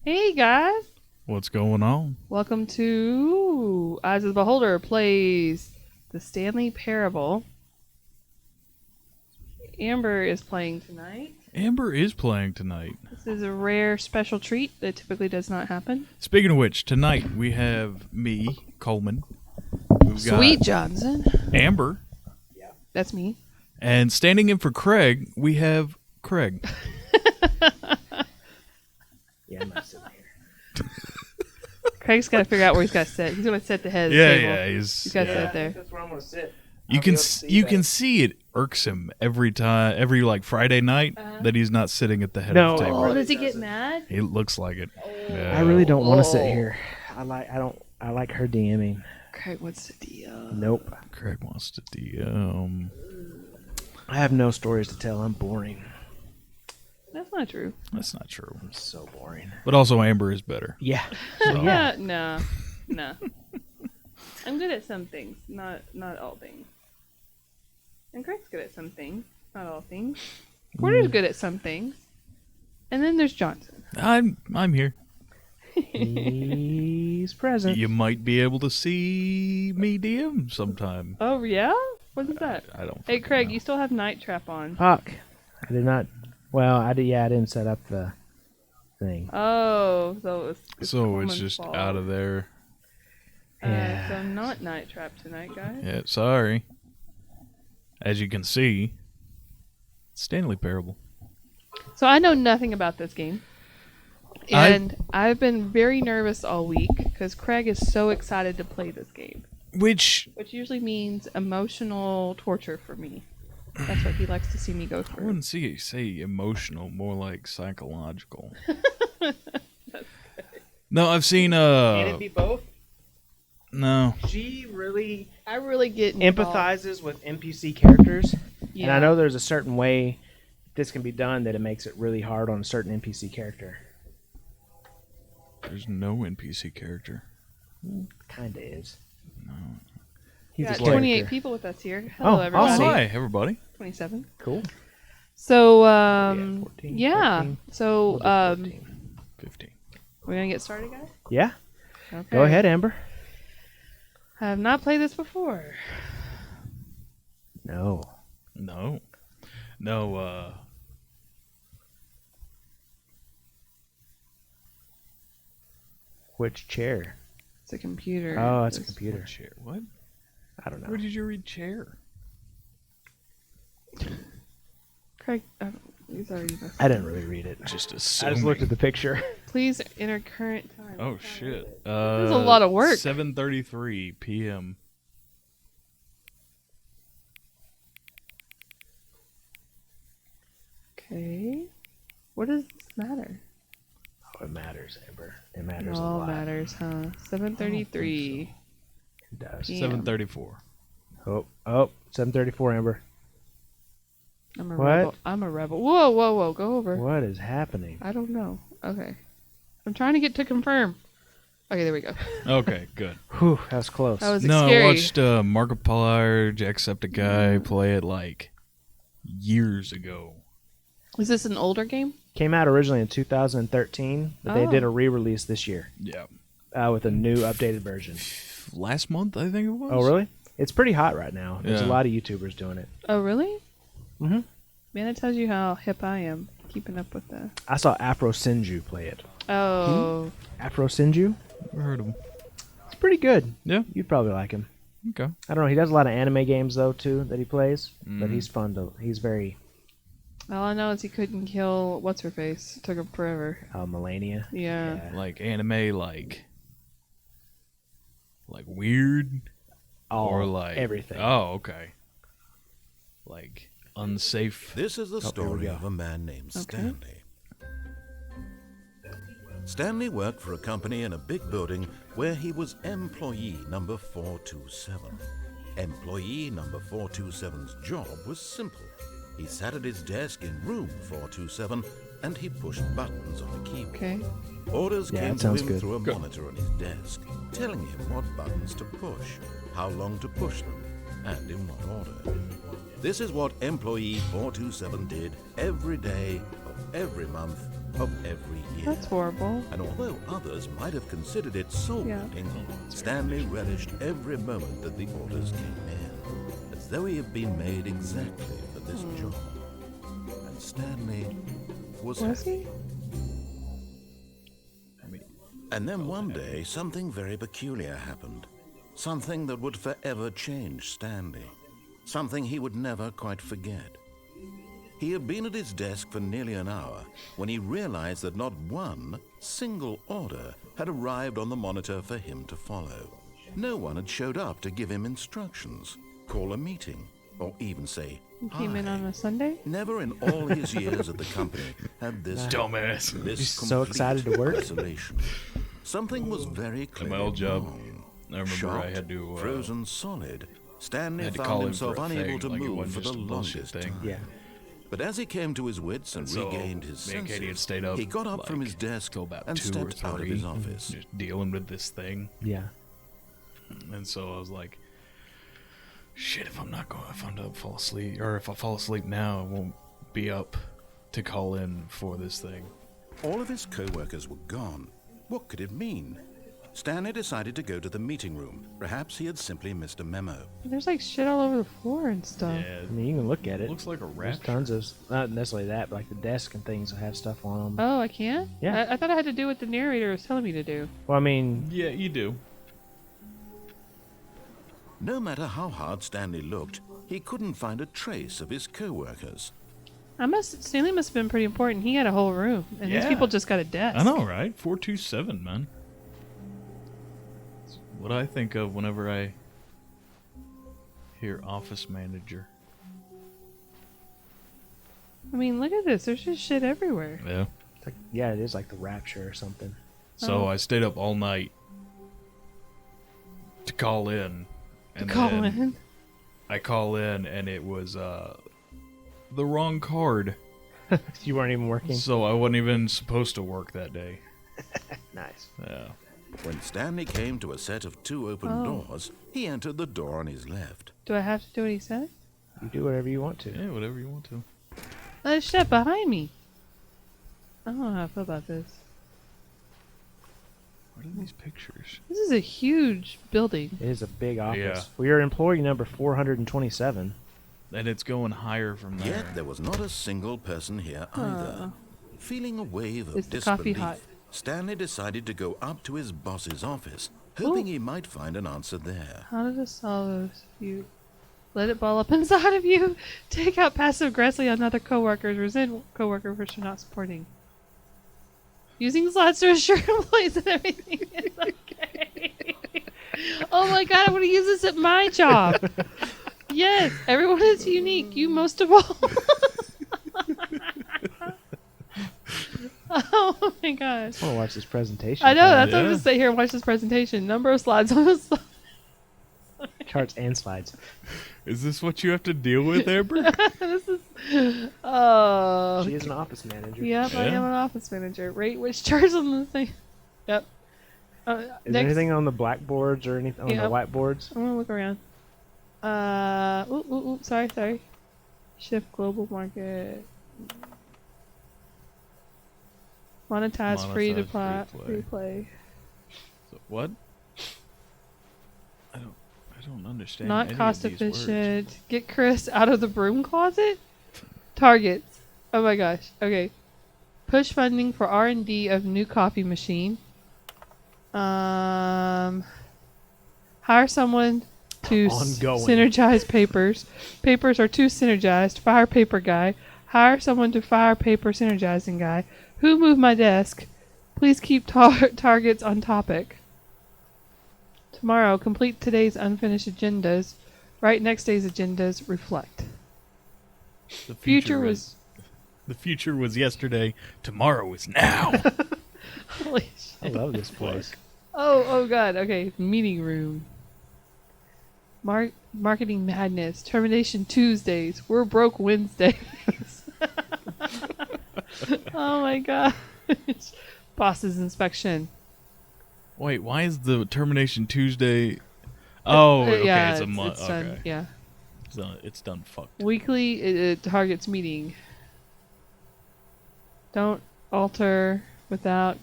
Hey guys, What's going on? welcome to Eyes of the Beholder plays the Stanley Parable. Amber is playing tonight. Amber is playing tonight. This is a rare special treat that typically does not happen. Speaking of which, tonight we have me, Coleman. We've got Sweet Johnson. Amber. That's me. And standing in for Craig, we have Craig. Yeah, I'm not sitting here. Craig's got to figure out where he's got to sit. He's going to sit at the head of the Yeah, table. yeah. He's got to sit there. That's where I'm gonna sit. You I'll can be able to see you that. can see it irks him every time, like Friday night, that he's not sitting at the head No. of the table. Oh, does he get mad? It looks like it. Yeah. I really don't want to sit here. I like her DMing. Craig, what's the deal? Nope. Craig wants to DM. I have no stories to tell. I'm boring. That's not true. That's not true. I'm so boring. But also, Amber is better. Yeah. So yeah. No. I'm good at some things, not all things. And Craig's good at some things, not all things. Porter's good at some things. And then there's Johnson. I'm here. He's present. You might be able to see me DM sometime. Oh, yeah? What is that? I don't. Hey, fucking Craig, know. you still have Night Trap on. Fuck. I did not. Well, I did. Yeah, I didn't set up the thing. Oh, so it's So it's Coleman's just fault. out of there. Yeah. So not Night Trap tonight, guys. Yeah, sorry. As you can see, Stanley Parable. So I know nothing about this game. And I've been very nervous all week because Craig is so excited to play this game, Which which usually means emotional torture for me. That's what he likes to see me go I through. wouldn't say emotional, more like psychological. No, I've seen Can it be both? no. She really I really get involved. empathizes with NPC characters, Yeah. and I know there's a certain way this can be done that it makes it really hard on a certain NPC character. There's no NPC character. Kinda is. No. He's Got a 28 character. people with us here. Hello, Oh, everybody. awesome. Hi, everybody. 27. Cool. So, Yeah, 14, yeah. 13. So, We'll do 14. 15. we're going to get started, guys? Yeah. Okay. Go ahead, Amber. I have not played this before. No. No. Which chair? It's a computer. Oh, it's a This- computer. Chair. What? I don't know. Where did you read chair? Craig, he's already messed I didn't really read it. Just I assuming. just looked at the picture. Please enter current time. Oh shit. This is a lot of work. 7:33 p.m. Okay. What does this matter? Oh, it matters, Amber. It It matters a all lot. matters, huh? 7:33. It does. Yeah. 7:34. Oh, 7:34, Amber. I'm a What? rebel. I'm a rebel. Whoa. Go over. What is happening? I don't know. Okay. I'm trying to get to confirm. Okay, there we go. Okay, good. Whew, that was close. That was No, scary. I watched Markiplier, Jacksepticeye play it like years ago. Is this an older game? Came out originally in 2013, but they Oh. did a re-release this year Yeah. with a new updated version. Last month, I think it was. Oh, really? It's pretty hot right now. There's a Yeah. lot of YouTubers doing it. Oh, really? Mhm. Man, it tells you how hip I am. Keeping up with the. I saw Afro Sinju play it. Oh. Afro Sinju? I heard him. It's pretty good. Yeah. You'd probably like him. Okay. I don't know. He does a lot of anime games though too that he plays, but Mhm. he's fun to. He's very All I know is he couldn't kill what's her face. It took him forever. Melania. Yeah. Like anime, like weird, All or like everything. Oh, okay. Like unsafe. This is the there we story go. of a man named Okay. Stanley. Stanley worked for a company in a big building where he was employee number 427. Employee number 427's job was simple. He sat at his desk in room 427 and he pushed buttons on a keyboard. Okay. Orders Yeah, came that to sounds him good. through a Good. monitor on his desk, telling him what buttons to push, how long to push them, and in what order. This is what employee 427 did every day of every month of every year. That's horrible. And although others might have considered it soul-eating, Stanley relished every moment that the orders came in, as though he had been made exactly for this job. And Stanley was happy. he? And then one day, something very peculiar happened. Something that would forever change Stanley. Something he would never quite forget. He had been at his desk for nearly an hour when he realized that not one single order had arrived on the monitor for him to follow. No one had showed up to give him instructions, call a meeting, or even say You came in hi. on a Sunday? Never in all his years at the company had this Dumbass. this He's so complete excited to work. isolation. Something was very At clearly my old job, wrong. I remember Shocked, I had to frozen solid. Stanley had to found call him himself for a unable thing, to like it move wasn't for the just a bullshit longest thing. time. Yeah. But as he came to his wits and So, regained his me and Katie had senses, stayed up he got up from like, his desk till about and 2 or stepped out of 3, his office. just dealing with this thing. Yeah. And so I was like, shit, if I fall asleep, or if I fall asleep now, I won't be up to call in for this thing. All of his co-workers were gone. What could it mean? Stanley decided to go to the meeting room. Perhaps he had simply missed a memo. There's like shit all over the floor and stuff. Yeah, I mean, you can look at it. looks like a There's rat. tons of, not necessarily that, but like the desk and things that have stuff on them. Oh, I can? Yeah. I thought I had to do what the narrator was telling me to do. Well, I mean, Yeah, you do. No matter how hard Stanley looked, he couldn't find a trace of his co-workers. Stanley must have been pretty important. He had a whole room, and these Yeah. people just got a desk. I know, right? 427, man. It's what I think of whenever I hear office manager. I mean, look at this. There's just shit everywhere. Yeah. it's like, yeah, it is like the Rapture or something. So Oh. I stayed up all night to call in. And Call then in. I call in, and it was the wrong card. You weren't even working. So I wasn't even supposed to work that day. Nice. Yeah. When Stanley came to a set of 2 open Oh. doors, he entered the door on his left. Do I have to do what he said? You do whatever you want to. Yeah, whatever you want to. There's shit behind me. I don't know how I feel about this. What are these pictures? This is a huge building. It is a big office. Yeah. We are employee number 427. And it's going higher from there. Yet there was not a single person here either. Feeling a wave of Is the coffee disbelief, hot? Stanley decided to go up to his boss's office, hoping Ooh. he might find an answer there. How to solve those? You let it ball up inside of you. Take out passive aggressively on other coworkers. Resent coworker for not supporting. Using slides to assure employees that everything is okay. Oh my god, I'm gonna use this at my job. Yes, everyone is unique. You most of all. Oh my gosh. I want to watch this presentation. I know, that's why I'm Yeah. gonna sit here and watch this presentation. Number of slides on the slide. Charts and slides. Is this what you have to deal with, Amber? This is. Oh. She is an office manager. Yep, I Yeah. am an office manager. Rate which charts on the thing. Yep. Is there Next, anything on the blackboards or anything on Yeah. the whiteboards? I'm gonna look around. Sorry. Shift global market. Monetize free to Monetize free free play. So, what? I don't understand. Not any cost of these words. efficient. Get Chris out of the broom closet. Targets. Oh my gosh. Okay. Push funding for R&D of new coffee machine. Hire someone to Ongoing. synergize papers. Papers are too synergized. Fire paper guy. Hire someone to fire paper synergizing guy. Who moved my desk? Please keep targets on topic. Tomorrow, complete today's unfinished agendas. Write next day's agendas. Reflect. The Future was. The future was yesterday. Tomorrow is now. Holy I shit. love this place. Oh god. Okay. Meeting room. Marketing madness. Termination Tuesdays. We're broke Wednesdays. Oh my gosh. Boss's inspection. Wait, why is the termination Tuesday? Oh, okay, yeah, it's a month. it's done. Okay, Yeah. it's done. Fucked. Weekly targets meeting. Don't Alter without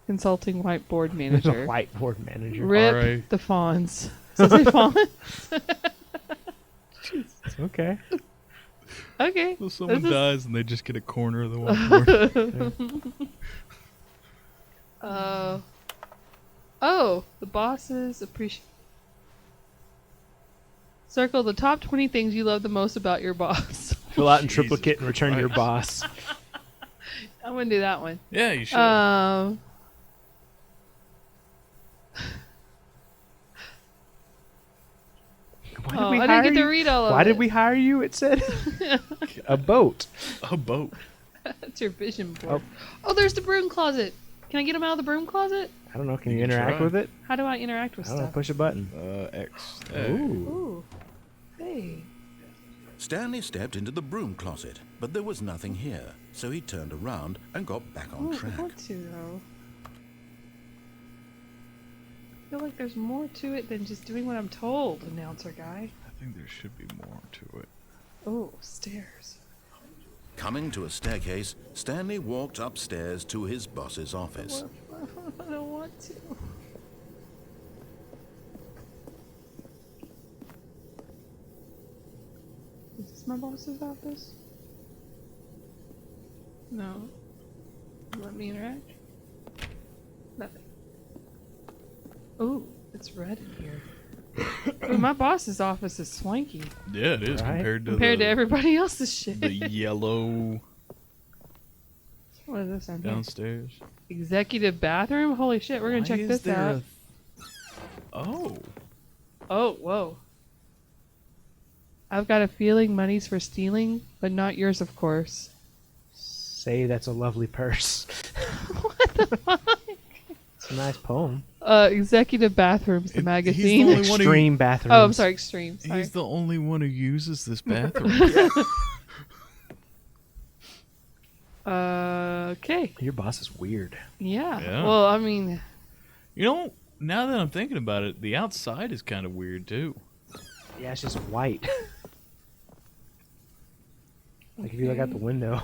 consulting whiteboard The manager. whiteboard manager. Rip Alright. the fawns. Does it fawn? Okay. Okay. Well, someone This is- dies and they just get a corner of the whiteboard. Oh, the bosses appreciate. Circle the top 20 things you love the most about your boss. Fill out in Jesus triplicate and return to your Christ. boss. I'm gonna do that one. Yeah, you should. Why Oh, we I hire didn't get to you? read all of Why it. did we hire you? It said a boat. A boat. That's your vision board. Oh, there's the broom closet. Can I get him out of the broom closet? I don't know. Can you You can interact try. with it? How do I interact with I don't know. stuff? Push a button. X. Ooh. Ooh. Hey. Stanley stepped into the broom closet, but there was nothing here, so he turned around and got back on Ooh, I track. want to, though. I feel like there's more to it than just doing what I'm told, announcer guy. I think there should be more to it. Oh, stairs. Coming to a staircase, Stanley walked upstairs to his boss's office. I don't want to. Is this my boss's office? No. Let me interact? Nothing. Ooh, it's red in here. Ooh, my boss's office is swanky Yeah, it is Right. compared to everybody else's shit. the yellow What is this in here? downstairs. Executive bathroom? Holy shit, we're gonna Why check is this there out. Oh. Oh, whoa. I've got a feeling money's for stealing, but not yours, of course. Say that's a lovely purse. What the fuck? It's a nice poem. Executive Bathrooms, the He's the magazine. only one who- Extreme bathroom. Oh, I'm sorry, Extreme. Sorry. He's the only one who uses this bathroom. Okay. Your boss is weird. Yeah. Yeah. Well, I mean, You know, now that I'm thinking about it, the outside is kind of weird too. Yeah, it's just white. Like if you look out the window.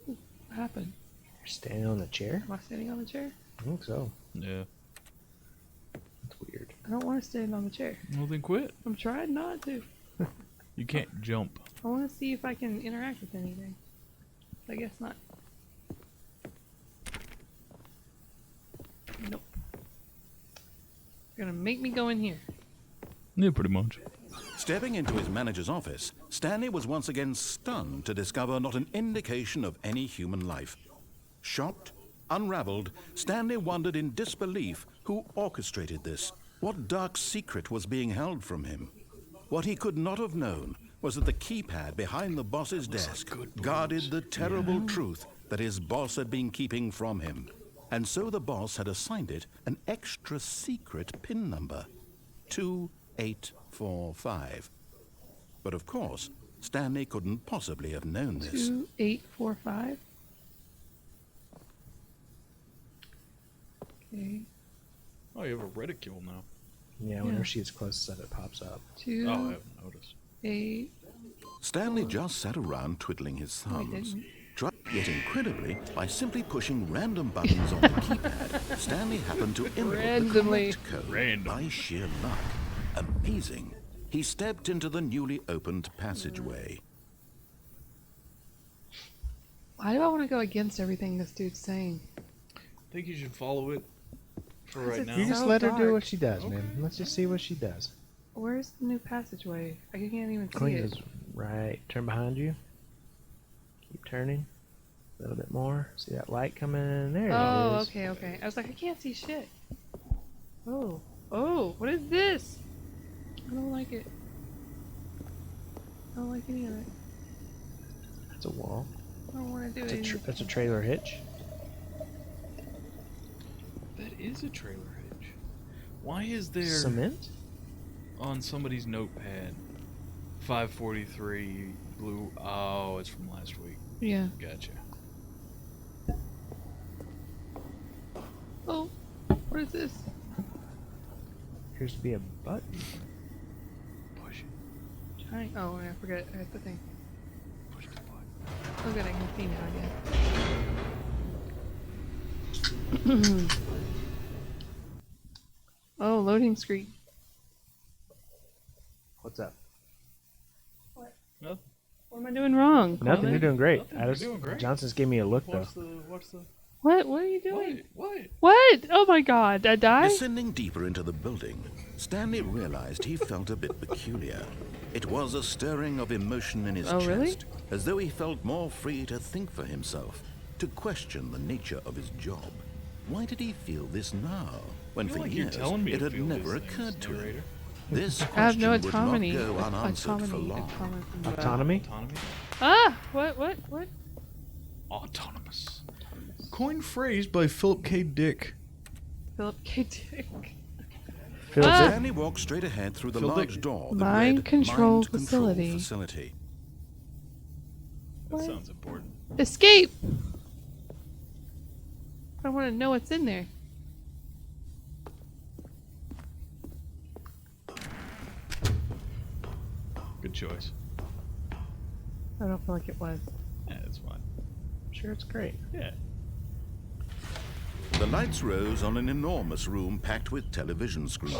what happened? You're standing on the chair? Am I standing on the chair? I think so. Yeah. That's weird. I don't want to stand on the chair. Well, then quit. I'm trying not to. You can't jump. I want to see if I can interact with anything. I guess not. Nope. You're gonna make me go in here. Yeah, pretty much. Stepping into his manager's office, Stanley was once again stunned to discover not an indication of any human life. Shocked, unraveled, Stanley wondered in disbelief who orchestrated this. What dark secret was being held from him? What he could not have known was that the keypad behind the boss's desk guarded the terrible truth that his boss had been keeping from him. And so the boss had assigned it an extra secret PIN number, 2845. But of course, Stanley couldn't possibly have known this. 2845. Okay. Oh, you have a reticule now. Yeah, Yeah. whenever she gets close to stuff, it pops up. Oh, I 2, haven't noticed. 8. Stanley just sat around twiddling his thumbs. didn't. Yet incredibly, by simply pushing random buttons on the keypad, Stanley happened to input Randomly. the correct code Random. by sheer luck. Amazing. He stepped into the newly opened passageway. Why do I want to go against everything this dude's saying? I think you should follow it for Why is right it now. You just So let her do dark. what she does, man. Let's just see what she does. Where's the new passageway? I can't even see Clean it. is right. Turn behind you. Keep turning. A little bit more. See that light coming in? There Oh, it is. okay, okay. I was like, I can't see shit. Oh, oh, what is this? I don't like it. I don't like any of it. That's a wall. I don't want to do it. That's a trailer hitch. That is a trailer hitch. Why is there Cement? on somebody's notepad 543 blue? Oh, it's from last week. Yeah. Gotcha. Oh, what is this? Appears to be a button. Push it. trying. Oh, I forget. I have the thing. Push the button. Oh, good. I can see now again. Oh, loading screen. What's up? No. What am I doing wrong? Nothing. Coleman? You're doing great. Nothing, you're doing great. Johnson's gave me a look though. What's the? What? What are you doing? What? What? Oh my God! I died. Descending deeper into the building, Stanley realized he felt a bit peculiar. It was a stirring of emotion in his Oh, chest, really? as though he felt more free to think for himself, to question the nature of his job. Why did he feel this now, when I feel for like you're years telling me it to had feel never these occurred things, to him? narrator. This I have question no would autonomy. not go unanswered for long. Autonomy? Autonomy. Ah! What? Autonomous. Coined phrase by Philip K. Dick. Philip K. Dick. Phil Ah! Dick? Stanley walked straight ahead through the Phil large Dick. door that Mind read control Mind Control Facility. Facility. That What? sounds important. Escape! I want to know what's in there. Good choice. I don't feel like it was. Yeah, it's fine. I'm sure it's great. Yeah. The lights rose on an enormous room packed with television screens.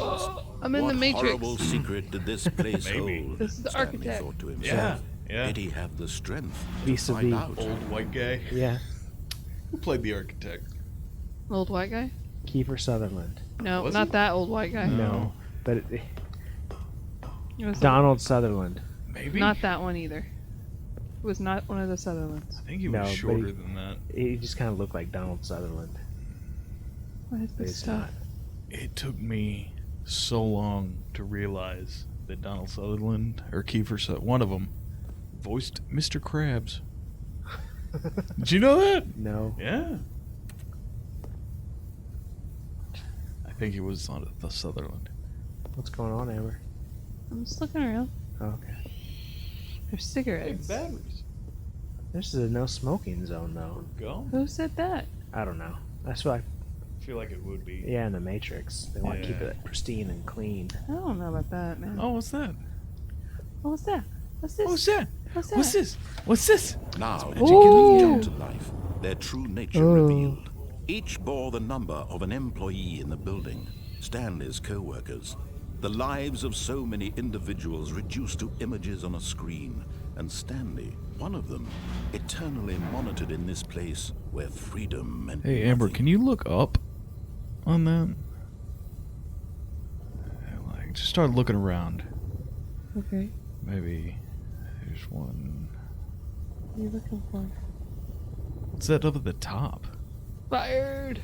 I'm in What the Matrix. horrible secret did this place Maybe. hold? This is the Stanley architect. thought to Yeah. himself. Yeah. Did he have the strength to Vis-a-vis. find out? Old white guy. Yeah. Who played the architect? Old white guy? Kiefer Sutherland. No, Was not he? that old white guy. No. But It was Donald Sutherland. Maybe. not that one either. It was not one of the Sutherlands. I think he No, was but shorter he- than that. He just kind of looked like Donald Sutherland. What is But this it's stuff? not. It took me so long to realize that Donald Sutherland or Kiefer Sutherland, one of them, voiced Mr. Krabs. Did you know that? No. Yeah. I think he was on the Sutherland. What's going on, Amber? I'm just looking around. Oh, okay. There's cigarettes. batteries. This is a no smoking zone, though. Go. Who said that? I don't know. That's what I feel like it would be. yeah, in the Matrix. They want to keep Yeah. it pristine and clean. I don't know about that, man. Oh, what's that? What was that? What's this? What's that? What's that? What's this? What's this? Now, Ooh. beginning come to life, their true nature Oh. revealed. Each bore the number of an employee in the building, Stanley's co-workers. The lives of so many individuals reduced to images on a screen, and Stanley, one of them, eternally monitored in this place where freedom meant Hey, Amber, nothing. can you look up on that? Like, just start looking around. Okay. Maybe there's one. What are you looking for? What's that up at the top? Fired!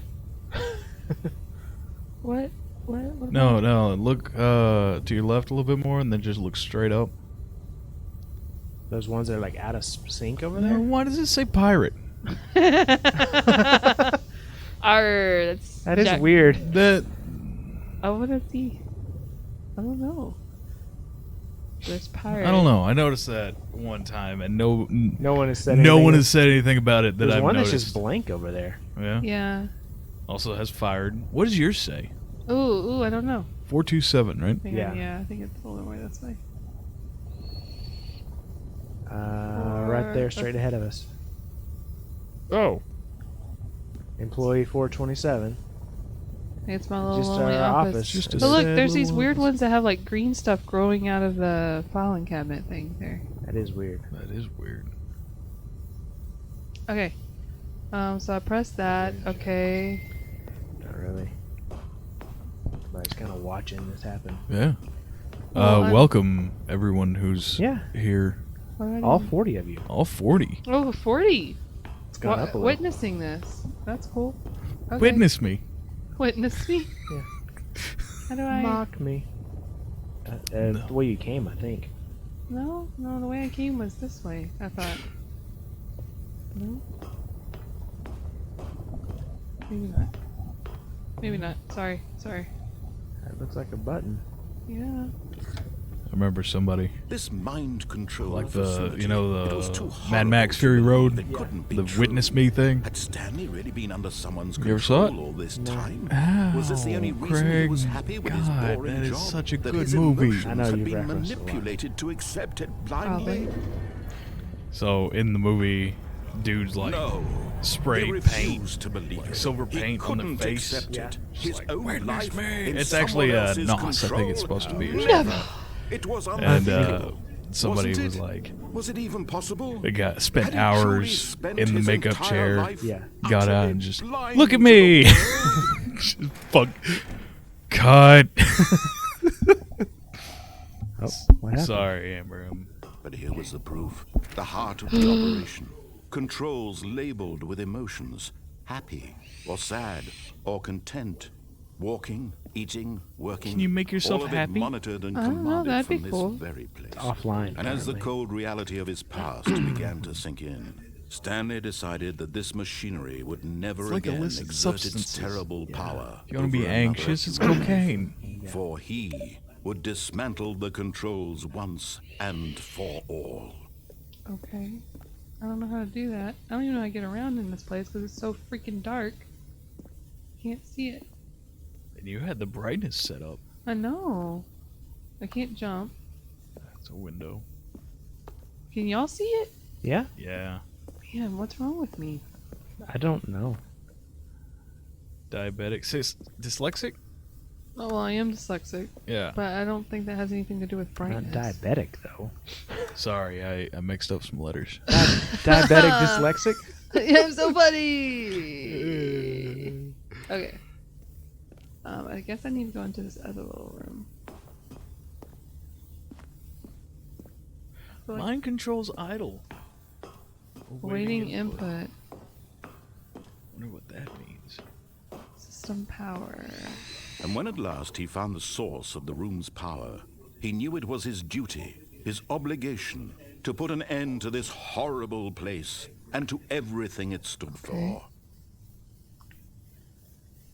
What? What No, no. Look to your left a little bit more, and then just look straight up. Those ones that are like out of sync over No, there? why does it say pirate? Arr, that's That is Jack- weird. That I want to see. I don't know. There's pirate. I don't know. I noticed that one time, and no No one has said one anything. has said anything about it that There's I've one noticed. that's just blank over there. Yeah. Yeah. Also has fired. What does yours say? Ooh, I don't know. 427, right? Hang Yeah. on, yeah, I think it's a little more this way. Right there, straight ahead of us. Oh. Employee 427. I think it's my little Just lonely our office. office. Just a But look, sad there's these little weird office. ones that have like green stuff growing out of the filing cabinet thing there. That is weird. That is weird. Okay. So I pressed that. Okay. Not really. But I was kind of watching this happen. Yeah. Well, I'm- Welcome everyone who's Yeah. here. What do I All do? 40 of you. All 40. Oh, 40. It's gone up a little. Witnessing this. That's cool. Okay. Witness me. Witness me. Yeah. How do I? Mock me. No. The way you came, I think. No, the way I came was this way. I thought. No. Maybe not. Maybe not. Sorry. That looks like a button. Yeah. remember somebody This mind control like facility, you know, it was too the Mad horrible Max to Fury believe Road, it couldn't be the true. Witness Me thing. Had Stanley really been under someone's You ever saw control all this time? Ow, Was this the only reason he Craig, was happy with his God, boring that is job? such a that good his movie. emotions I know had you been referenced a lot. manipulated to accept it blindly? Probably. So in the movie, dude's like No. spray He paint, refused to believe like it. silver He paint on the couldn't face. accept Yeah. it. Just His like, own "Witness life me." in It's actually someone a else's NOS, I think control. it's supposed to be, or Never. something. It was And unthinkable. somebody Wasn't was it? like, Was it even possible? they got Had spent he truly hours spent in the his makeup entire chair, life Yeah. got out utterly and just, blind look at to me. the world? Just fuck. Cut. Oh, what happened? Sorry, Amber. But here was the proof. The heart of the operation. Controls labeled with emotions. Happy or sad or content. Walking, eating, working. Can you make yourself all of happy? It monitored and I don't know, commanded that'd be from cool. this very place. Offline. And as the apparently. cold reality of his past began to sink in, Stanley decided that this machinery would never It's like again illicit exert its substances. terrible power. If you want to be over another anxious, it's human cocaine. for he would dismantle the controls once and for all. Okay. I don't know how to do that. I don't even know how to get around in this place because it's so freaking dark. Can't see it. And you had the brightness set up. I know. I can't jump. That's a window. Can y'all see it? Yeah? Yeah. Man, what's wrong with me? I don't know. Diabetic. Dyslexic? Oh, well, I am dyslexic, Yeah. but I don't think that has anything to do with Not brightness. diabetic, though. Sorry, I mixed up some letters. Diabetic dyslexic? I'm so funny. Okay. I guess I need to go into this other little room. Like, Mind control's idle. awaiting input. Wonder what that means. System power. And when at last he found the source of the room's power, he knew it was his duty, his obligation, to put an end to this horrible place and to everything it stood for.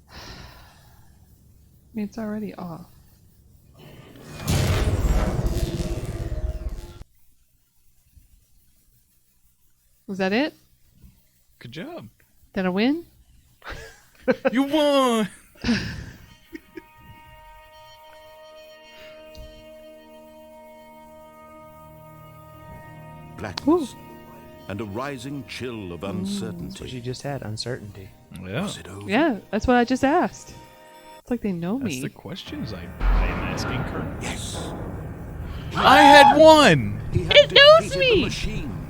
I mean, it's already off. Was that it? Good job. Did I win? You won! Blackness and a rising chill of That's what uncertainty. you just had, uncertainty. Yeah. Was it over? Yeah, that's what I just asked. It's like they know That's me. the questions I am asking her. Yes. I had one! He had It knows defeated me! the machine,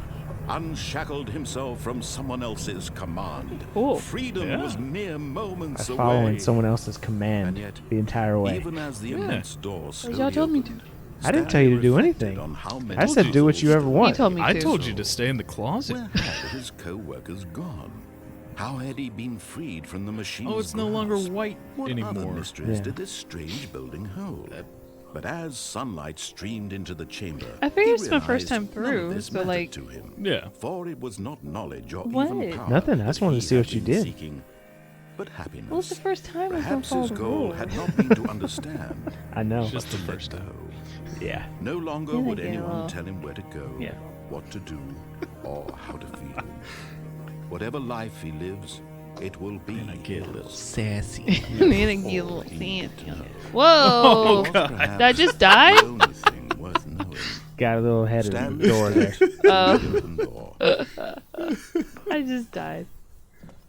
unshackled himself from someone else's command. Cool. Freedom Yeah. was mere By moments following away. someone else's command And yet, the entire way. Even as the immense door slowly y'all told me to. opened, I didn't tell you to do Stanley reflected anything. on how many I said do what you ever souls want. He told me I to. told you to stay in the closet. Where had his co-workers gone? How had he been freed from the machine's Oh, it's no longer grasp? white What other anymore. mysteries Yeah. did this strange building hold? But as sunlight streamed into the chamber, I figured he it's my first realized time none of through, this so, mattered like- to him. Yeah. For it was not knowledge or What? even power. Nothing, I just that wanted to he see had what you been did. Seeking, but happiness. Well, it's the first time I've gone Perhaps follow his the goal rules. had not been to understand, I know. Just the but to first let time. go. Yeah. No longer Yeah, would yeah. anyone tell him where to go, Yeah. what to do, or how to feel. Whatever life he lives, it will be his. sassy. Man, I get a little fancy. Whoa! Perhaps Did I just die? The only thing worth knowing. Got a little head of the Stanley door there. stepped Oh. through the open door. I just died.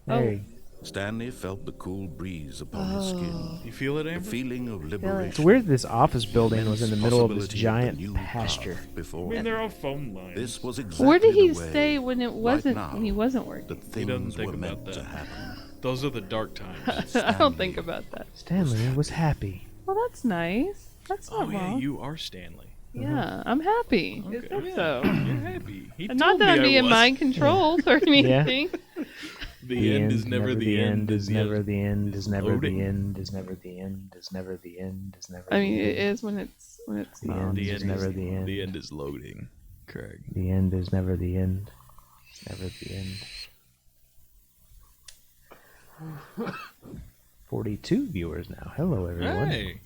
Hey, Stanley felt the cool breeze upon his Oh. skin. You feel it, The Amber? feeling of it's liberation. weird this office building was in the middle of this Possibility giant the new pasture. path Before they're all phone lines. this was exactly Where did he the way stay when it wasn't now, when he wasn't working? that He doesn't things think were about meant to that. happen. Those are the dark times. I don't think about that. Stanley was happy. Well, that's nice. That's not Oh yeah, wrong. you are Stanley. Yeah, I'm happy. Okay, Is that yeah, so? You're happy. He Not told that me I'm I being was. mind controlled or anything. The end is never the end. Is never the end. Is never the loading. end. Is never the end. Is never the end. Is never. I mean, the it end. is when it's The not. end The is end never is the end. The end is loading. Craig. The end is never the end. It's never the end. 42 viewers now. Hello, everyone. Hey.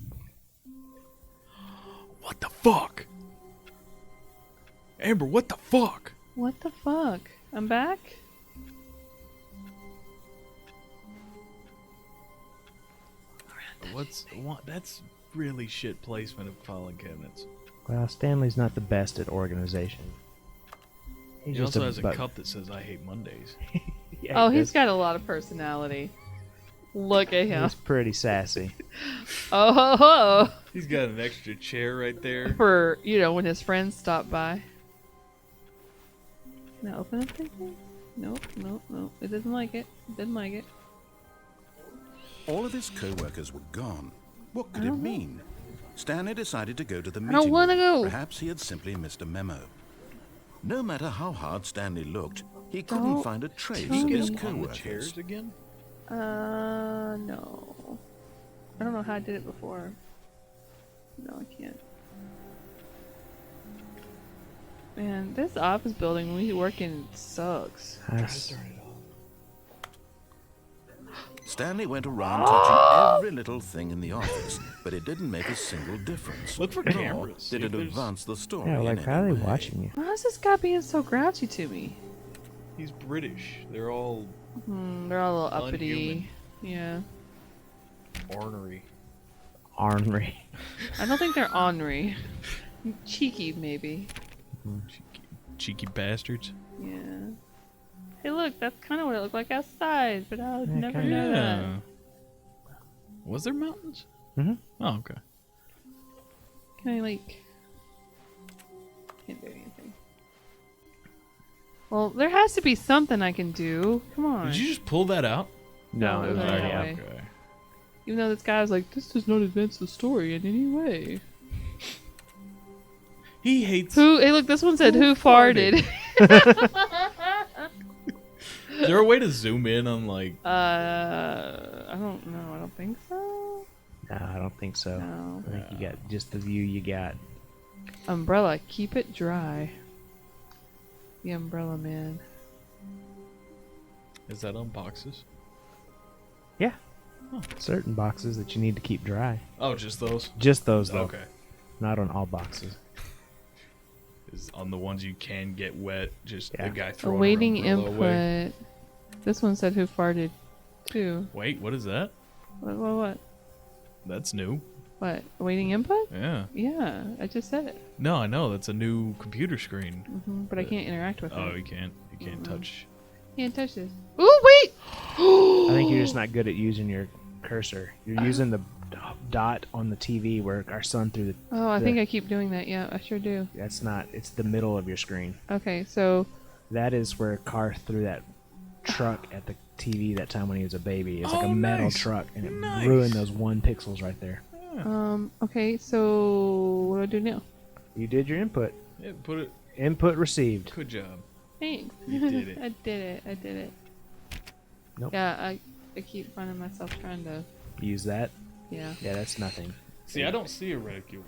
What the fuck? Amber, what the fuck? What the fuck? I'm back? What? That's really shit placement of filing cabinets. Well, Stanley's not the best at organization. He just also has a bu- cup that says "I hate Mondays." Yeah, Oh, he he's does. got a lot of personality. Look at him. He's pretty sassy. Oh, ho, ho. He's got an extra chair right there. For, when his friends stop by. Can I open up anything? Nope, nope, nope. It doesn't like it. It didn't like it. All of his co-workers were gone. What could I it don't know. mean? Stanley decided to go to the I meeting don't wanna room. go. Perhaps he had simply missed a memo. No matter how hard Stanley looked, he couldn't Don't find a trace tell of me. his Get him on the co-workers. chairs again. No. I don't know how I did it before. No, I can't. Man, this office building we work in sucks. Stanley went around touching every little thing in the office, but it didn't make a single difference. Look for Nor cameras. did See it if there's- advance the story Yeah, like in how are any they way. watching you? Why is this guy being so grouchy to me? He's British. They're all They're all a little uppity. Unhuman. Yeah. ornery. Ornery. I don't think they're ornery. Cheeky, maybe. Cheeky bastards. Yeah. Hey, look, that's kind of what it looked like outside, but I would Yeah, never kinda. know that. Yeah. Was there mountains? Mm-hmm. Oh, okay. Can I, like... Can't do anything. Well, there has to be something I can do. Come on. Did you just pull that out? No, it was No, already no out. way. Okay. Even though this guy was like, this does not advance the story in any way. He hates. Who? Hey, look, this one said, who farted? Is there a way to zoom in on like? I don't know. I don't think so. No, I don't think so. No. I think you got just the view you got. Umbrella, keep it dry. The umbrella man. Is that on boxes? Yeah. Certain boxes that you need to keep dry. Oh, just those. Just those though. Okay. Not on all boxes. Is on the ones you can get wet. Just Yeah. the guy throwing Awaiting her umbrella input. away. This one said who farted too. Wait, what is that? What? That's new. What? Awaiting input? Yeah. Yeah, I just said it. No, I know that's a new computer screen. But I can't interact with Oh, it. you can't. You can't touch. Can't touch this. Ooh, wait! I think you're just not good at using your cursor. You're using the dot on the TV where our son threw the. Oh, I the- think I keep doing that. Yeah, I sure do. That's not. It's the middle of your screen. Okay, so That is where Carr threw that truck at the TV that time when he was a baby. It's like Oh, a metal nice. truck, and it Nice. ruined those 1 pixels right there. okay, so what do I do now? You did your input. Yeah, put it. Input received. Good job. Thanks. You did it. I did it. Nope. Yeah, I keep finding myself trying to. Use that. Yeah. Yeah, that's nothing. See, I don't see a reticule.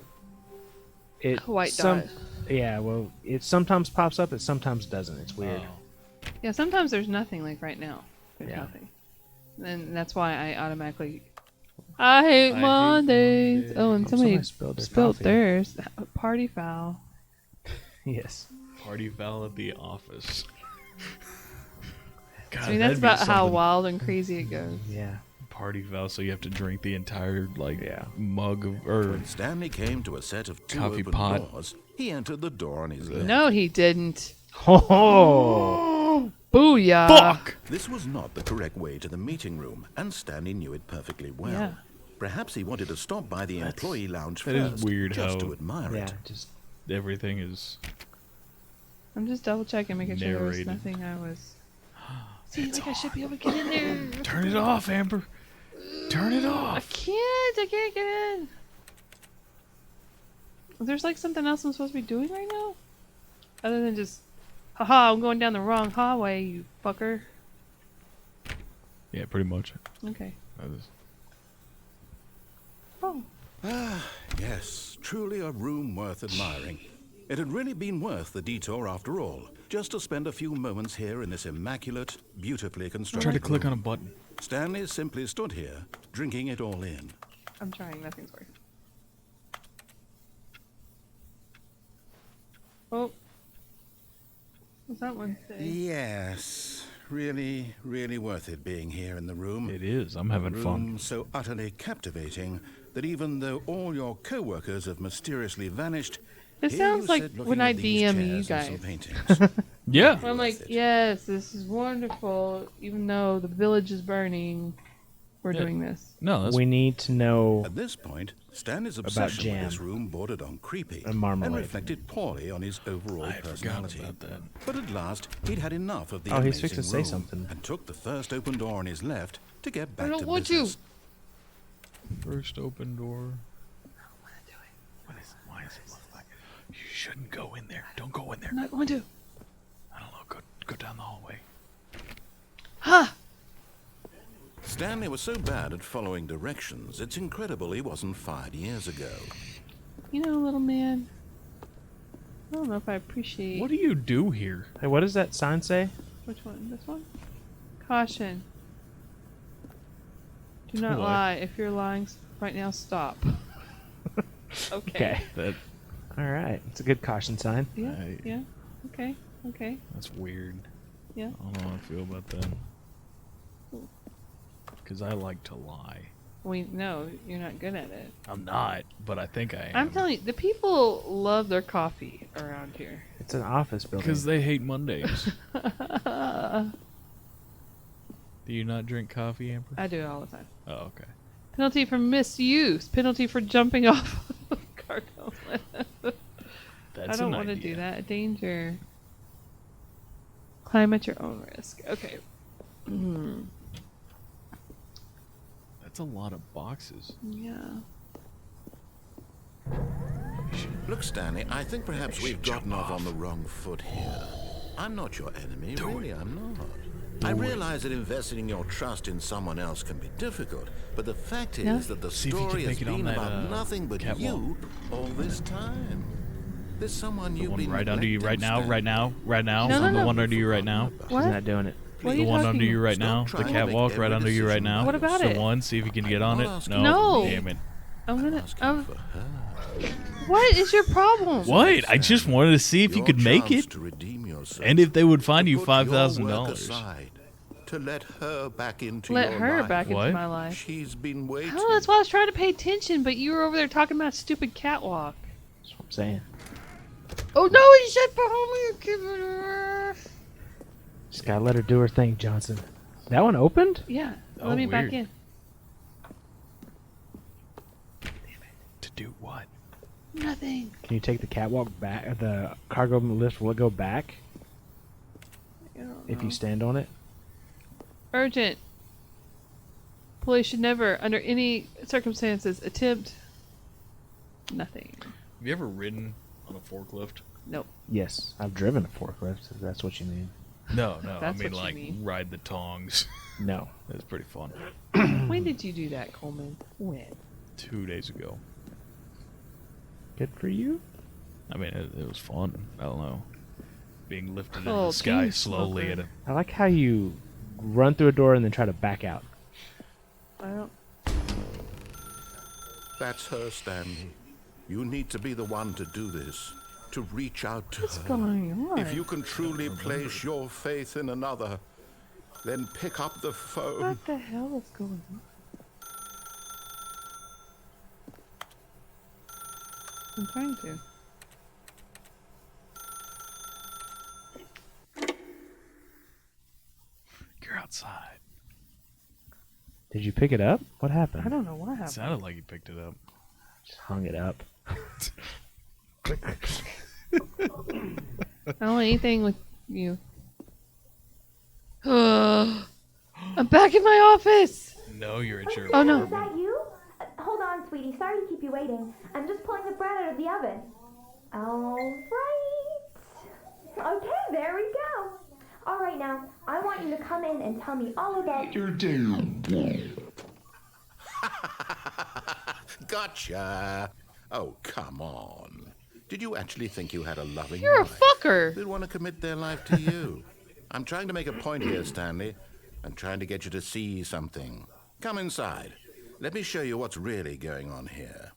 It White some, dot. Yeah, well, it sometimes pops up. It sometimes doesn't. It's weird. Oh. Yeah, sometimes there's nothing, like right now. There's Yeah. nothing. And that's why I automatically. I hate hate Mondays. Mondays. Oh, and Oh, somebody somebody spilled spilled their coffee. theirs. Party foul. Yes. Party foul at the office. God, I mean, that's that'd be about how something. wild and crazy it goes. Yeah. Party foul, so you have to drink the entire like Yeah. mug of or When Stanley came to a set of two Coffee open pot. doors, he entered the door on his left. No, he didn't. Oh. Booyah. fuck. This was not the correct way to the meeting room, and Stanley knew it perfectly well. Yeah. Perhaps he wanted to stop by the employee lounge that is first, weird just how- to admire Yeah. it. Just Everything is I'm just double checking, making sure there was Narrated. nothing I was. See, like I should be able to get in there. turn it off, Amber. Turn it I off. can't. I can't get in. There's like something else I'm supposed to be doing right now, other than just, haha, I'm going down the wrong hallway, you fucker. Yeah, pretty much. Okay. That is- Oh. Yes, truly a room worth admiring. It had really been worth the detour after all, just to spend a few moments here in this immaculate, beautifully constructed Try to click on a room. button. Stanley simply stood here, drinking it all in. I'm trying. Nothing's working. Oh. What's that one say? Yes, really, really worth it being here in the room. It is. I'm having room fun. so utterly captivating that even though all your co-workers have mysteriously vanished, It here sounds you like sit when looking I at these DM you chairs and some guys. paintings. Yeah. I'm like, yes, this is wonderful. Even though the village is burning, we're Yeah. doing this. No, that's We need to know At this point, Stanley's obsession with jam. this room bordered on creepy And marmalade. reflected poorly on his overall I forgot personality. about that. But at last, he'd had enough of the Oh, he's amazing fixing to say room something. and took the first open door on his left to get back don't to want business. First open door. Why is it look like? You shouldn't go in there. Don't go in there. I'm not going to. I don't know. Go down the hallway. Ha! Stanley was so bad at following directions, it's incredible he wasn't fired years ago. You know, little man. I don't know if I appreciate. What do you do here? Hey, what does that sign say? Which one? This one? Caution. Do not What? lie. If you're lying right now, stop. Okay. That All right. It's a good caution sign. Yeah. I- Yeah. Okay. Okay. that's weird. Yeah. I don't know how I feel about that. Because I like to lie. No, you're not good at it. I'm not, but I think I am. I'm telling you, the people love their coffee around here. It's an office building. Because they hate Mondays. I Do you not drink coffee, Amber? do it all the time. Oh, okay. Penalty for misuse. Penalty for jumping off of cargo. That's I don't an want to idea. do that. Danger. Climb at your own risk. Okay. Mm, That's a lot of boxes. yeah. Look, Stanley, I think perhaps we've gotten off on the wrong foot here. I'm not your enemy, really, I'm not. I realize that investing your trust in someone else can be difficult, but the fact is Yeah. that the See if you story can has make it on been that, about nothing but catwalk. you all this time. There's someone The you've one been right under you right now, neglecting, right now, right now. No, no, I'm the no. one under you right now. He's What? not doing it. What are The you one talking under you right Stop now. The trying to make catwalk right every under you right decision now. What about the it? one. See if you can get on I'm it. not asking No. Damn it. I'm gonna. asking for her. What is your problem? What? I just wanted to see if you Your could make chance it, to redeem yourself, and if they would to find you put your work $5,000. aside, to let her back into Let your her life. back What? into my life. She's been waiting. Oh, that's why I was trying to pay attention, but you were over there talking about stupid catwalk. That's what I'm saying. Oh no, he said behind me and give it her. Just gotta let her do her thing, Johnson. That one opened? Yeah, Oh, let me back weird. in. To do what? Nothing. Can you take the catwalk back? The cargo lift will it go back I don't if know. you stand on it? Urgent. Police should never, under any circumstances, attempt nothing. Have you ever ridden on a forklift? Nope. Yes, I've driven a forklift. If that's what you mean. No. That's I mean, what you like, mean. ride the tongs. No. It's pretty fun. When did you do that, Coleman? When? 2 days ago. Good for you. I mean, it was fun. I don't know. Being lifted into Oh, the sky chain slowly smoker. at a. I like how you run through a door and then try to back out. I don't. That's her, Stanley. You need to be the one to do this, to reach out to What's her. going on? If you can truly place your faith in another, then pick up the phone. What the hell is going on? I'm trying to. You're outside. Did you pick it up? What I happened? don't know what It happened. sounded like you picked it up. Just hung it up. I don't want anything with you. I'm back in my office. No, you're at your Oh, no. Is that you? Hold on, sweetie. Sorry to keep you waiting. I'm just pulling the bread out of the oven. All right. Okay, there we go. All right, now, I want you to come in and tell me all about... Gotcha. Oh, come on. Did you actually think you had a loving You're a wife? fucker. They'd want to commit their life to you. I'm trying to make a point here, Stanley. I'm trying to get you to see something. Come inside. Let me show you what's really going on here.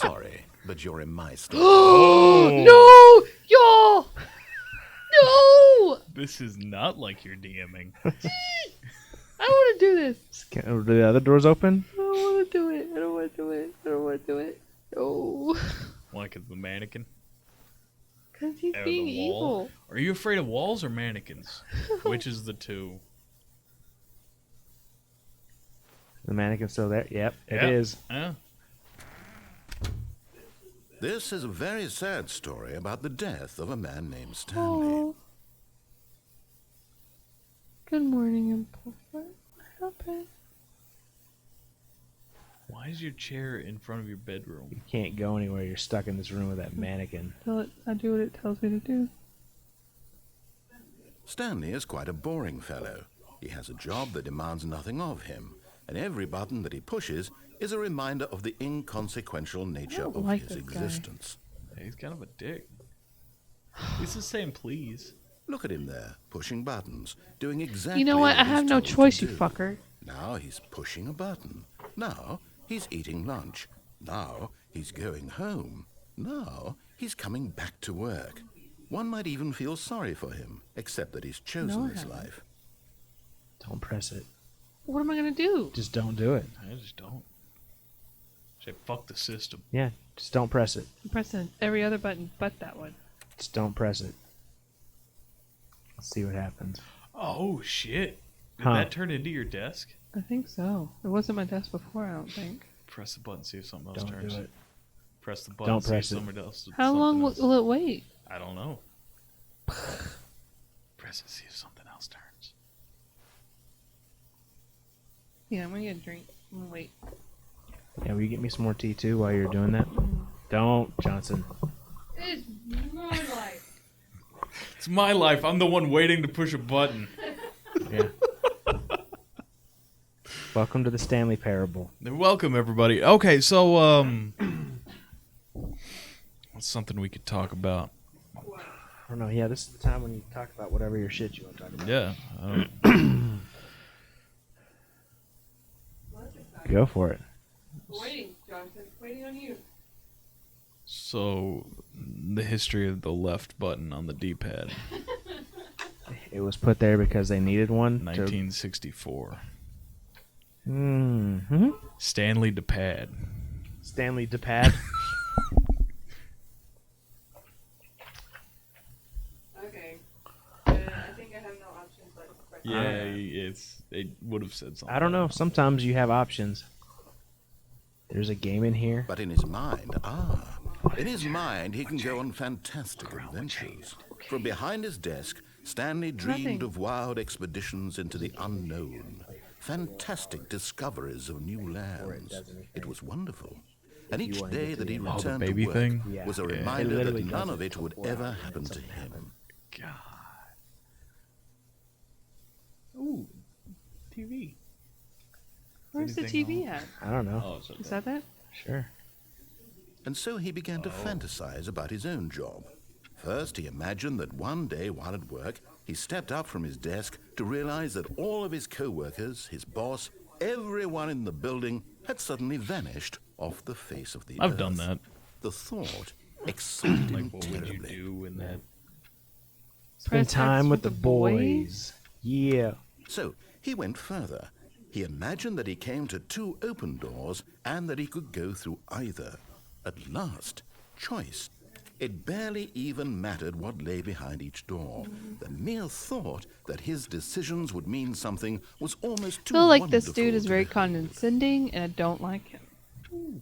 sorry, but you're in my store. No! Y'all! No! This is not like you're DMing. I want to do this. Are the other doors open? I don't want to do it. I don't want to do it. I don't want to do it. No. Like the mannequin? Because he's Or being the wall? evil. Are you afraid of walls or mannequins? Which is the two? The mannequin's still there? Yep, it Yep. is. Yeah. This is a very sad story about the death of a man named Stanley. Oh. Good morning, Impulse. What happened? Why is your chair in front of your bedroom? You can't go anywhere. You're stuck in this room with that mannequin. I do what it tells me to do. Stanley is quite a boring fellow. He has a job that demands nothing of him, and every button that he pushes is a reminder of the inconsequential nature don't of like his this guy. existence. Yeah, he's kind of a dick. He's just saying please. Look at him there, pushing buttons, doing exactly You know what? I he's have no told to choice, you do. fucker. Now he's pushing a button. Now he's eating lunch. Now he's going home. Now he's coming back to work. One might even feel sorry for him, except that he's chosen No, I this haven't. life. Don't press it. What am I going to do? Just don't do it. I just don't. Say fuck the system. Yeah, just don't press it. I'm pressing every other button but that one. Just don't press it. Let's see what happens. Oh shit. Did Huh. that turn into your desk? I think so. It wasn't my desk before, I don't think. Press the button, see if something else Don't turns. do it. Press the button, Don't see press if it. somebody else. How long something else- will it wait? I don't know. Press it, see if something else turns. Yeah, I'm going to get a drink. I'm going to wait. Yeah, will you get me some more tea too while you're doing that? Don't, Johnson. It's my life. It's my life. I'm the one waiting to push a button. Yeah. Welcome to the Stanley Parable. Welcome everybody. Okay, so what's something we could talk about? I don't know. Yeah, this is the time when you talk about whatever your shit you want to talk about. Yeah. Go for it. Waiting, Johnson. Waiting on you. So the history of the left button on the D-pad. It was put there because they needed one. 1964. Mm-hmm. Stanley DePad. Stanley DePad. Okay. I think I have no options but Yeah, it would have said something. I don't know. Sometimes you have options. There's a game in here. But in his mind, he can go on fantastic adventures. From behind his desk, Stanley dreamed Nothing. of wild expeditions into the unknown, fantastic discoveries of new lands. It was wonderful. And each day that he the returned baby to work thing? Yeah. was a It reminder literally that none does of it would ever happen to him. God. Ooh, TV. Where's the Anything TV at? I don't know. Oh, it's okay. Is that that? Sure. And so he began to fantasize about his own job. First, he imagined that one day while at work, he stepped up from his desk to realize that all of his co-workers, his boss, everyone in the building had suddenly vanished off the face of the earth. I've done that. The thought excited Like, him what would you terribly. do in that? Spend Press time X with the boys. Yeah. So he went further. He imagined that he came to two open doors and that he could go through either. At last, choice. It barely even mattered what lay behind each door. The mere thought that his decisions would mean something was almost I too feel like this wonderful dude is to very behold. condescending and I don't like him.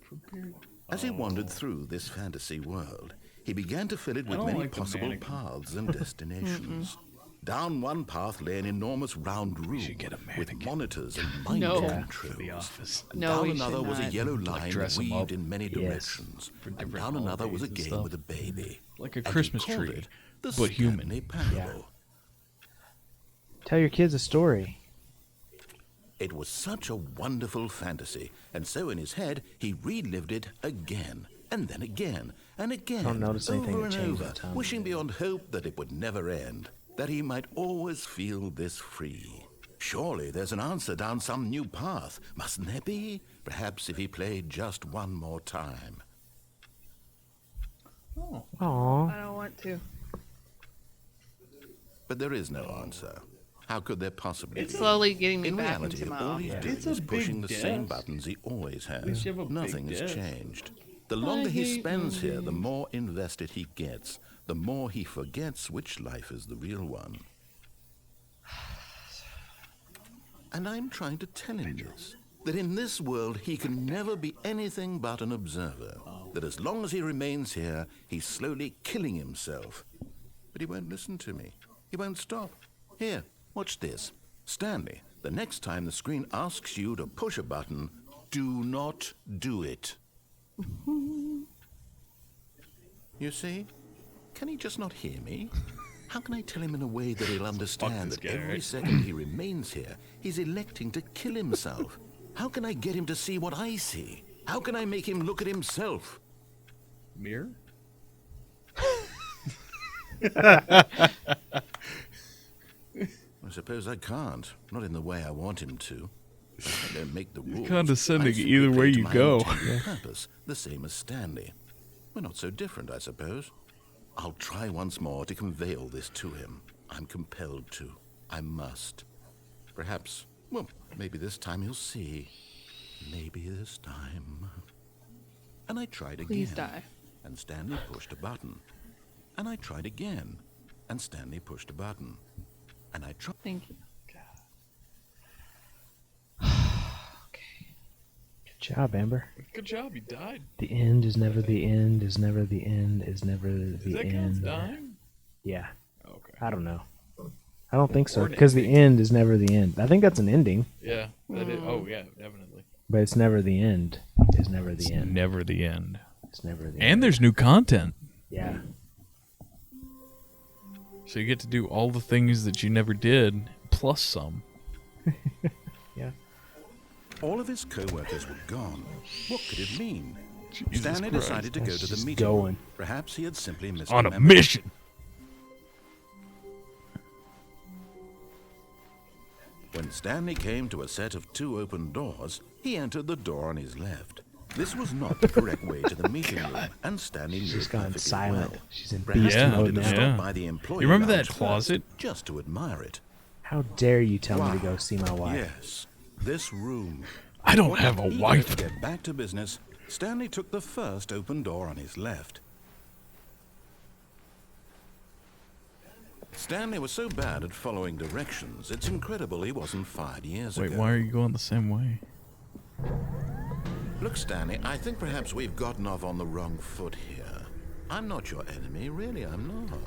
As he wandered through this fantasy world, he began to fill it with don't many like the possible mannequin. paths and destinations. Down one path lay an enormous round room should get a with mannequin. monitors and mind No. For controls. the office. And No, down we another should was a not. yellow line dress 'em weaved up. in many Yes. directions. For And different down another was a holidays and game stuff. with a baby. Like a And he Christmas called tree, it the but human. Stanley Parable. Tell your kids a story. It was such a wonderful fantasy, and so in his head he relived it again, and then again, and again, Don't notice anything over that and changed over, in time. wishing beyond hope that it would never end, that he might always feel this free. Surely there's an answer down some new path, mustn't there be? Perhaps if he played just one more time. Oh. Aw. I don't want to. But there is no answer. How could there possibly It's be? slowly getting me In back reality, into my all he's office. doing It's a is pushing the big same desk. buttons he always has. least you have a big Nothing has desk. changed. The longer he hate spends here, the more invested he gets. The more he forgets which life is the real one. And I'm trying to tell him this. That in this world he can never be anything but an observer. That as long as he remains here, he's slowly killing himself. But he won't listen to me. He won't stop. Here, watch this. Stanley, the next time the screen asks you to push a button, do not do it. You see? Can he just not hear me? How can I tell him in a way that he'll understand this that guy, every right? second he remains here, he's electing to kill himself? How can I get him to see what I see? How can I make him look at himself? Mirror? I suppose I can't. Not in the way I want him to. I don't make the rules. condescending I simply either play way to you my go. intended purpose, the same as Stanley. We're not so different, I suppose. I'll try once more to convey all this to him. I'm compelled to. I must. Perhaps, well, maybe this time he'll see. Maybe this time. And I tried again. Please die. And Stanley pushed a button. And I tried again. And Stanley pushed a button. And I tried. Thank you. Good job, Amber. Good job, you died. The end is never the end, is never the end, is never Does the that count as end. dying? Yeah. Okay. I don't know. I don't think so, Or an because the ending. end is never the end. I think that's an ending, Yeah. That is, oh, yeah, definitely. but it's never the end. Is never the end. Never the end. It's never the end. And there's new content. Yeah. So you get to do all the things that you never did, plus some. Yeah. All of his co-workers were gone. What could it mean? Jesus Stanley Christ. decided to go That's to the just meeting going. room. Perhaps he had simply missed On a memo. mission. When Stanley came to a set of 2 open doors, he entered the door on his left. This was not the correct way to the meeting room, and Stanley knew She's it gone perfectly silent. well. She's in Perhaps beast Yeah, he mode wanted to now. yeah. stop by the employee You remember lounge that first, closet? just to admire it. How dare you tell me to Wow. go see my wife? Yes, this room. I don't have a Eager wife. to get back to business, Stanley took the first open door on his left. Stanley was so bad at following directions, it's incredible he wasn't fired years Wait, ago. why are you going the same way? Look, Stanley, I think perhaps we've gotten off on the wrong foot here. I'm not your enemy, really, I'm not.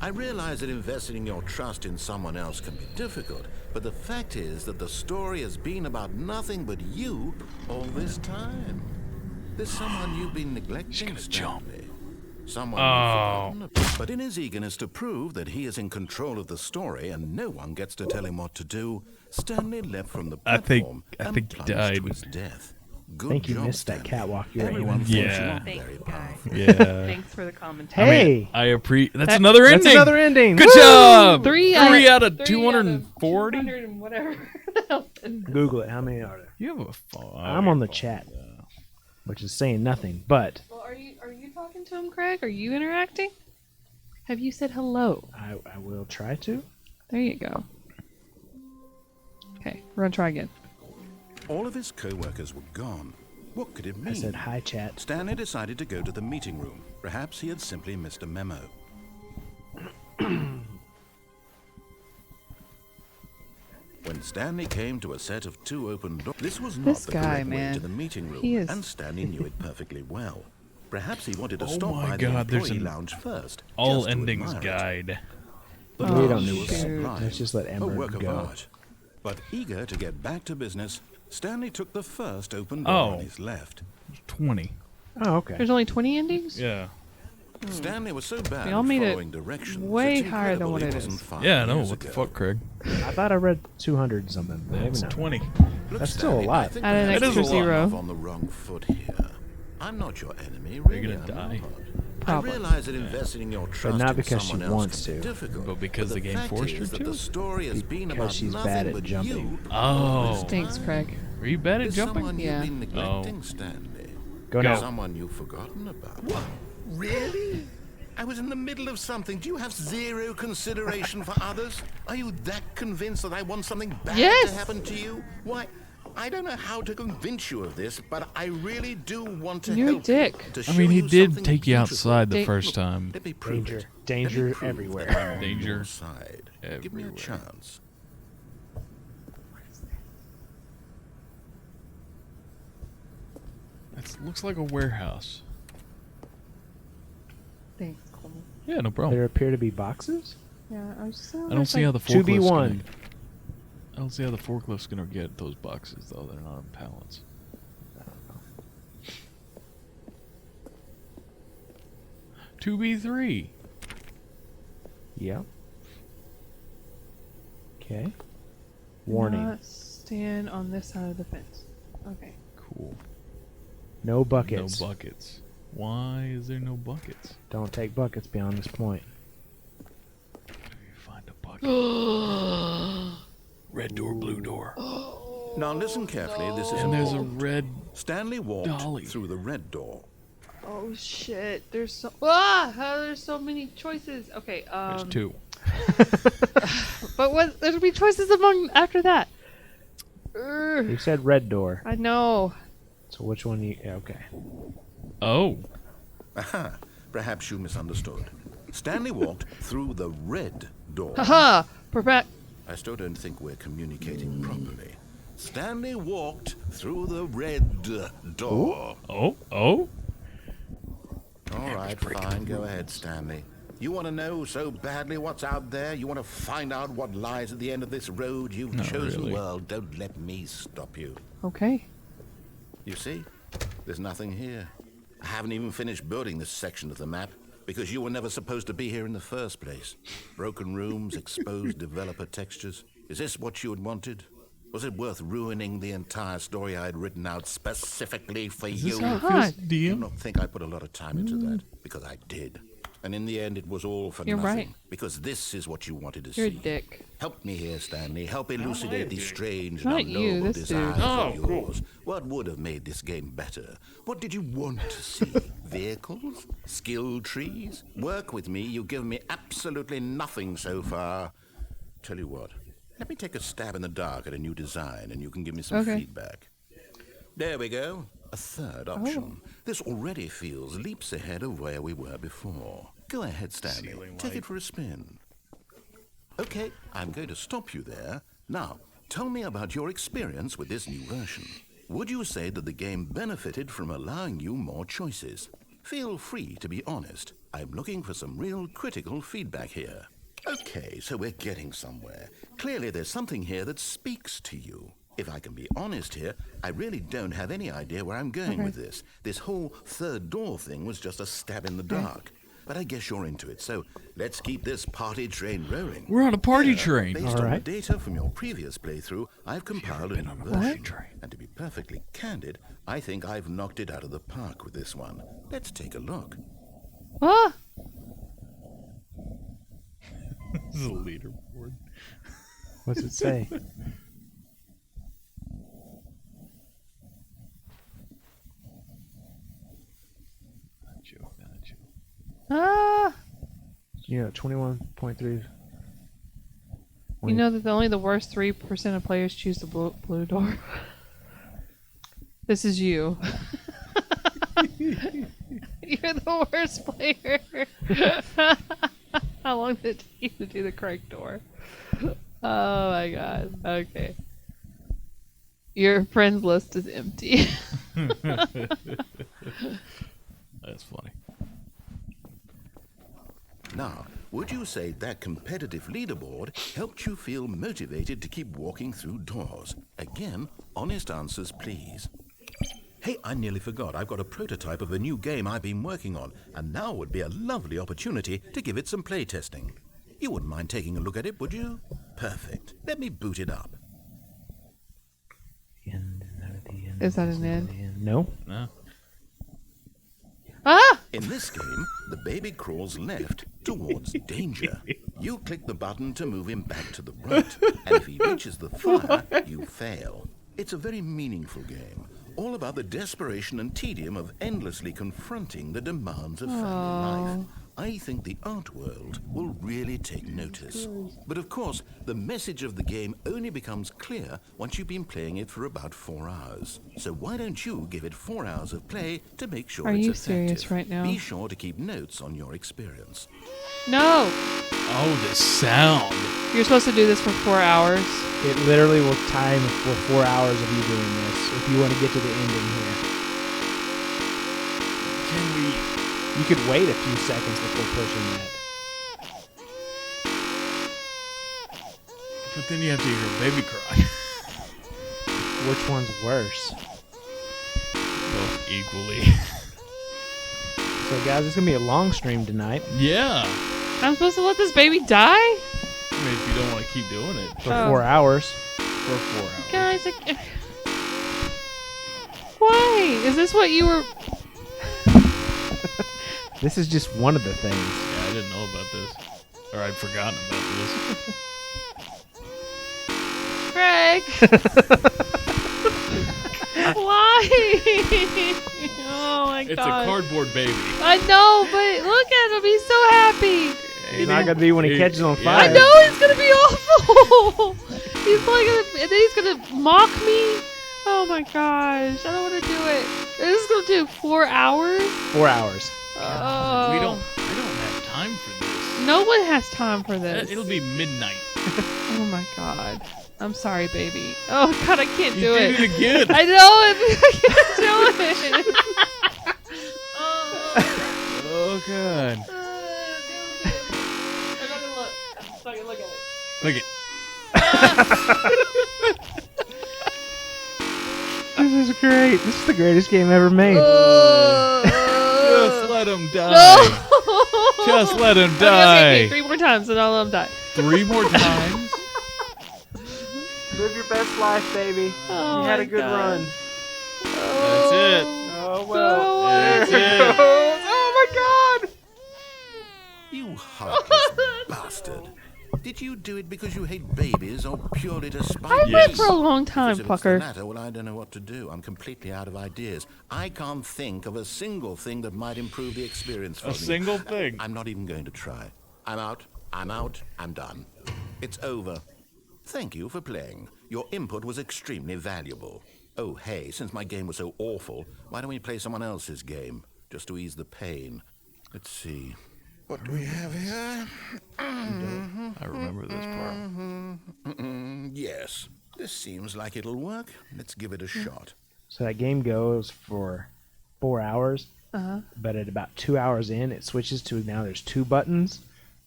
I realize that investing your trust in someone else can be difficult, but the fact is that the story has been about nothing but you all this time. There's someone you've been neglecting, gonna jump. Stanley. Someone Oh. you've forgotten about. But in his eagerness to prove that he is in control of the story and no one gets to tell him what to do, Stanley leapt from the I think- platform I and think he plunged died. to his death. Good Think you job, missed that Stanley. catwalk. You're Everyone right. thought you Yeah. were Thank very you, guys. powerful. Yeah. Thanks for the commentary. Hey! I appreciate. That's another ending. That's another ending. Good Woo! job. Three out of three 240. 200 and whatever. Google it. How many are there? You have a phone. I'm on the chat, which is saying nothing, but Well, are you talking to him, Craig? Are you interacting? Have you said hello? I will try to. There you go. Okay, we're gonna try again. All of his co-workers were gone. What could it mean? I said hi, chat. Stanley decided to go to the meeting room. Perhaps he had simply missed a memo. When Stanley came to a set of 2 open doors, this was not This the guy, correct way man. to the meeting room, He is- and Stanley knew it perfectly well. Perhaps he wanted to Oh stop my by God, the there's employee an lounge first. all just to endings admire it. guide. But We Oh, don't she need was that. surprised. Let's just let A Ember work of go. art. But eager to get back to business, Stanley took the first open door Oh. on his left. 20. Oh, okay. There's only 20 endings? Yeah. Stanley was so bad They all at made it following directions. way it's higher than incredible what he it wasn't is. 5 Yeah, I know. years What the ago. fuck, Craig? I thought I read 200 something, but maybe That's not. 20. Look, That's still a Stanley, lot. I think Add an perhaps extra you're zero. off on the wrong foot here. I'm not your enemy, really. gonna I'm die? not. Probably. I realize that investing your trust not in because she someone else wants can be to. difficult, But because the game fact forced her is that to? the story has been Because about she's nothing bad at but jumping. you. Oh. Thanks, Craig. Are you bad at There's jumping? someone Yeah. you've been neglecting, Stanley. Go now. Someone you've forgotten about. Really? I was in the middle of something. Do you have zero consideration for others? Are you that convinced that I want something bad Yes. to happen to you? Why, I don't know how to convince you of this, but I really do want to You're a help dick. you. To I show mean, he you did something take you beautiful. outside the Dang. first time. Let me prove Danger. it. Danger Let me prove everywhere. that I'm on Danger your side. Give me a everywhere. chance. It looks like a warehouse. Thanks, Coleman. Yeah, no problem. There appear to be boxes? Yeah, I was just. I don't see how the forklift's 2v1. gonna. I don't see how the forklift's gonna get those boxes though. They're not on pallets. I don't know. 2v3. Yep. Okay. Warning. Not stand on this side of the fence. Okay. Cool. No buckets. No buckets. Why is there no buckets? Don't take buckets beyond this point. If you find a bucket. Red door, blue door. Now listen carefully. This is And there's a important. red. Stanley walked dolly. through the red door. Oh shit! There's so there's so many choices. Okay. There's two. But what? There'll be choices among after that. Urgh. You said red door. I know. So which one you... Yeah, okay. Oh. Aha, perhaps you misunderstood. Stanley walked through the red door. Haha. Perfect. I still don't think we're communicating properly. Stanley walked through the red door. Oh. Oh. All right, fine. Go ahead, Stanley. You want to know so badly what's out there? You want to find out what lies at the end of this road you've Not chosen? really. Well, don't let me stop you. Okay. You see, there's nothing here. I haven't even finished building this section of the map because you were never supposed to be here in the first place. Broken rooms, exposed developer textures. Is this what you had wanted? Was it worth ruining the entire story I had written out specifically for Is you? this how it God. feels, Do DM? not think I put a lot of time into that, because I did. And in the end, it was all for You're nothing. right. Because this is what you wanted to You're a see. dick. Help me here, Stanley. Help elucidate these strange Not and you, unknowable this desires dude. of yours. What would have made this game better? What did you want to see? Vehicles? Skill trees? Work with me. You've given me absolutely nothing so far. Tell you what. Let me take a stab in the dark at a new design, and you can give me some Okay. feedback. There we go. A third option. This already feels leaps ahead of where we were before. Go ahead, Stanley. Ceiling Take light. it for a spin. Okay, I'm going to stop you there. Now, tell me about your experience with this new version. Would you say that the game benefited from allowing you more choices? Feel free to be honest. I'm looking for some real critical feedback here. Okay, so we're getting somewhere. Clearly there's something here that speaks to you. If I can be honest here, I really don't have any idea where I'm going with this. This whole third door thing was just a stab in the dark. But I guess you're into it, so let's keep this party train rolling. We're on a party Here, train. Based All on the right. data from your previous playthrough, I've compiled a been new on a party version. train. And to be perfectly candid, I think I've knocked it out of the park with this one. Let's take a look. Ah. This is a leaderboard. What's it say? Not you. Not you. Ah. You know, 21.3. You know that only the worst 3% of players choose the blue door. This is you. You're the worst player. How long did it take you to do the correct door? Oh my god. Okay. Your friends list is empty. That's funny. Now, would you say that competitive leaderboard helped you feel motivated to keep walking through doors? Again, honest answers, please. Hey, I nearly forgot. I've got a prototype of a new game I've been working on, and now would be a lovely opportunity to give it some playtesting. You wouldn't mind taking a look at it, would you? Perfect. Let me boot it up. Is that an end? No. No. Ah! In this game, the baby crawls left towards danger. You click the button to move him back to the right, and if he reaches the fire, you fail. It's a very meaningful game. all about the desperation and tedium of endlessly confronting the demands of family Oh. life. I think the art world will really take notice. But of course, the message of the game only becomes clear once you've been playing it for about 4 hours. So why don't you give it 4 hours of play to make sure Are it's you effective? serious right now? Be sure to keep notes on your experience. No! Oh, the sound. You're supposed to do this for 4 hours. It literally will time for 4 hours of you doing this if you want to get to the ending here. Can we? You could wait a few seconds before pushing that. But then you have to hear a baby cry. Which one's worse? Both equally. So guys, it's gonna be a long stream tonight Yeah. I'm supposed to let this baby die? I mean, if you don't want to keep doing it for Oh. 4 hours. for 4 hours. Guys, why? Is this what you were... This is just one of the things. Yeah, I didn't know about this. Or I'd forgotten about this. Greg! Why? Oh my It's god. a cardboard baby. I know, but look at him. He's so happy. He's not gonna be when he catches on yeah. fire. I know it's gonna be awful. He's like, and then he's gonna mock me. Oh my gosh, I don't want to do it. This is gonna do 4 hours. 4 hours. I Oh. don't have time for this. No one has time for this. It'll be midnight. Oh my god. I'm sorry, baby. Oh god, I can't You do it. did it again. I know it. I can't do it. Oh god. I'm not gonna look. I'm just not gonna look at it. Look at. This is great. This is the greatest game ever made. Just let him die. No. Just let him Okay, die. 3 more times and I'll let him die. 3 more times. Live your best life, baby. Oh You had my a good God. run. That's it. Oh well. That's it. Oh my god! You heartless bastard. Did you do it because you hate babies or purely to spite I've me? lived for a long time, Because if it's the fucker. latter, well, I don't know what to do. I'm completely out of ideas. I can't think of a single thing that might improve the experience for A me. single thing. I'm not even going to try. I'm out. I'm out. I'm done. It's over. Thank you for playing. Your input was extremely valuable. Oh, hey, since my game was so awful, why don't we play someone else's game? Just to ease the pain. Let's see. What do we have here? I remember this part. Yes. This seems like it'll work. Let's give it a shot. So that game goes for 4 hours, but at about 2 hours in, it switches to now there's 2 buttons,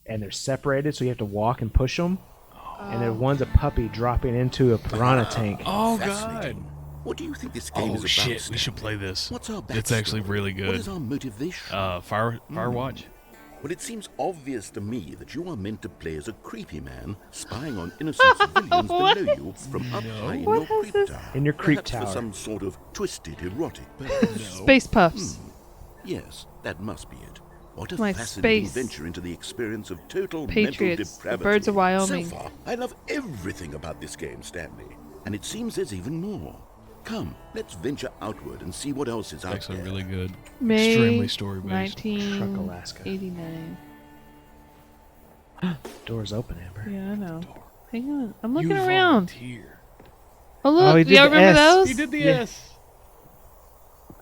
and they're separated, so you have to walk and push them. And then one's a puppy dropping into a piranha tank. Oh god. Fascinating. What do you think this game is Oh about? shit. We Stanley? should play this. What's our It's actually backstory? really What good. is our motivation? Firewatch. Well, it seems obvious to me that you are meant to play as a creepy man spying on innocent civilians below you from up high in What your has creep this- tower. In your creep Perhaps tower. for some sort of twisted erotic purpose. Space Puffs. Yes, that must be it. What a My fascinating space. venture into the experience of total Patriots, mental the depravity. birds of Wyoming. So far, I love everything about this game, Stanley. And it seems there's even more. Come, let's venture outward and see what else is out Actually there. really good. May Extremely story based. Truck Alaska. 1989. Door's open, Amber. Yeah, I know. Hang on. I'm looking around. Volunteer. Oh, look. he Do did y'all the remember S. those? He did the Yeah. S.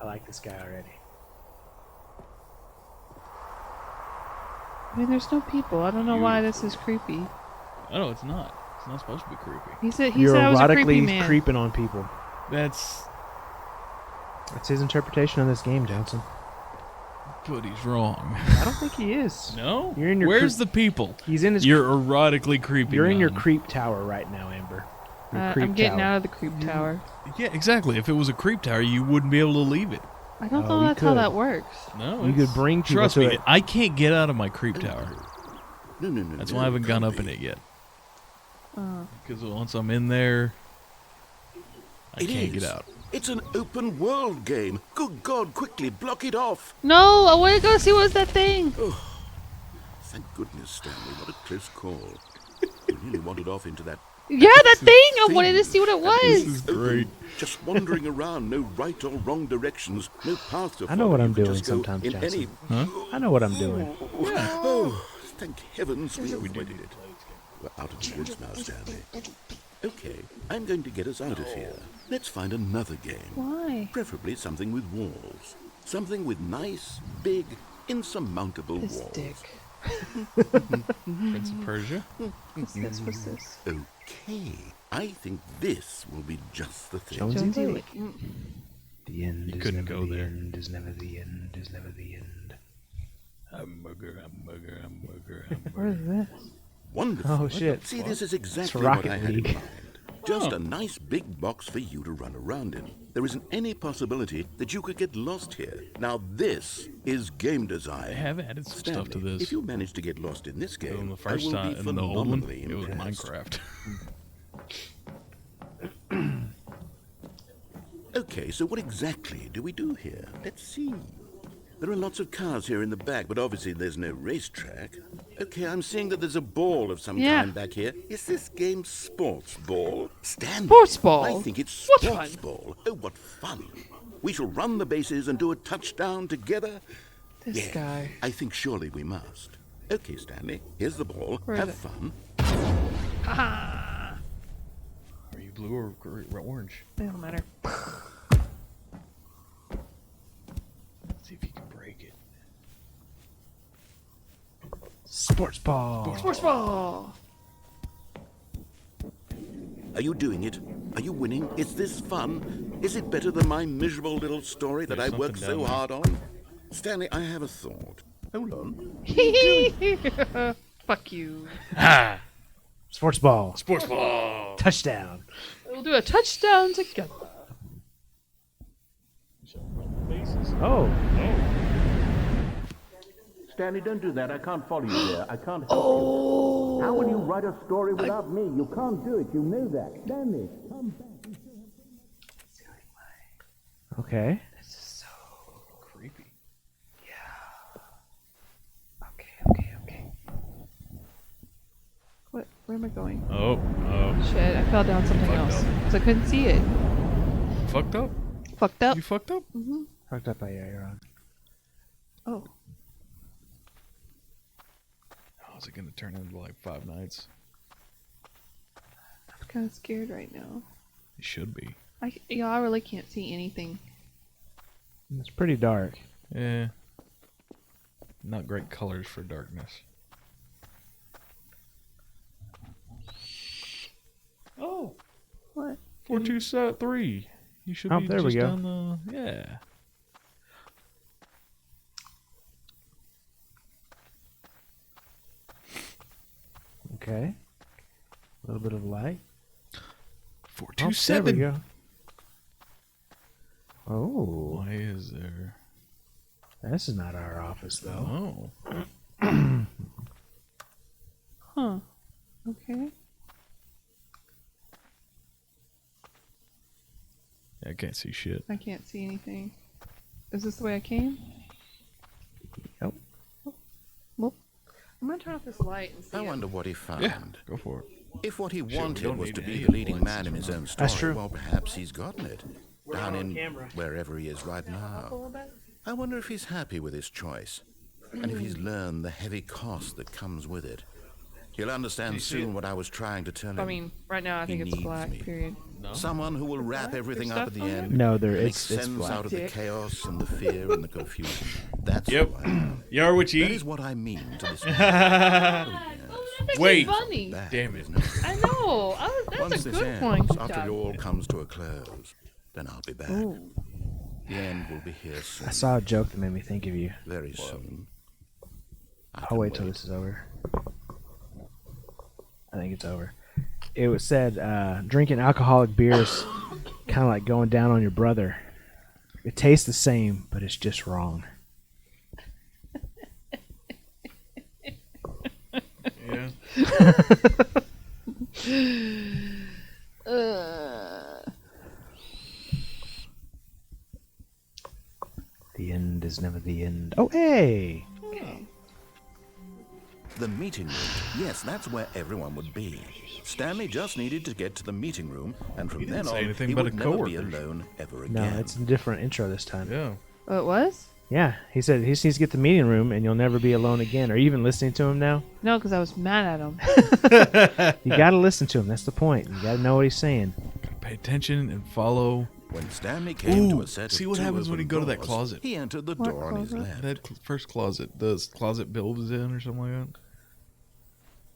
I like this guy already. I mean, there's no people. I don't know why this is creepy. Oh no, it's not. It's not supposed to be creepy. He said You're I was a creepy erotically man. creeping on people. That's. That's his interpretation of this game, Johnson. But he's wrong. I don't think he is. No. You're in your Where's creep- the people? He's in his. You're erotically creepy. You're in your man. creep tower right now, Amber. Your creep I'm getting tower. out of the creep tower. Yeah, exactly. If it was a creep tower, you wouldn't be able to leave it. I don't Oh, know you that's how could. that works. No. You it's- could bring people Trust to me, it. I can't get out of my creep tower. No. That's why I haven't gone up in it yet. Because once I'm in there, I It can't is. get out. It's an open world game. Good God, quickly block it off. No, I want to go see what's that thing. Thank goodness, Stanley. What a close call. You really wandered off into that Yeah, that thing! I wanted to see what it This was. is great. Just wandering around, no right or wrong directions, no path to follow. I know what I'm You can doing just go sometimes, in Johnson. any... I know what I'm doing. Oh, thank heavens we avoided it. We're out of the woods now, Stanley. Okay, I'm going to get us out of here. Let's find another game. Why? Preferably something with walls. Something with nice, big, insurmountable This walls. dick. Prince of Persia. What's this? What's this? Okay, I think this will be just the thing. Jonesy Jonesy Lake. Lake. The end You is couldn't never go the there. end, is never the end, is never the end. Hamburger, hamburger, hamburger, What hamburger. is this? Wonderful. Oh, shit. See, this is exactly Rocket what I had in League. mind. Just a nice big box for you to run around in. There isn't any possibility that you could get lost here. Now this is game design. They have added some Stanley, stuff to this. if you manage to get lost in this In game, the first I will time, be in the old one, phenomenally it was impressed. Minecraft. Okay, so what exactly do we do here? Let's see. There are lots of cars here in the back, but obviously there's no racetrack. Okay, I'm seeing that there's a ball of some Yeah. kind back here. Is this game sports ball? Stanley, Sports ball? I think it's What sports fun. ball. Oh, what fun. We shall run the bases and do a touchdown together. This Yeah, guy. I think surely we must. Okay, Stanley, here's the ball. Where is Have it? fun. Ah, Are you blue or orange? it don't matter. Let's see if you can break it. Sports ball. Sports ball. Are you doing it? Are you winning? Is this fun? Is it better than my miserable little story that There's I worked something so down there. hard on? Stanley, I have a thought. Hold on. Fuck you. Ah! Sports ball. Sports ball! Touchdown. We'll do a touchdown together. Oh. Stanley, don't do that. I can't follow you there. I can't help you. How will you write a story without me? You can't do it. You know that. Stanley, come back. Okay. This is so Creepy. okay. What? Where am I going? Oh, Shit, I fell down something Fucked else. up. Because I couldn't see it. fucked up? Fucked up. You fucked up? Fucked up by Aaron. Oh. How's it gonna turn into like Five Nights? I'm kind of scared right now. It should be. I really can't see anything. It's pretty dark. Eh. Not great colors for darkness. Oh, What? 423. You should Oh, be there just we go. down the yeah. Okay. A little bit of light. Four Oh, two there we seven. go. Oh, Why is there? this is not our office though. Oh, Huh. Okay. I can't see shit. I can't see anything. Is this the way I came? Yep. Well, I'm gonna turn off this light and see. I it. wonder what he found. Yeah, go for it. If what he we wanted don't was need to be any the leading lights man to in his turn own on. story, That's true. well, perhaps he's gotten it. Down in camera. wherever he is right Up a now. little bit? I wonder if he's happy with his choice, and if he's learned the heavy cost that comes with it. He'll understand soon what I was trying to tell him. I mean, right now I think He it's needs black. me. Period. Someone who will wrap black? everything There's up at stuff the on end. No, there make it's sense black. out of the Dick. chaos and the fear and the confusion. That's Yep. who I am. You are what you That eat. is what I mean to this man. That's Wait. funny. Bad, Damn it. isn't it? I know. That's Once a this good ends, one. Good after job. it all comes to a close, then I'll be back. Ooh. The end will be here soon. I saw a joke that made me think of you. Very soon. I I'll can wait till this is over. I think it's over. It was said drinking alcoholic beers kind of like going down on your brother. It tastes the same, but it's just wrong. Yeah. The end is never the end. Oh, hey! Okay. The meeting room Yes, that's where everyone would be. Stanley just needed to get to the meeting room, and from then say on, anything he about would a never be coworker. alone ever No, again. it's a different intro this time. Yeah. Oh, it was? Yeah, he said he just needs to get to the meeting room, and you'll never be alone again. Are you even listening to him now? No, because I was mad at him. You got to listen to him. That's the point. You got to know what he's saying. Pay attention and follow. When Stanley came to Ooh, a set see of what two happens when open you go to that doors, closet. He entered the What door on his closet? left. That first closet. The closet Bill was in or something like that.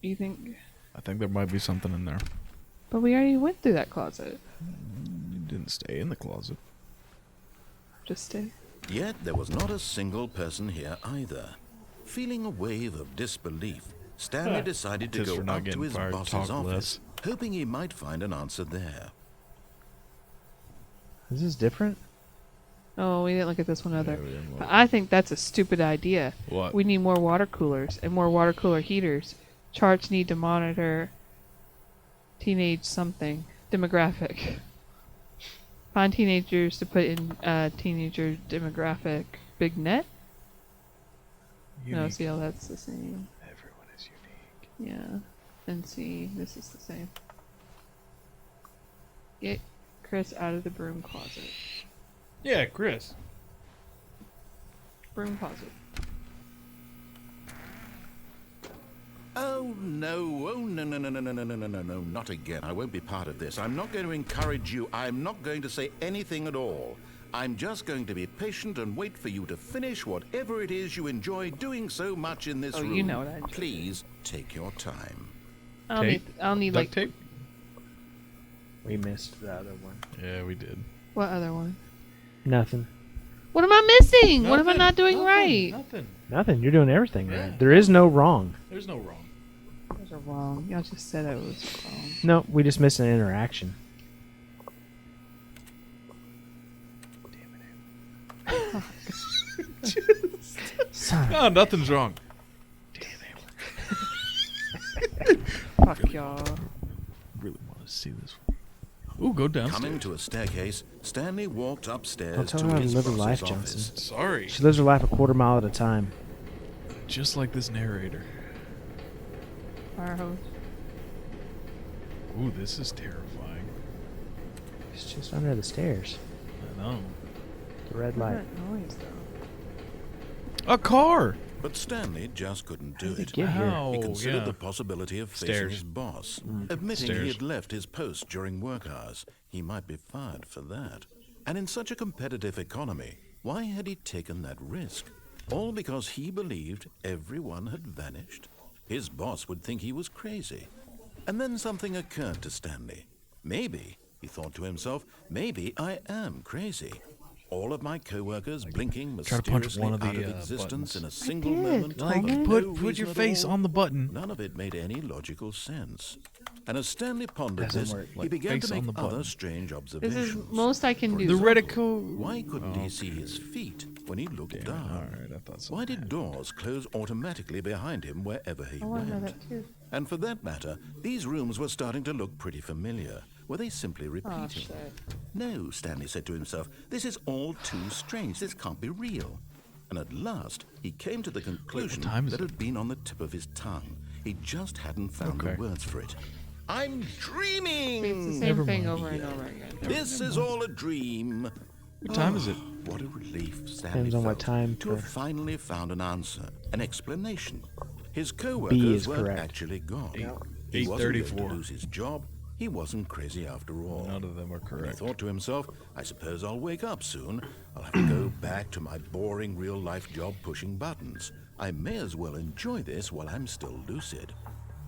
You think? I think there might be something in there. But we already went through that closet. You didn't stay in the closet. Just stay. Yet there was not a single person here either. Feeling a wave of disbelief, Stanley decided to Just go for not up to getting his fired, boss's talk office, hoping he might find an answer there. Is this different? Oh, we didn't look at this one either. we didn't look. But I think that's a stupid idea. What? We need more water coolers and more water cooler heaters. Charts need to monitor teenage something demographic. Find teenagers to put in teenager demographic big net. No, Unique. see how that's the same. Everyone is unique. Yeah. And see, this is the same. Get Chris out of the broom closet. Yeah, Chris. Broom closet. Oh no, no, not again. I won't be part of this. I'm not going to encourage you. I'm not going to say anything at all. I'm just going to be patient and wait for you to finish whatever it is you enjoy doing so much in this Oh, room. you know what I enjoy. Please take your time. I'll need Duct like tape? We missed the other one. Yeah, we did. what other one? Nothing. What am I missing? What am I not doing right? Nothing. Nothing. You're doing everything Yeah. right. There is no wrong. There's no wrong. Those are wrong. Y'all just said I was wrong. No, we just missed an interaction. Son. No, nothing's wrong. Fuck y'all. Really want to see this one. Ooh, go downstairs. Coming to a staircase, Stanley walked upstairs Don't tell to her how to his live her boss's life, office. Johnson. Sorry. She lives her life a quarter mile at a time. Just like this narrator. Fire hose. Ooh, this is terrifying. It's just under the stairs. I know. The red What light. that noise though? A car! But Stanley just couldn't do did it. he get here? Ow, He considered yeah. the possibility of facing Stairs. his boss. Admitting Stairs. he had left his post during work hours, he might be fired for that. And in such a competitive economy, why had he taken that risk? All because he believed everyone had vanished? His boss would think he was crazy. And then something occurred to Stanley. Maybe, he thought to himself, maybe I am crazy. All of my coworkers blinking try to punch mysteriously one of the, out of existence buttons. in a single did. moment. Like, for no put your reason at face all. on the button. None of it made any logical sense. And as Stanley pondered Doesn't this, work. he Like began face to on make the other button. strange This observations. is most I can For do. The example, reticle. Why couldn't he see his feet when he looked down? Alright, I thought so. Why did doors close automatically behind him wherever he I want to know went? that too. And for that matter, these rooms were starting to look pretty familiar. Were they simply Oh repeating? shit. No, Stanley said to himself, this is all too strange. This can't be real. And at last, he came to the conclusion time is that it? had been on the tip of his tongue. He just hadn't found Okay. the words for it. I'm dreaming! It's the same Never thing mind. over and over again. This is all a dream. What time is it? What a relief Stanley Depends on what felt time to for- have finally found an answer, an explanation. His B co-workers is weren't correct. actually gone. Eight- He wasn't going 8:34. to lose his job. He wasn't crazy after all. None of them are He correct. thought to himself, I suppose I'll wake up soon. I'll have to go back to my boring real-life job pushing buttons. I may as well enjoy this while I'm still lucid.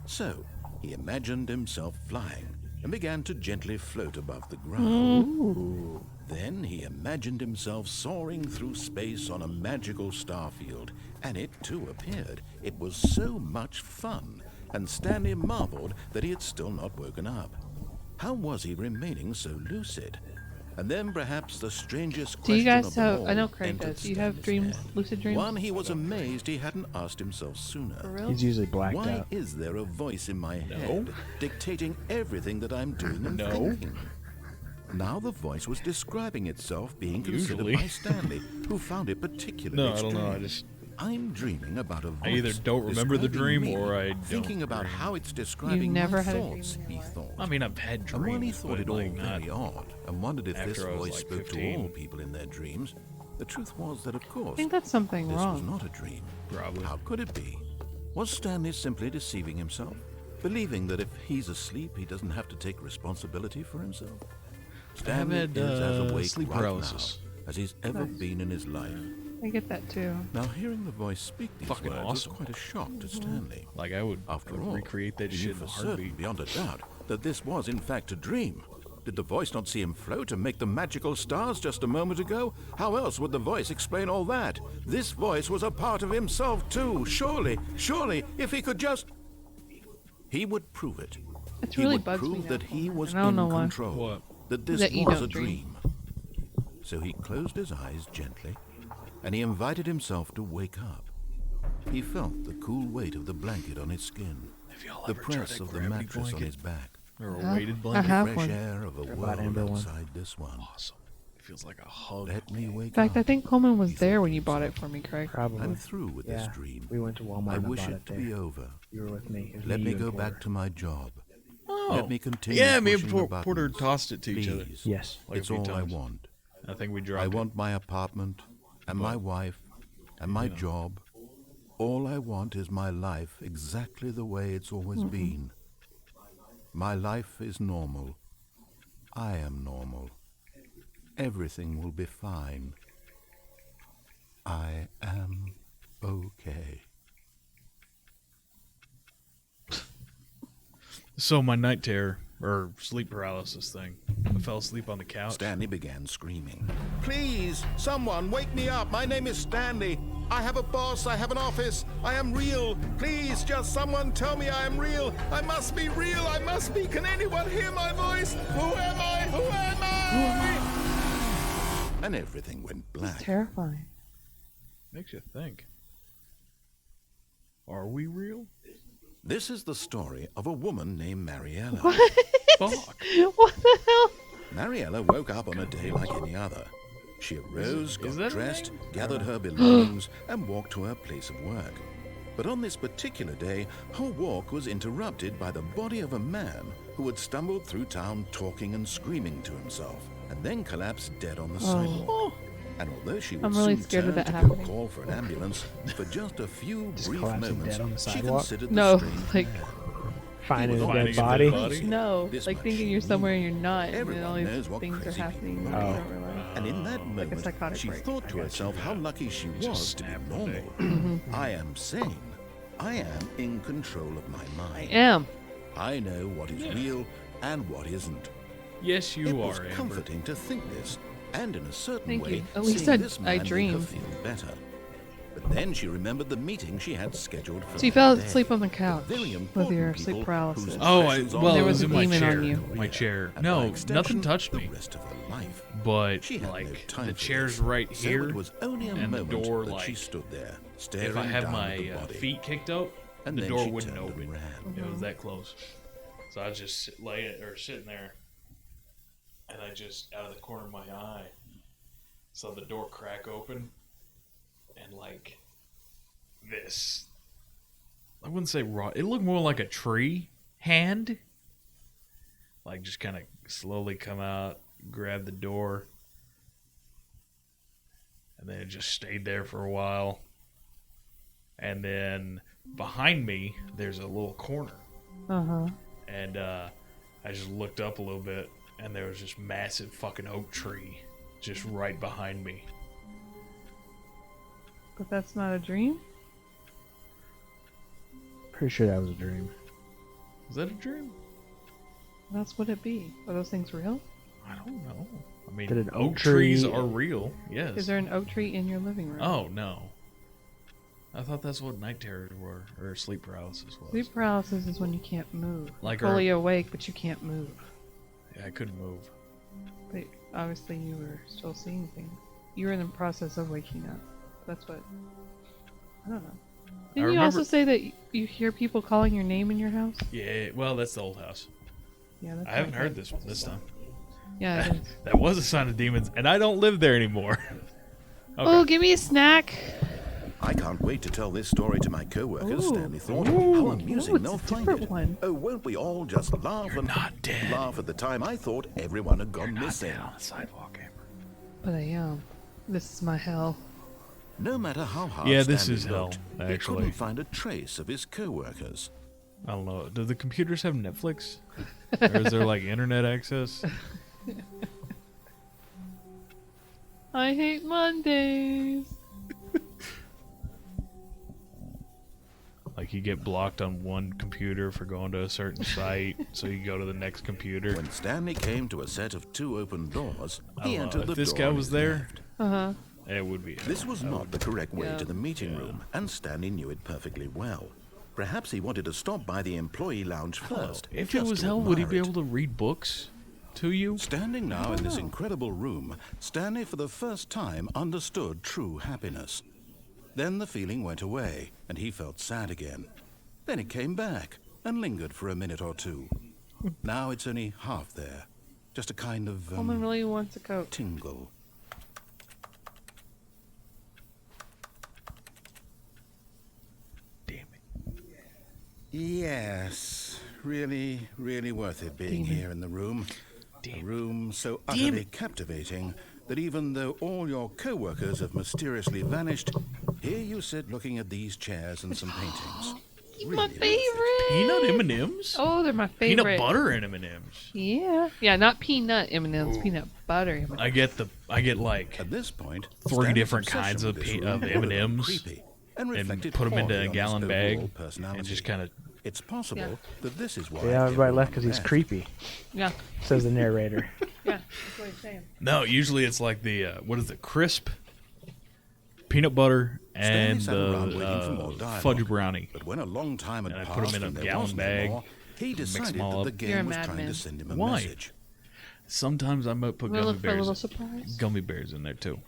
So, he imagined himself flying and began to gently float above the ground. Then he imagined himself soaring through space on a magical starfield, and it too appeared. It was so much fun, and Stanley marveled that he had still not woken up. How was he remaining so lucid? And then perhaps the strangest Do question you guys of them have? all I know Craig entered does. Do you have Stanley's dreams, head. lucid dreams? One he was amazed he hadn't asked himself sooner. For real? He's usually blacked Why out. is there a voice in my head dictating everything that I'm doing and No. thinking? Now the voice was describing itself being considered Usually. by Stanley, who found it particularly No, I don't know. I strange. just I'm dreaming about a voice. I either don't remember the describing dream me, or I don't thinking about dream. how it's describing never my had a dream thoughts, in he your life. thought. I mean, I've had And when he dreams, thought but it all like not. very odd and wondered if this after I was, voice like, spoke to 15. all people in their dreams, the truth was that, of I course, think that's something this was wrong. not a dream. Probably. How could it be? Was Stanley simply deceiving himself? Believing that if he's asleep, he doesn't have to take responsibility for himself? Stanley had, is as awake sleep right paralysis. now as he's ever been in his life. I get that too. Now, hearing the voice speak these Fucking words awesome. was quite a shock to Stanley. Like I would After all, recreate that he shit knew in a for certain, heartbeat. beyond a doubt, that this was in fact a dream. Did the voice not see him float and make the magical stars just a moment ago? How else would the voice explain all that? This voice was a part of himself too. Surely, if he could just... He would prove it. It He really would bugs me prove now. that he was I don't in know why. control. What? That this That you was don't a dream. So he closed his eyes gently, and he invited himself to wake up. He felt the cool weight of the blanket on his skin, Have y'all the ever tried press a of the gravity mattress on blanket? his back, Or a Yeah, weighted I blanket? have fresh one. air of a about world Amber one. outside this one. Awesome. It feels like a hug. Let me wake In fact, up. I think Coleman was He there thought when to you bought it himself. for me, Craig. Probably. I'm through with Yeah. this dream. We went to Walmart I and wish bought it it to there. be over. You were with me. It was Let me, me you, go and back Porter. to my job. Oh. Let me continue Yeah, me and pushing the Porter buttons. tossed it to each other. Please. Yes. Like a It's few all times. I want. I think we dropped I it. want my apartment and my wife and my job. All I want is my life exactly the way it's always been. My life is normal. I am normal. Everything will be fine. I am okay. So my night terror, or sleep paralysis thing, I fell asleep on the couch. Stanley began screaming. Please, someone wake me up. My name is Stanley. I have a boss. I have an office. I am real. Please, just someone tell me I am real. I must be real. I must be. Can anyone hear my voice? Who am I? Who am I? And everything went black. Terrifying. Makes you think. Are we real? This is the story of a woman named Mariella. Fuck. What the hell? Mariella woke up on a day like any other. She arose, is got that her dressed, name? gathered her belongings, and walked to her place of work. But on this particular day, her walk was interrupted by the body of a man who had stumbled through town talking and screaming to himself, and then collapsed dead on the sidewalk. And although she would I'm really soon scared of turn that to go happening. call for an ambulance, for just a few Just brief collapsing moments, dead on the she sidewalk? considered the No, strange like- man. Finding a Finding dead a dead body. body? No, This like much thinking she you're somewhere knew. and you're not, and then Everyone all knows these what things are crazy happening people that you do. don't realize. And in that Like a moment, psychotic she break. thought to herself how lucky she was Just to be snapped normal. Mm-hmm. I am sane. I am in control of my I mind. am. I know what is Yeah. real and what isn't. Yes, you It are, was Amber. comforting to think this, and in a certain Thank way, you. At least seeing I- this I man made her dreamed. feel better. But then she remembered the meeting she had scheduled for So you that fell day. asleep on the couch Very with important your people sleep paralysis. whose Oh, impressions on well, There it was was a in my demon on chair. you. My chair. And by No, extension, nothing touched the me. rest of her life. But She had no like time the for chair's this, right so here, it was only a and the moment door, that she like, stood there, staring if I have down my at the body. feet kicked up, And the then door she wouldn't turned and open. ran. It was that close. So I was just sitting there, and I just out of the corner of my eye saw the door crack open, and like this. I wouldn't say raw. It looked more like a tree hand. Like just kind of slowly come out, grab the door, and then it just stayed there for a while. And then behind me, there's a little corner. Uh-huh. And I just looked up a little bit, and there was this massive fucking oak tree just right behind me. But that's not a dream? Pretty sure that was a dream. Was that a dream? That's what it be. Are those things real? I don't know. I mean, Did an oak oak trees tree- are real, yes. Is there an oak tree in your living room? Oh, no. I thought that's what night terrors were, or sleep paralysis was. Sleep paralysis is when you can't move. Like You're fully our- awake, but you can't move. Yeah, I couldn't move. But obviously you were still seeing things. You were in the process of waking up. That's what... I don't know. Didn't you also remember- say that you hear people calling your name in your house? Yeah, well, that's the old house. Yeah, that's I haven't not heard good. this one this time. Yeah, it is. That was a sign of demons, and I don't live there anymore. Okay. Oh, give me a snack. I can't wait to tell this story to my co-workers, Ooh. Stanley thought. Ooh. How amusing Ooh, it's they'll a find different it. one. Oh, won't we all just laugh and not dead. laugh at the time I thought everyone had gone missing. on the sidewalk, Amber. But I am. This is my hell. No matter how hard Yeah, this Stanley is hell, looked, he actually. couldn't find a trace of his co-workers. I don't know. Do the computers have Netflix? Or is there like internet access? I hate Mondays. Like you get blocked on one computer for going to a certain site, so you go to the next computer. When Stanley came to a set of 2 open doors, I he don't know, entered if the this door guy on was his there, left. Uh-huh. it would be. This was not the correct way Yeah. to the meeting room, and Stanley knew it perfectly well. Perhaps he wanted to stop by the employee lounge first. If it just was to hell, would he admire be it. able to read books to you? Standing now in this incredible room, Stanley for the first time understood true happiness. Then the feeling went away, and he felt sad again. Then it came back, and lingered for a minute or two. Now it's only half there. Just a kind of, Woman really wants a Coke. tingle. Damn it. Yes, really, really worth it being here in the room. A room so Damn utterly it. captivating that even though all your co-workers have mysteriously vanished, here you sit looking at these chairs and some paintings. My Really worth it. favorite. Peanut M&Ms? Oh, they're my favorite. Peanut butter and M&Ms. Yeah. Yeah, not peanut M&Ms, peanut butter M&Ms. I get like At this point, 3 Stanley's different obsession kinds with of this pe- room of grew a little M&Ms creepy and and reflected put them into poorly a on his gallon overall bag and personality. just kind of. It's possible Yeah. that this is why Yeah, everybody left because everyone he's left. creepy, Yeah. says the narrator. Yeah. That's what he's saying. No, usually it's like the what is it? Crisp peanut butter and Stanley sat around waiting for more the dialogue. fudge brownie. But when a long time had And I passed put 'em in a and there gallon was no bag, more, he mix 'em decided all that the up. You're a game was trying madman. to send him a Why? message. Sometimes I might put We'll gummy look for a little bears, surprise. gummy bears in there too,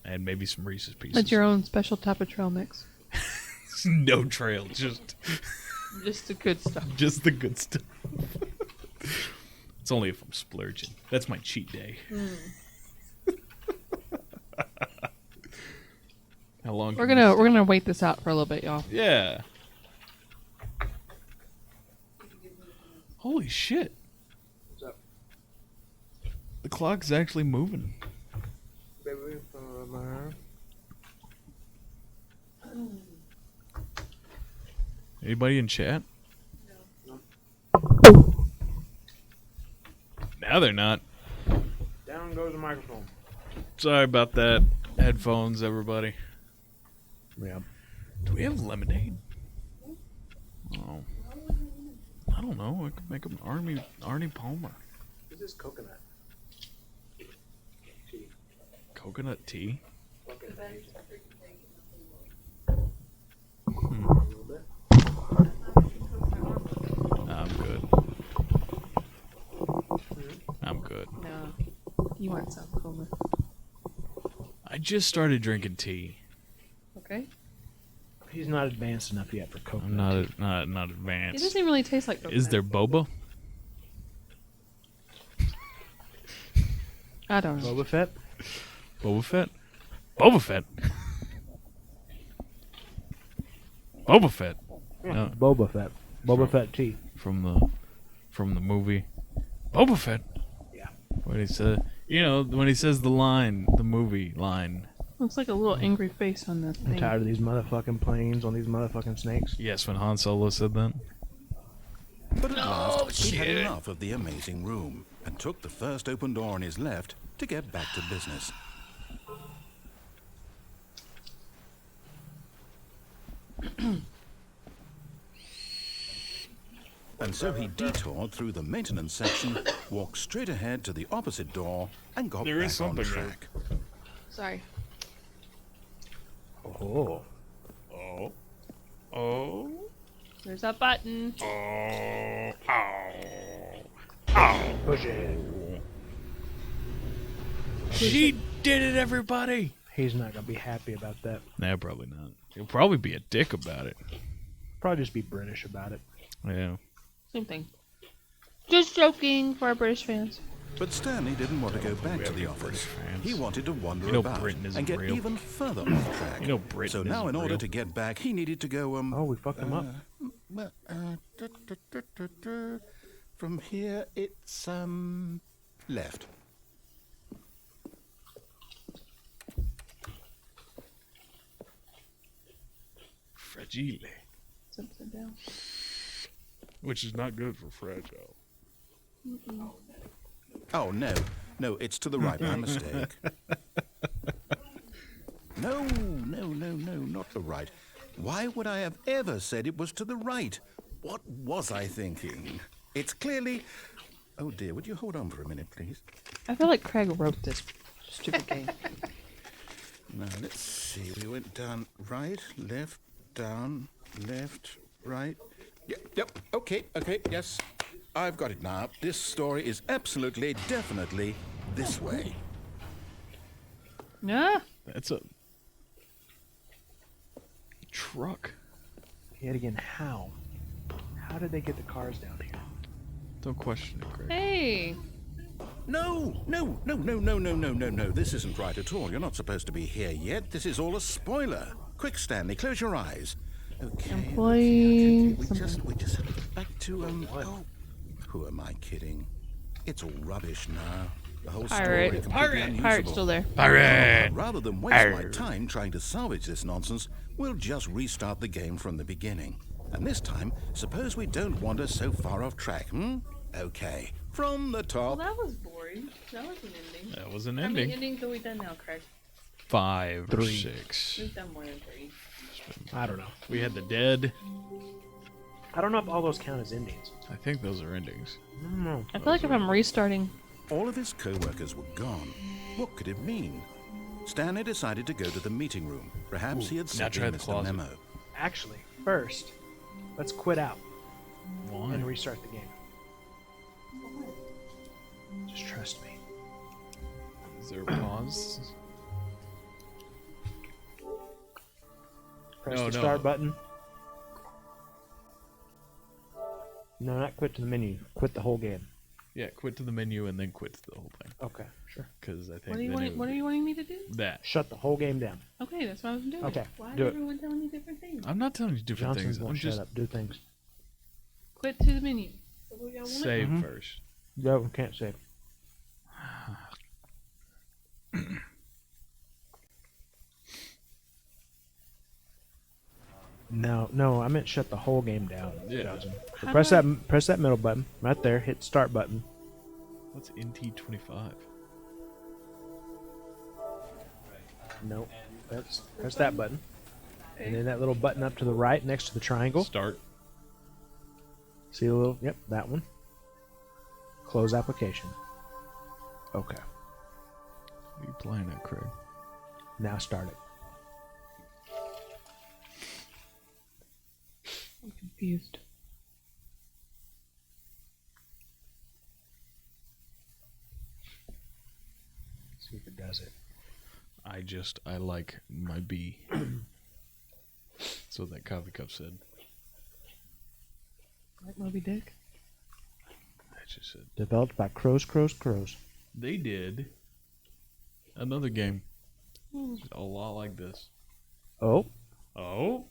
and maybe some Reese's Pieces. That's your own special type of trail mix. No trail, just Just the good stuff. just the good stuff. It's only if I'm splurging. That's my cheat day. How long? We're can you gonna wait this out for a little bit, y'all. Yeah. Holy shit. The clock's actually moving. Anybody in chat? Now they're not. Down goes the microphone. Sorry about that. Headphones, everybody. Yeah. Do we have lemonade? Oh. I don't know. I could make them Arnie Palmer. This is coconut. Coconut tea? I'm good. I'm good. No. You want some, Coleman. I just started drinking tea. Okay. He's not advanced enough yet for coconut. I'm not It advanced. doesn't really taste like coconut. Is there boba? I don't know. Boba Fett? Boba Fett? Boba Fett? Boba Fett. No, Boba Fett. Boba Fett tea. from the movie Boba Fett. Yeah. What he said, when he says the line, the movie line. Looks like a little angry face on this I'm thing. tired of these motherfucking planes on these motherfucking snakes. Yes, when Han Solo said that. But at last, he had enough of the amazing room and took the first open door on his left to get back to business. And so he detoured through the maintenance section, walked straight ahead to the opposite door, and got There is back on something there. track. Sorry. Oh. Oh. Oh. There's a button. Oh. Push it. She did it, everybody. He's not gonna be happy about that. Nah, probably not. He'll probably be a dick about it. Probably just be British about it. Yeah. Same thing. Just joking for our British fans. But Stanley didn't want to go back to the office. He wanted to wander about Britain isn't and get real. even further off track. Britain So now, isn't in order real. to get back, he needed to go. Oh, we fucked him up. From here, it's left. Fragile. It's upside down. Which is not good for fragile. Oh, no, it's to the right. My mistake. No, not the right. Why would I have ever said it was to the right? What was I thinking? It's clearly... Oh, dear, would you hold on for a minute, please? I feel like Craig wrote this stupid game. Now, let's see. We went down right, left, down, left, right. Yep, okay, yes. I've got it now. This story is absolutely, definitely this way. Yeah. That's a truck. Yet again, how? How did they get the cars down here? Don't question it, Craig. Hey. No. This isn't right at all. You're not supposed to be here yet. This is all a spoiler. Quick, Stanley, close your eyes. Okay. Employee We just have to get back to, oh, who am I kidding? It's all rubbish now. The whole story Pirate. completely unusable. Pirate's still there. Pirate! Rather than waste my time trying to salvage this nonsense, we'll just restart the game from the beginning. And this time, suppose we don't wander so far off track, Okay, from the Well, top. that was boring. That was an ending. That was an How many ending. endings have we done now, Craig? 5 or 3. 6. We've done more than 3. I don't know. We had the dead. I don't know if all those count as endings. I think those are endings. I don't know. I feel like if I'm restarting. All of his co-workers were gone. What could it mean? Stanley decided to go to the meeting room. Perhaps he had now sent try in the Mr. closet. Memo. Actually, first, let's quit out Why? and restart the game. Just trust me. Is there a pause? Press No, the no. start button. No, not quit to the menu. Quit the whole game. Yeah, quit to the menu and then quit to the whole thing. Okay, sure. Because I think What are you then wanting? it What would are you wanting me to do? be that. Shut the whole game down. Okay, that's what I'm doing. Okay, Why do is it. everyone telling me different things? I'm not telling you different Johnson's things. won't I'm shut just up. Do things. Quit to the menu. What do y'all want? save Mhm. first. No, can't save. No, I meant shut the whole game down. Yeah. Johnson. So How press do I- that middle button right there. Hit start button. What's NT25? No, press that button, and then that little button up to the right next to the triangle. Start. See a little? Yep, that one. Close application. Okay, What are you playing at, Craig? now start it. I'm confused. See if it does it. I like my B. That's what that coffee cup said. Like Moby Dick. I just said Developed by Crows. they did another game. A lot like this. Oh, Oh.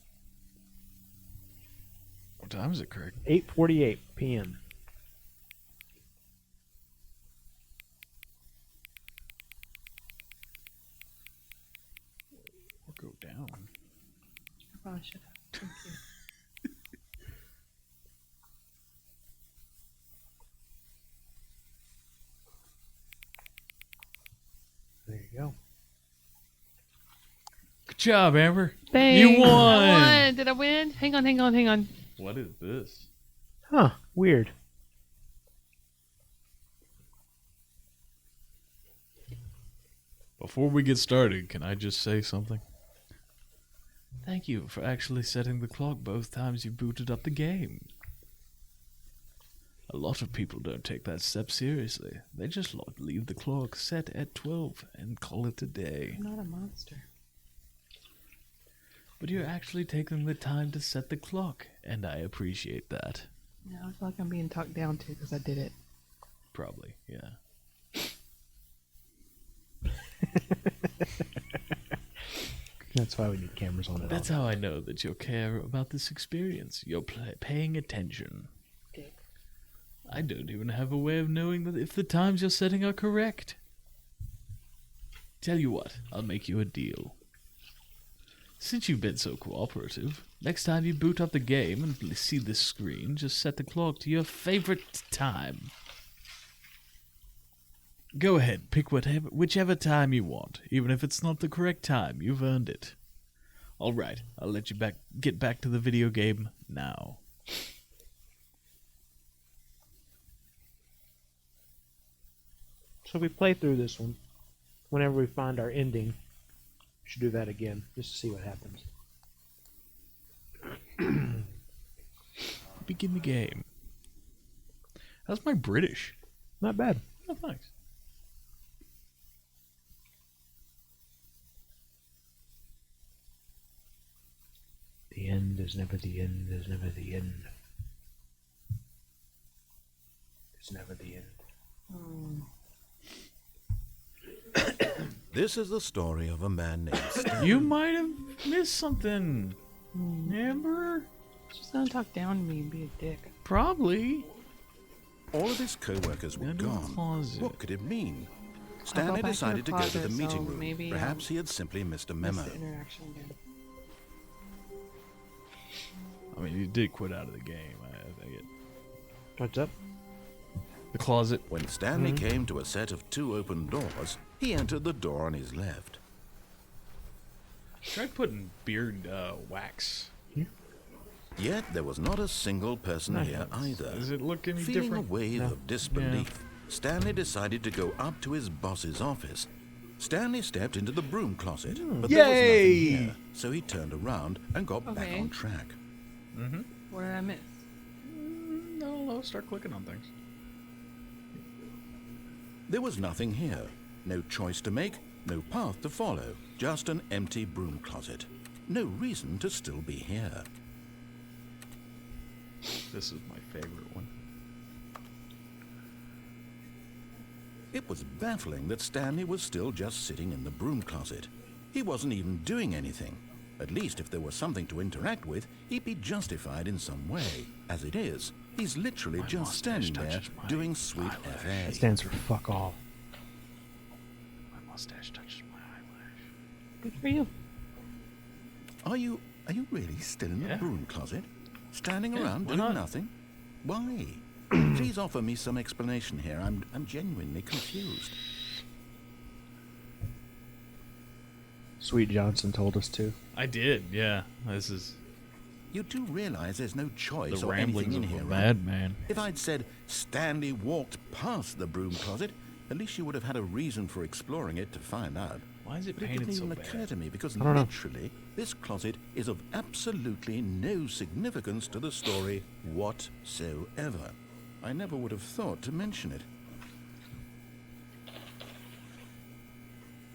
What time is it, Craig? 8:48 p.m. Or go down. I probably should have. Thank you. There you go. Good job, Amber. Thanks. You won. I won. Did I win? Hang on. What is this? Huh? Weird. Before we get started, can I just say something? Thank you for actually setting the clock both times you booted up the game. A lot of people don't take that step seriously. They just leave the clock set at 12 and call it a day. I'm not a monster. But you're actually taking the time to set the clock, and I appreciate that. No, I feel like I'm being talked down to because I did it. Probably, yeah. That's why we need cameras on it. That's how I know that you care about this experience. You're paying attention. Dick. I don't even have a way of knowing that if the times you're setting are correct. Tell you what, I'll make you a deal. Since you've been so cooperative, next time you boot up the game and see this screen, just set the clock to your favorite time. Go ahead, pick whichever time you want. Even if it's not the correct time, you've earned it. Alright, I'll let you get back to the video game now. So we play through this one. Whenever we find our ending, we should do that again, just to see what happens. Begin the game. How's my British? Not bad. Oh, thanks. The end is never the end, is never the end. It's never the end. This is the story of a man named Stanley. You might have missed something, Amber. Just don't talk down to me and be a dick. Probably. All of his co-workers were Into the gone. closet. What could it mean? I'll Stanley go back decided to the go to the closet, meeting so room. maybe, Perhaps he had simply missed a Miss memo. the interaction again. I mean, you did quit out of the game. I think it. What's up? The closet. When Stanley came to a set of 2 open doors, he entered the door on his left. Tried putting beard wax. Yet there was not a single person here either. Does it look any Feeling different? a wave of disbelief, Stanley decided to go up to his boss's office. Stanley stepped into the broom closet, but there was Yay! nothing here, so he turned around and got back Okay. on track. What did I miss? No, start clicking on things. There was nothing here. No choice to make, no path to follow, just an empty broom closet. No reason to still be here. This is my favorite one. It was baffling that Stanley was still just sitting in the broom closet. He wasn't even doing anything. At least if there was something to interact with, he'd be justified in some way. As it is, he's literally just standing there touches my doing sweet That FA. stands for fuck all. My mustache touches my eyelash. Good for you. Are you really still in the Yeah. broom closet? Standing Yeah, around why doing not? nothing? Why? Please offer me some explanation here. I'm genuinely confused. Sweet Johnson told us to. I did, yeah. This is You do realize there's no choice the or anything ramblings in of here, a right? madman. If I'd said Stanley walked past the broom closet, at least you would have had a reason for exploring it to find out. Why is it But it painted didn't so even bad? occur to me because don't know. literally this closet is of absolutely no significance to the story whatsoever. I never would have thought to mention it.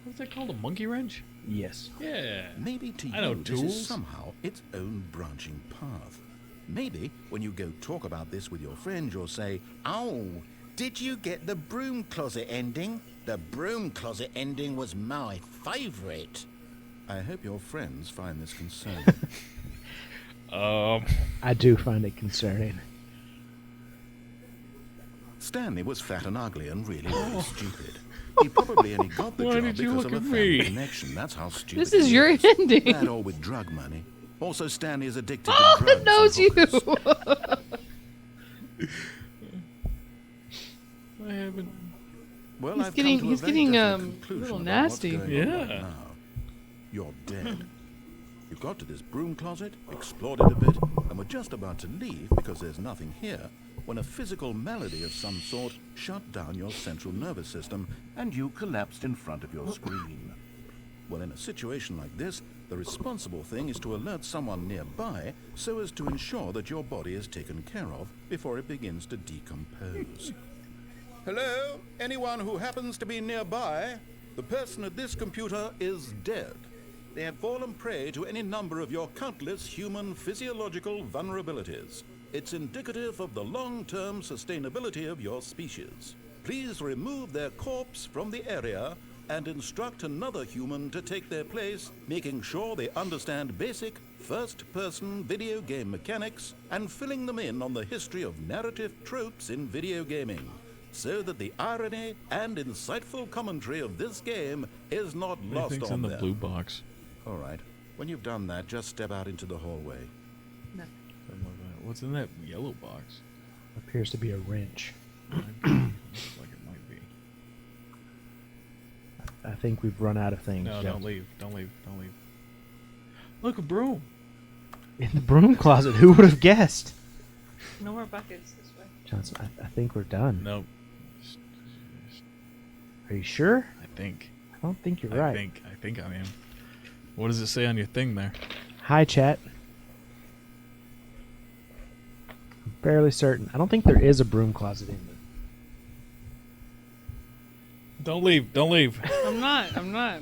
What's that called? A monkey wrench? Yes. Yeah. Maybe to I know you this tools. is somehow its own branching path. Maybe when you go talk about this with your friend, you'll say, "Oh, did you get the broom closet ending? The broom closet ending was my favorite." I hope your friends find this concerning. I do find it concerning. Stanley was fat and ugly and really, really stupid. He probably only got the Why job did you because look of a at family me? connection. That's how stupid This is he your ending. That or with drug money. Also, Stanley is addicted to Oh, drugs. it knows and you. hookers. I haven't. Well, He's I've getting- come to he's a very getting, definite a conclusion little about what's nasty. going on Yeah. right now. You're dead. You got to this broom closet, explored it a bit, and were just about to leave because there's nothing here, when a physical malady of some sort shut down your central nervous system and you collapsed in front of your screen. Well, in a situation like this, the responsible thing is to alert someone nearby so as to ensure that your body is taken care of before it begins to decompose. Hello? Anyone who happens to be nearby? The person at this computer is dead. They have fallen prey to any number of your countless human physiological vulnerabilities. It's indicative of the long-term sustainability of your species. Please remove their corpse from the area and instruct another human to take their place, making sure they understand basic first-person video game mechanics and filling them in on the history of narrative tropes in video gaming, so that the irony and insightful commentary of this game is not lost Anything's on in the them. blue box. All right. When you've done that, just step out into the hallway. No. Something like that. What's in that yellow box? Appears to be a wrench. Looks like it might be. I think we've run out of things. No, Jeff. don't leave. Don't leave. Don't leave. Look, a broom. In the broom closet. Who would have guessed? No more buckets this way. Johnson, I think we're done. Nope. Are you sure? I think. I don't think you're right. I think I am. What does it say on your thing there? Hi, chat. I'm fairly certain. I don't think there is a broom closet in there. Don't leave. Don't leave. I'm not.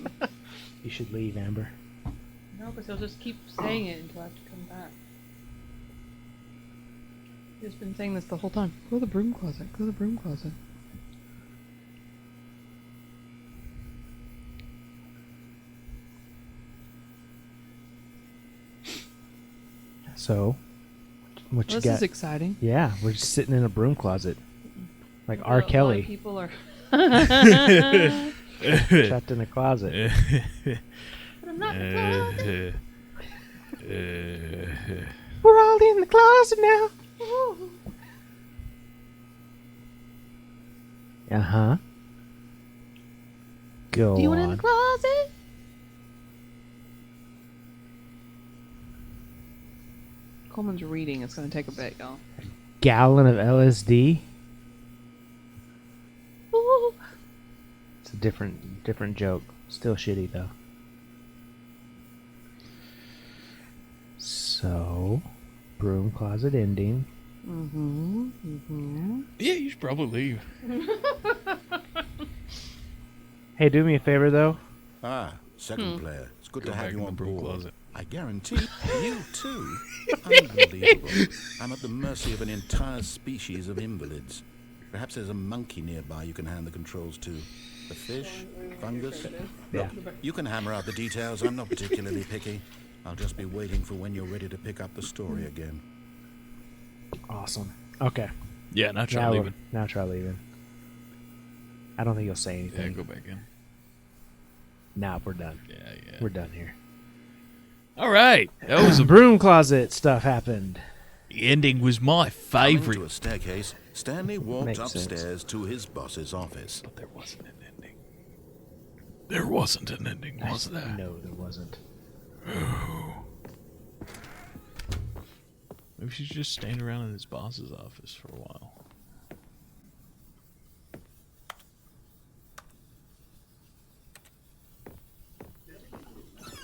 You should leave, Amber. No, because he'll just keep saying it until I have to come back. He's been saying this the whole time. Go to the broom closet. Go to the broom closet. So, what you This got? is exciting. Yeah, we're just sitting in a broom closet, like A R. lot of Kelly, people are. trapped in a closet. But I'm not in the closet. Uh, We're all in the closet now. Ooh. Uh huh. Go Do you want in on. the closet? Coleman's reading. It's going to take a bit, y'all. Gallon of LSD. Ooh. It's a different joke. Still shitty though. So, broom closet ending. yeah, you should probably leave. Hey, do me a favor though. Ah, second player. It's good Go to have back you in the on broom board. closet. I guarantee you too. Unbelievable. I'm at the mercy of an entire species of invalids. Perhaps there's a monkey nearby you can hand the controls to. A fish? Fungus? Yeah. You can hammer out the details. I'm not particularly picky. I'll just be waiting for when you're ready to pick up the story again. Awesome. Okay. Yeah, now try Now, leaving. now try leaving. I don't think you'll say Yeah, anything. go back in. Nah, we're done. Yeah. We're done here. All right. That was a Broom closet stuff happened. The ending was my Coming favorite. to a staircase, Stanley walked Makes sense. upstairs to his boss's office. But there wasn't an ending. There wasn't an ending, was there? No, there wasn't. Maybe she's just staying around in his boss's office for a while.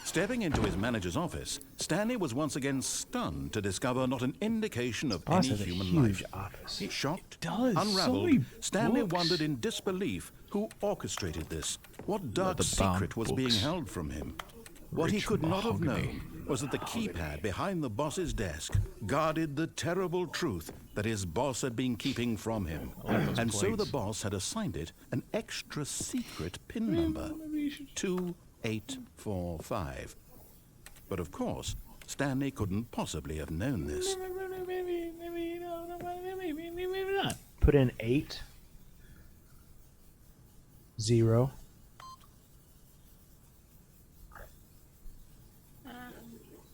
Stepping into his manager's office, Stanley was once again stunned to discover not an indication of Boss any has a human huge life. office. Shocked, does. So unraveled, many Stanley books. wondered in disbelief who orchestrated this. What dark the bound secret was being books. held from him? What he Rich could not have mahogany. known was that the keypad behind the boss's desk guarded the terrible truth that his boss had been keeping from him. And so the plates. boss had assigned it an extra secret PIN number, 2845. But of course, Stanley couldn't possibly have known this. Maybe not. Put in 8, 0,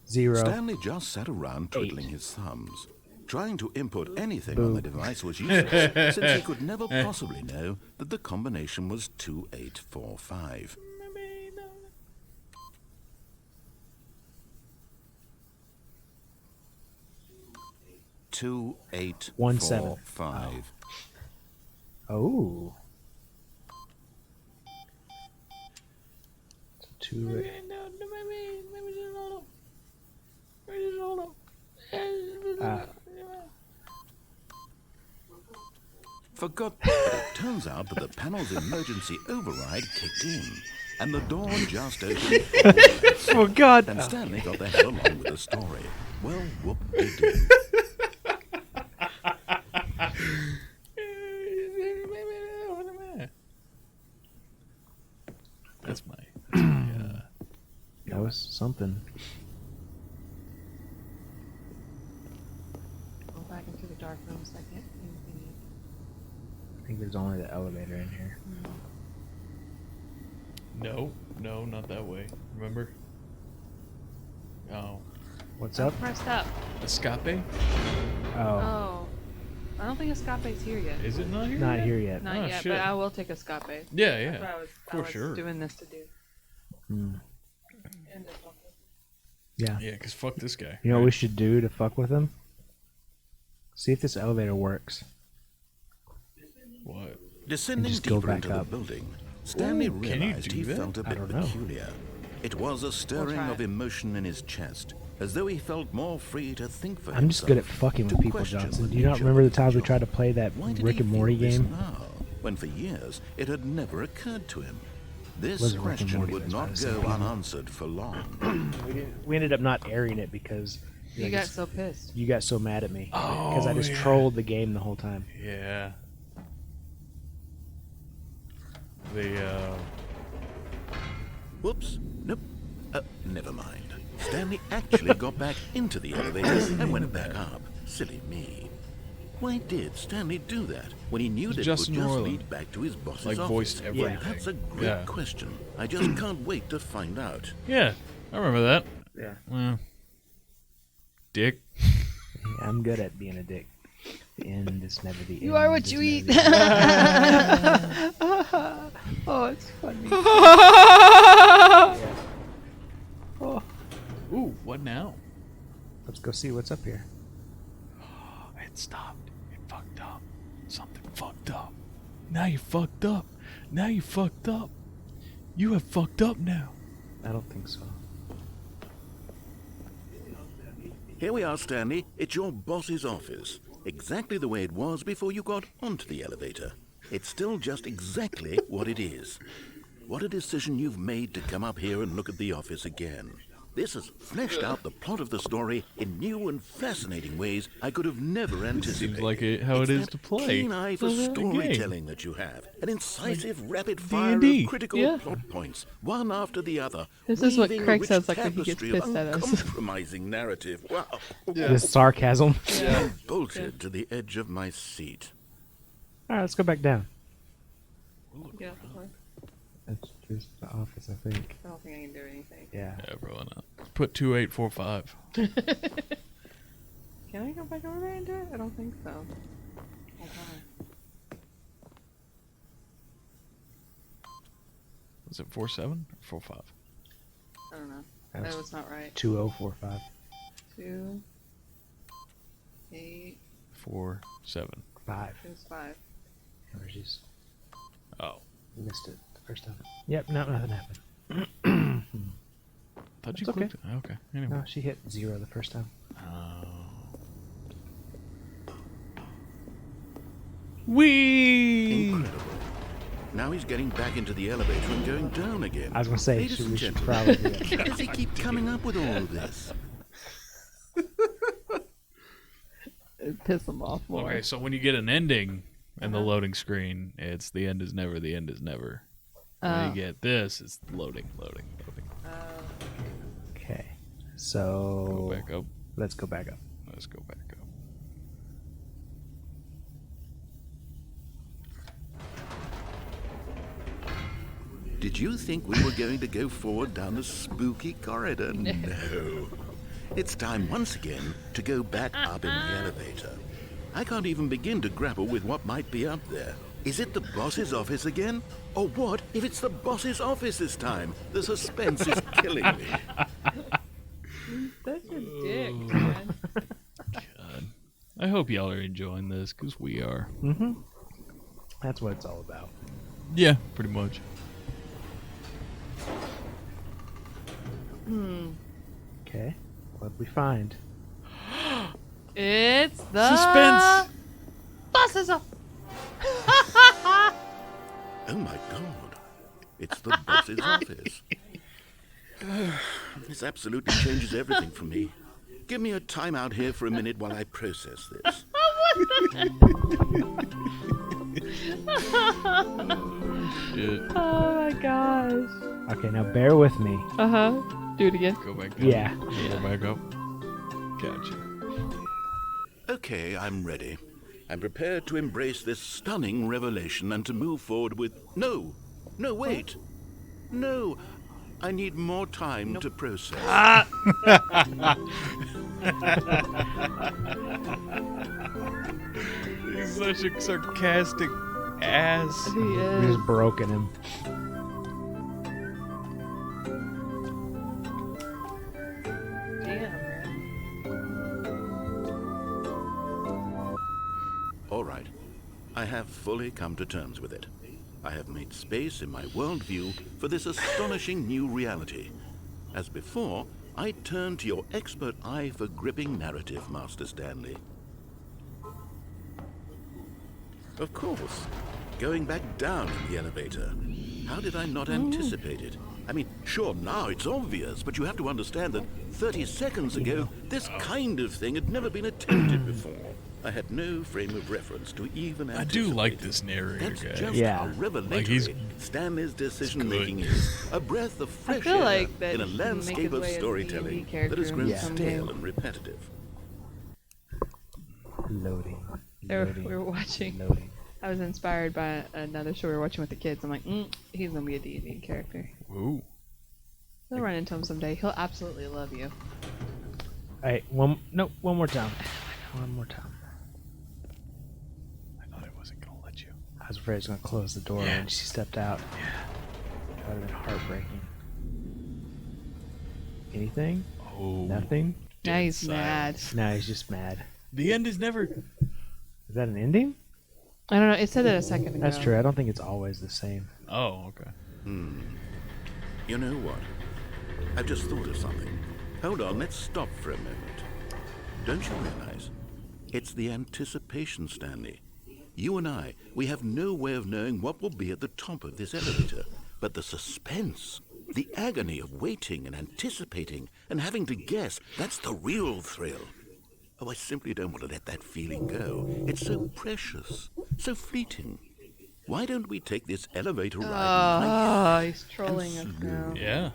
0. Stanley just sat around twiddling his thumbs. Trying to input anything on the device was useless, since he could never possibly know that the combination was 2845. Two eight 17. 4 5. Oh. 2, For God, but it turns out that the panel's emergency override kicked in, and the door just opened. oh God. And Stanley got the hell along with the story. Well, whoop-de-doo. something. Go back into the dark room a second. I think there's only the elevator in here. No, not that way. Remember? Oh. What's I'm up? pressed up. Escape? Oh, Oh. I don't think Escape's here yet. Is it not here? not yet? here yet. Not Oh, yet, shit. but I will take Escape. Yeah, That's what yeah. I was For sure. doing this to do. Hmm. And this one. Yeah. Yeah, because fuck this guy. You know what we should do to fuck with him? See if this elevator works. What? Descending just go deeper back into the up. building, Stanley Ooh, can you realized do he that? felt a I bit don't know. peculiar. It was a stirring try of it. emotion in his chest, as though he felt more free to think for I'm just good at himself, fucking to with people, question Johnson. the Do you not nature remember of the times we job. tried to play that Why did Rick he and feel Morty this game? now, when for years it had never occurred to him? This Wasn't Rick and question Morty, would that's why I not was go thinking. unanswered for long. We ended up not airing it because You got so pissed. you got so mad at me because I Oh, just yeah. trolled the game the whole time. Yeah. Whoops. Nope. Never mind. Stanley actually got back into the elevator and went back up. Silly me. Why did Stanley do that when he knew that Justin it would just Roiland. lead back to his boss's Like, office? voiced everything. That's a great Yeah. question. I just can't wait to find out. Yeah, I remember that. Yeah. Well, dick. I'm good at being a dick. The end is never the end. You are what is you never eat. the end. Oh, it's funny. Oh, Ooh, what now? let's go see what's up here. It stopped. It fucked up. Something fucked up. Now you fucked up. Now you fucked up. You have fucked up now. I don't think so. Here we are, Stanley. It's your boss's office. Exactly the way it was before you got onto the elevator. It's still just exactly what it is. What a decision you've made to come up here and look at the office again. This has fleshed out the plot of the story in new and fascinating ways I could have never anticipated. Seems like how It's it is that to play. keen eye for the game. storytelling that you have. An incisive, rapid fire D&D, of critical yeah. plot points, one after the other. This is what weaving a Craig rich sounds like when he gets tapestry of pissed at us. uncompromising narrative. Wow. This sarcasm. I bolted to the edge of my seat. All right, let's go back down. Get out the door. That's just the office, I think. I don't think I can do anything. Yeah. Yeah, probably not. Put 2845. Can I go back over there and do it? I don't think so. Hold on. Was it 47 or 45? I don't know. That's That was not right. 2045. 2, 8, 47. 5. it was 5. Allergies. Oh, Missed it the first time. Yep, no, nothing happened. thought you It's okay. clicked it. Okay. Anyway. No, she hit 0 the first time. Wee! Incredible. Now he's getting back into the elevator and going down again. I was gonna say, Ladies we and should gentlemen, probably do that. How does he keep coming up with all this? It pissed them off more. Okay, so when you get an ending and the loading screen, it's the end is never, the end is never. When you get this, it's loading. Okay. Go So back up. let's go back up. Let's go back up. Did you think we were going to go forward down the spooky corridor? No. It's time once again to go back up in the elevator. I can't even begin to grapple with what might be up there. Is it the boss's office again? Or what if it's the boss's office this time? The suspense is killing me. Such a dick, man. God. I hope y'all are enjoying this, because we are. Mm-hmm. That's what it's all about. Yeah, pretty much. Okay. What'd we find? It's the Suspense! Buses up. Oh my god. It's the boss's office. This absolutely changes everything for me. Give me a timeout here for a minute while I process this. Shit. Oh my gosh. Okay, now bear with me. Uh huh. Do it again. Go back down. Yeah. Go back up. Gotcha. Okay, I'm ready. I'm prepared to embrace this stunning revelation and to move forward with... No, wait. No, I need more time to process. He's such a sarcastic ass. He We is. just broken him. Damn. All right. I have fully come to terms with it. I have made space in my worldview for this astonishing new reality. As before, I turn to your expert eye for gripping narrative, Master Stanley. Of course. Going back down in the elevator. How did I not anticipate it? I mean, sure, now it's obvious, but you have to understand that 30 seconds ago, this kind of thing had never been attempted before. I had no frame of reference to even I anticipate. do like this narrator That's guy. just Yeah. how revelatory Like, he's Stanley's decision good. making is. A breath of I fresh feel air like that in a he can make landscape his of way as a storytelling D&D character that has grown in some stale game. and repetitive. Loading. We were watching. Loading. I was inspired by another show we were watching with the kids. I'm like, he's gonna be a D&D character. Ooh. You'll run into him someday. He'll absolutely love you. Hey, one more time. One more time. I thought I wasn't gonna let you. I was afraid I was going to close the door Yeah. when she stepped out. Yeah. That would have been heartbreaking. Anything? Oh. Nothing? Now he's Dead mad. No, he's just mad. The end is never. Is that an ending? I don't know. It said that a second ago. That's true. I don't think it's always the same. Oh, okay. You know what? I've just thought of something. Hold on, let's stop for a moment. Don't you realize? It's the anticipation, Stanley. You and I, we have no way of knowing what will be at the top of this elevator. But the suspense, the agony of waiting and anticipating and having to guess, that's the real thrill. Oh, I simply don't want to let that feeling go. It's so precious, so fleeting. Why don't we take this elevator ride Oh, he's trolling us now. Yeah.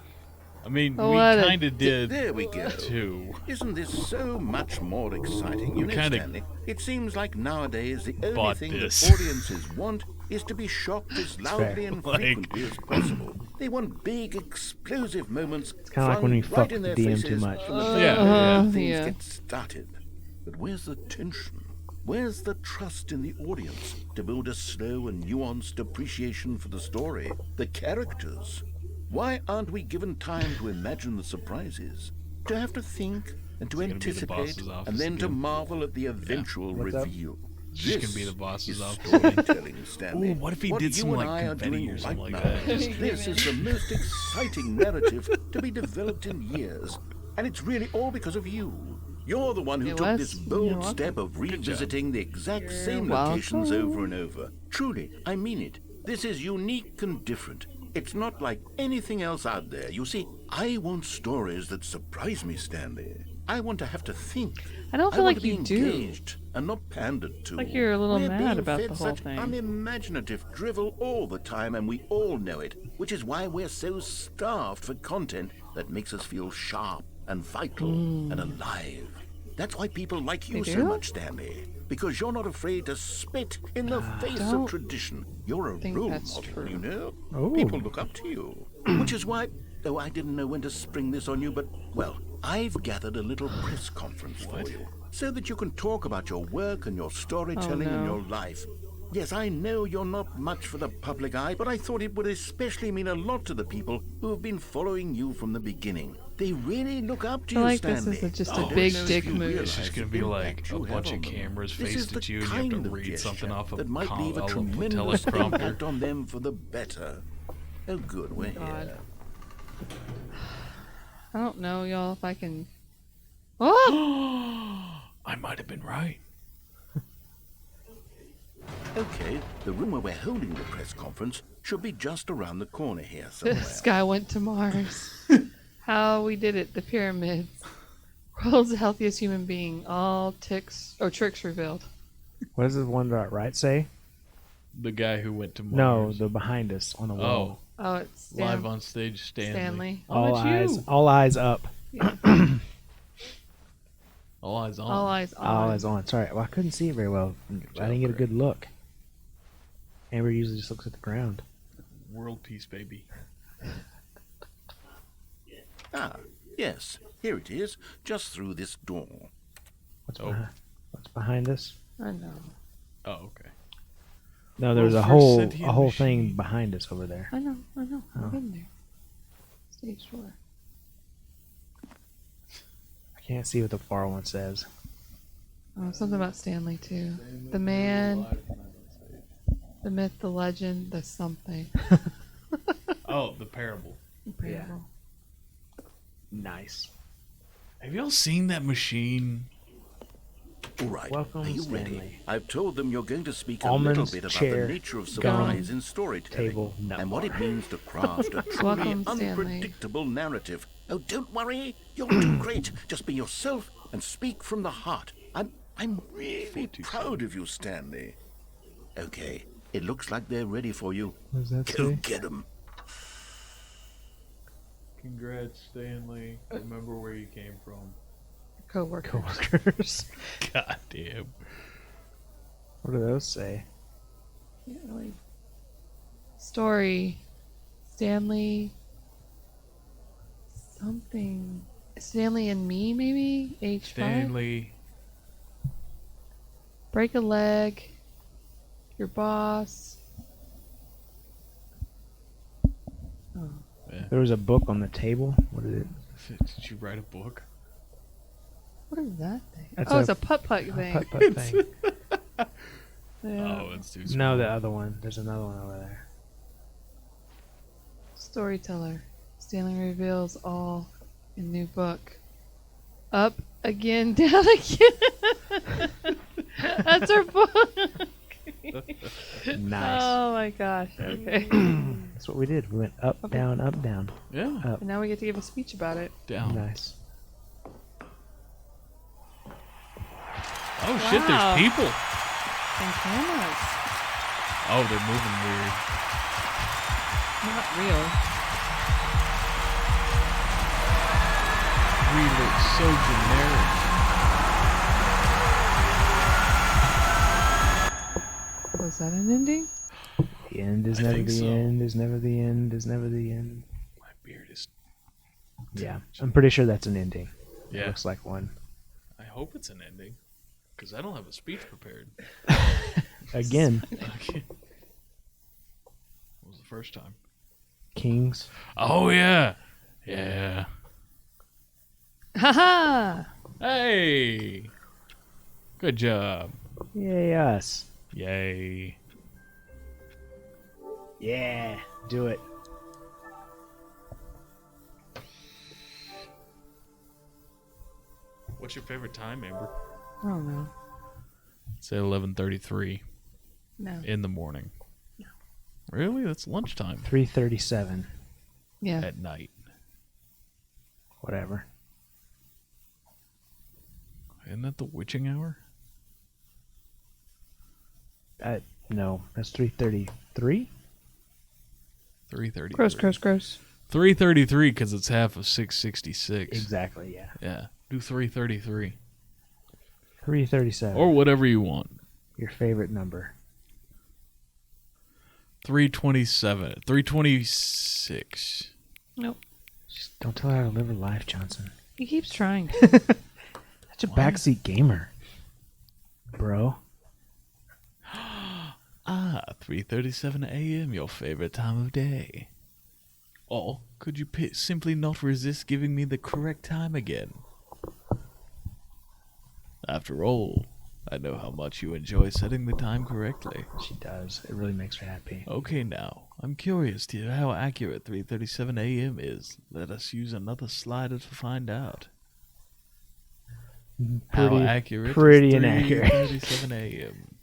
I mean, Oh, we what a kind of did There we go. too. Isn't this so much more exciting? You know, kinda Stanley, it seems like nowadays the only bought thing this. that audiences want is to be shocked as loudly and Like- frequently as possible. They want big, explosive moments. It's kinda like when you fuck with the DM too much. Yeah, Things yeah. get started. But where's the tension? Where's the trust in the audience to build a slow and nuanced appreciation for the story, the characters? Why aren't we given time to imagine the surprises, to have to think and to It's gonna be the anticipate, boss's office and then to again. marvel at the eventual What's up? reveal? It's just This gonna be the boss's is office. storytelling, Stanley. Ooh, what if he did you some, and like, I are confetti doing or something right like now that? is this is the most exciting narrative to be developed in years, and it's really all because of you. You're the one who It took was. this You're bold welcome. step of revisiting the exact You're same welcome. locations over and over. Truly, I mean it. This is unique and different. It's not like anything else out there. You see, I want stories that surprise me, Stanley. I want to have to think. I don't feel want like to be you do. engaged and not pandered to. Like you're a little We're mad being about fed the whole such thing. unimaginative drivel all the time, and we all know it, which is why we're so starved for content that makes us feel sharp and vital and alive. That's why people like you They so do? much, Stanley. Because you're not afraid to spit in the face of don't tradition. You're a think role that's model, true. you know? Oh. People look up to you. Which is why, though I didn't know when to spring this on you, but, well, I've gathered a little press conference for you. So that you can talk about your work and your storytelling and no. your life. Yes, I know you're not much for the public eye, but I thought it would especially mean a lot to the people who have been following you from the beginning. They really look up to I you, like this Stanley. is just I a don't big know if dick you move. realize It's just the gonna be like impact a you have bunch of on them. cameras This is faced the at you, and you have to kind of read something gesture off a that might leave a a tremendous teleprompter. impact on them for the better. Oh, good, we're God. here. I don't know, y'all, if I can. Oh! I might have been right. Okay, the room where we're holding the press conference should be just around the corner here somewhere. This guy went to Mars. How we did it, the pyramids. World's healthiest human being. All tricks revealed. What does the one right say? The guy who went to No, Mars. the behind us on the wall. Oh, it's Live on stage, Stanley. Oh, All that's eyes, you. all eyes up. All eyes on. All eyes on. All eyes on. Sorry, well, I couldn't see it very well. I didn't get a good look. Amber usually just looks at the ground. World peace, baby. Ah, yes, here it is, just through this door. What's behind us? I know. Oh, okay. No, there's Well, a for whole sentient thing machine. behind us over there. I know. I'm Oh. in there. Stage 4. I can't see what the far one says. Oh, something about Stanley too. The man, the myth, the legend, the something. Oh, the parable. Parable. Nice. Have y'all seen that machine? All right, Welcome, are you Stanley. ready? I've told them you're going to speak a Almonds, little bit about chair, the nature of gum, surprise in storytelling table, nut and what bar. it means to craft a truly Welcome, Stanley. unpredictable narrative. Oh, don't worry, you'll do great. Just be yourself and speak from the heart. I'm really proud of you, Stanley. Okay, it looks like they're ready for you. What does that Go say? get them. Congrats, Stanley. Remember where you came from. Co-worker. Coworkers. God damn. What do those say? Yeah, like, story. Stanley. Something. Stanley and me, maybe? Age 5? Stanley. Break a leg. Your boss. Oh. Yeah. There was a book on the table. What is it? Did you write a book? What is that thing? That's It's a putt-putt thing. putt-putt thing. Yeah. Oh, it's too small. No, the other one. There's another one over there. Storyteller. Stanley reveals all in new book. Up again, down again. That's our book. Nice. Oh my gosh. Okay. That's what we did. We went up, Okay. down, up, down. Yeah. Up. And now we get to give a speech about it. Down. Nice. Oh, shit, Wow. there's people. And cameras. Oh, they're moving weird. Not real. We look so generic. Was that an ending? The end is I never think the so. end, is never the end, is never the end. My beard is... Yeah, I'm pretty sure that's an ending. Yeah. It looks like one. I hope it's an ending. Because I don't have a speech prepared. Again, Okay. What was the first time? Kings. Oh, yeah. Yeah. Haha! Hey. Good job. Yay, us. Yay. Yeah, do it. What's your favorite time, Amber? I don't know. Say 11:33 No. in the morning. Really? That's lunchtime 3:37. Yeah. at night. Whatever. Isn't that the witching hour? No, that's 3:33. 3:30. Gross, gross, gross. 3:33 because it's half of 666. Exactly. Yeah. Yeah. Do 3:33 3:37. or whatever you want. Your favorite number. 3:27. 3:26. Nope. Just don't tell her how to live her life, Johnson. He keeps trying. Such a backseat gamer, bro. 3:37 a.m. Your favorite time of day. Or could you simply not resist giving me the correct time again? After all, I know how much you enjoy setting the time correctly. She does. It really makes her happy. Okay, now, I'm curious to hear how accurate 3:37 a.m. is. Let us use another slider to find out. How accurate pretty is inaccurate. 3:37 a.m.?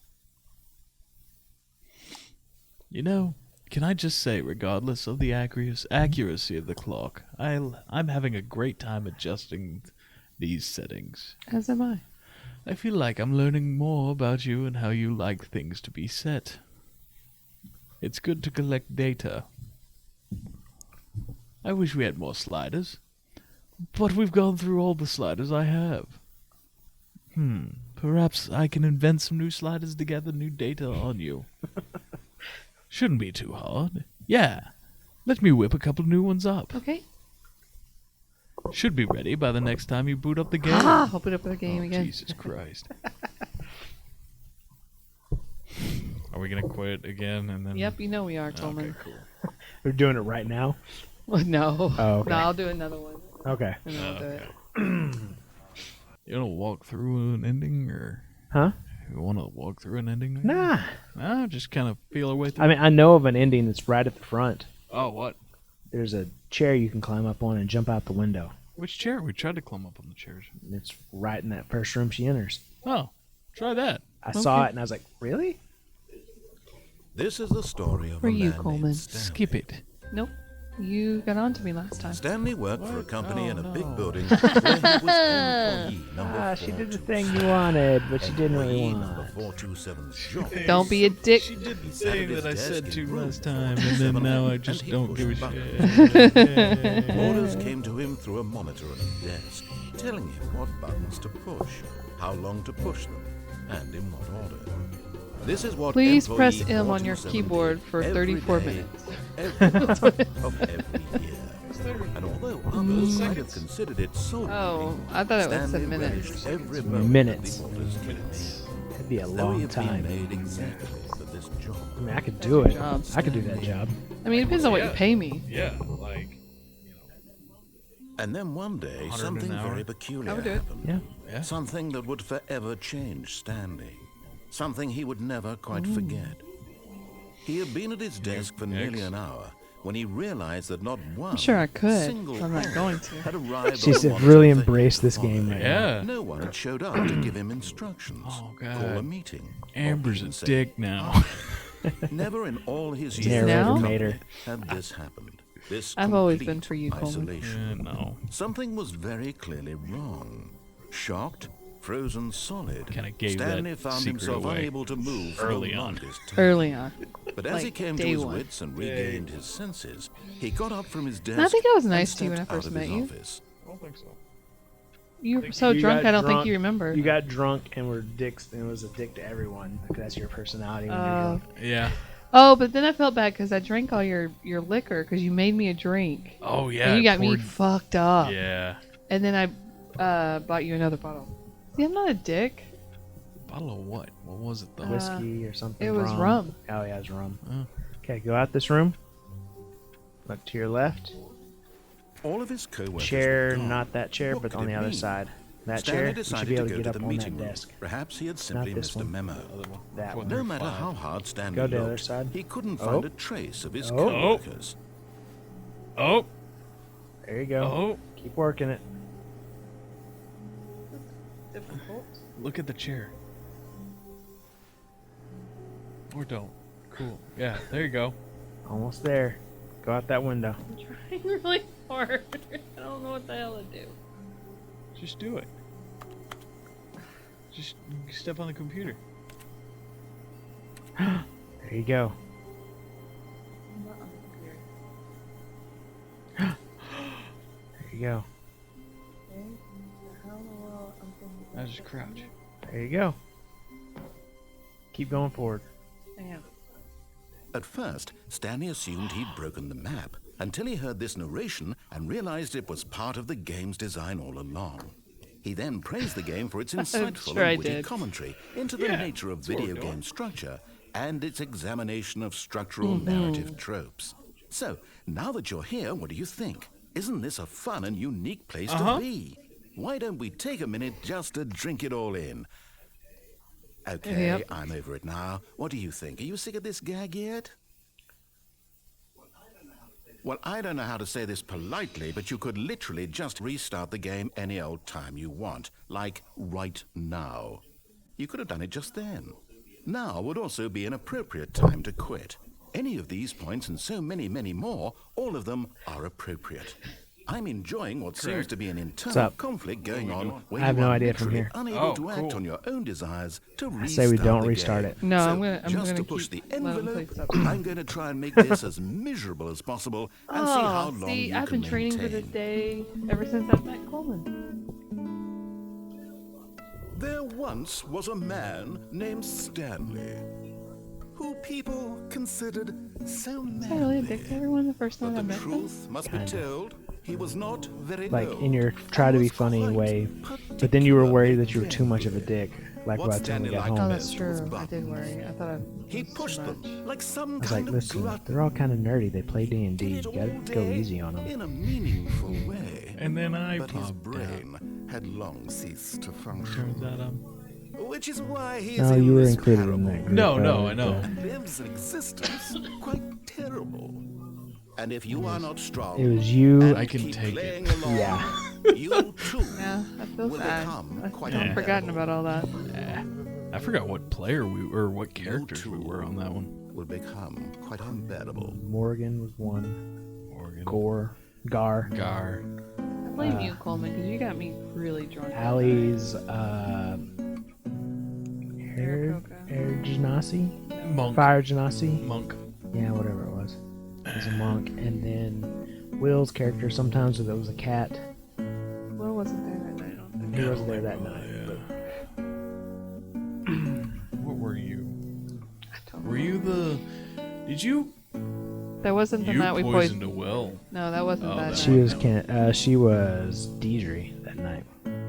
You know, can I just say, regardless of the accuracy of the clock, I'm having a great time adjusting these settings. As am I. I feel like I'm learning more about you and how you like things to be set. It's good to collect data. I wish we had more sliders. But we've gone through all the sliders I have. Perhaps I can invent some new sliders to gather new data on you. Shouldn't be too hard. Yeah. Let me whip a couple new ones up. Okay. Should be ready by the next time you boot up the game. Ah, I'll put up the game again. Jesus Christ. Are we gonna quit again and then? Yep, you know we are, Coleman. Okay, cool. We're doing it right now. No. Oh, okay. No, I'll do another one. Okay. And then I'll do it. You wanna walk through an ending, or Huh? you wanna walk through an ending? Nah. No, just kind of feel our way through. I mean, I know of an ending that's right at the front. Oh, what? There's a chair you can climb up on and jump out the window. Which chair? We tried to climb up on the chairs. It's right in that first room she enters. Oh, try that. I saw it and I was like, really? This is the story of For a you, man Coleman. named Stanley. Skip it. Nope. You got on to me last time. Stanley worked for a What? company Oh, in a no. big building where he was employee number She did the 427. thing you wanted, but she didn't really Employee want. number 427's job. Don't be a dick. She did the He sat thing at his that I desk said in to room last time, and then 427, now I and just he don't give a pushed shit. Orders came to him through a monitor on his desk, telling him what buttons to push, how long to push them, and in what order. This is what Please employee press M on your 427 keyboard did for every 34 day, minutes. every month of every year. And although others might have considered it soul Oh, I thought it was Stanley in minutes. relished every moment Minutes. of the orders given him. It'd be a Though he long had been time. made exactly for this job. I mean, I could do it. job. I could do that job. I mean, it depends on what you pay me. Yeah, like, And then one day, 100 something an hour? very peculiar I would do it. happened. Yeah. yeah. Something that would forever change Stanley. Something he would never quite forget. He had been at his desk for nearly an hour when he realized that not one I'm sure I could, single but I'm not order going to. had arrived She on the said, monitor really for him embrace to this follow. game right now. Yeah. No one had showed up to give him instructions, Oh, call God. a meeting, or Amber's even a say, dick now. Never in all his years Narrator at the made company her. had this happened. This I've always complete been for you, Coleman. isolation. No. Something was very clearly wrong. Shocked, frozen solid, Kinda gave Stanley that found secret himself away unable to move for early the on. longest time. Early on. But as he like came to day his one. wits and regained his senses, he got up from his desk I think I was and nice to you when I stepped out first of met his you. office. I don't think so. You were so You drunk, got I don't think drunk. you remember. You got drunk and were dicks and was a dick to everyone. Like, that's your personality when you're Oh. drunk. Yeah. Oh, but then I felt bad because I drank all your liquor because you made me a drink. Oh, yeah. And you got poured- me fucked up. Yeah. And then I bought you another bottle. See, I'm not a dick. Bottle of what? What was it, though? Whiskey or something. it was rum. Oh, yeah, it was rum. Oh. Okay, go out this room. Look to your left. All of his co-workers Chair, were gone. not that chair, What but could on it the other mean? side. That Stanley chair, you should decided be able to to go get to up the on that meeting room. desk. Perhaps he had simply this missed a one. memo. Other one. That Before one. No number matter 5. how hard Stanley Go to the looked, other side. he couldn't Oh. find a trace of his Oh. co-workers. Oh. There you go. Oh. Keep working it. Difficult. Look at the chair. Or don't. Cool. Yeah, there you go. Almost there. Go out that window. I'm trying really hard. I don't know what the hell to do. Just do it. Just step on the computer. There you go. There you go. Now just crouch. There you go. Keep going forward. Yeah. At first, Stanley assumed he'd broken the map until he heard this narration and realized it was part of the game's design all along. He then praised the game for its insightful sure I and witty did. commentary into the Yeah, nature of that's what we're video doing. game structure and its examination of structural Mm-hmm. narrative tropes. So, now that you're here, what do you think? Isn't this a fun and unique place to be? Why don't we take a minute just to drink it all in? Okay, Yep. I'm over it now. What do you think? Are you sick of this gag yet? Well, I don't know how to say this politely, but you could literally just restart the game any old time you want, like right now. You could have done it just then. Now would also be an appropriate time to quit. Any of these points and so many, many more, all of them are appropriate. I'm enjoying what seems Correct. to be an What's internal up? conflict going on where I have you no are idea from literally here. unable Oh, to act cool. on your own desires to I restart say we don't the restart game. it. No, So, I'm just gonna to push keep the letting envelope, plates up. I'm going to try and make this as miserable as possible and see how long see, you I've can been training for maintain. this day ever since I met Coleman. There once was a man named Stanley, who people considered so Was I really a manly. dick to everyone the first But time I the met them? truth must be told, he was not very Like old in your try to and be was funny quite way, but then you were worried that you were particularly too much of a friendly. dick. Like What by the time we Stanley got liked Oh, home, that's best was true. I did buttons. worry. I thought He was pushed too them much. like some I was kind like, of listen, glutton. they're all kind of nerdy. They play D&D. Did You it gotta all go day easy on them. in a meaningful way. And then I But his popped out. brain had long ceased to Turns function. out Which is why he's No, in you were this included in parable that group. No, no, I know. and lives an existence quite terrible. And if you are not strong, It was you. and I can keep take it. playing along, Yeah. you too Yeah, I feel will sad. become I've quite forgotten unbearable. about all that. I forgot what player what characters we too. were on that one. Will become quite unbearable. Morgan was one. Morgan. Gar. Gar. I blame you, Coleman, because you got me really drunk. that Allie's Maricopa. Genasi? Monk. Fire Genasi? Monk. Yeah, whatever it was. He's a monk. And then Will's character, sometimes it was a cat. night. Will wasn't there that night, I don't think. He wasn't there that night. What were you? I don't Were know. you the? Did you? That wasn't the You night we poisoned poisoned. a well. No, that wasn't Oh, that that She night. was Deidre that night.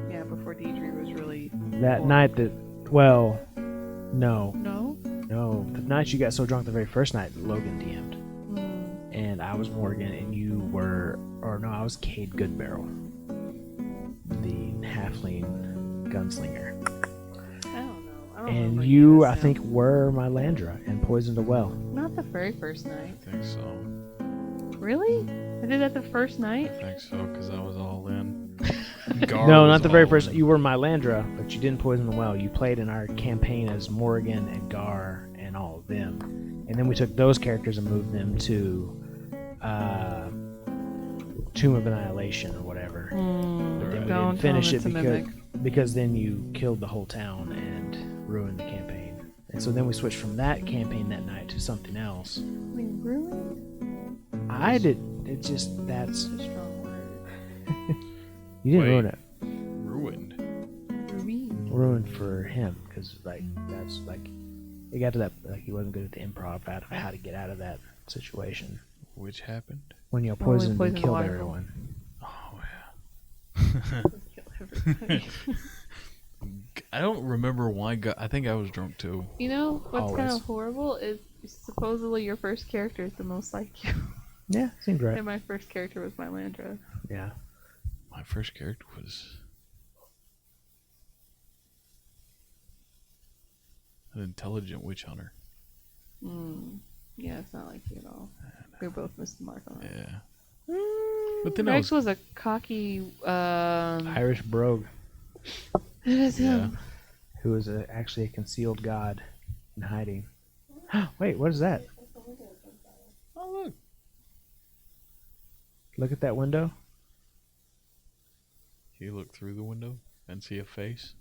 Yeah, before Deidre was really. That Cool. night that, well, no. No? The night you got so drunk the very first night, Logan DM'd. Mm. And I was Morgan, and you were, or no, I was Cade Goodbarrel, the halfling gunslinger. I don't know. I don't And remember you, as I him. think, were my Landra and poisoned a well. Not the very first night. I think so. Really? I did that the first I night? think so because I was all in. No, not the very first. You were my Landra, but you didn't poison the well. You played in our campaign as Morgan and Gar and all of them. And then we took those characters and moved them to Tomb of Annihilation or whatever. But then we Don't didn't finish tell it him it's a mimic. because then you killed the whole town and ruined the campaign. And so then we switched from that campaign that night to something else. We ruined? I did. It just that's A strong word. you didn't Wait. ruin it. Ruined. Ruined. Ruined for him because like that's like it got to that like he wasn't good at the improv out of how to get out of that situation Which happened? when you When we poisoned and poisoned the killed water. everyone. Oh yeah. Kill everybody. I don't remember why. I think I was drunk too. You know what's kind Always. of horrible is supposedly your first character is the most like you, Yeah, seemed right. and my first character was my Landra. Yeah, My first character was an intelligent witch hunter. Yeah, it's not like you at all. We both missed the mark on that. Yeah. But then I Rex was. was a cocky. Irish brogue It is him. who was actually a concealed god in hiding. Wait, what is that? Oh look. Look at that window. Can you look through the window and see a face?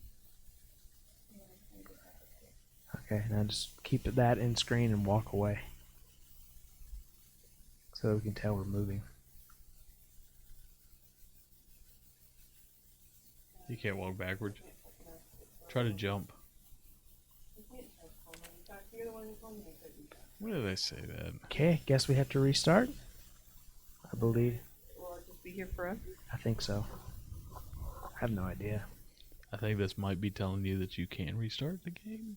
Okay, now just keep that in screen and walk away, so we can tell we're moving. You can't walk backwards. Try to jump. When did I say that? Okay, guess we have to restart. I believe. Will it just be here forever? I think so. I have no idea. I think this might be telling you that you can restart the game.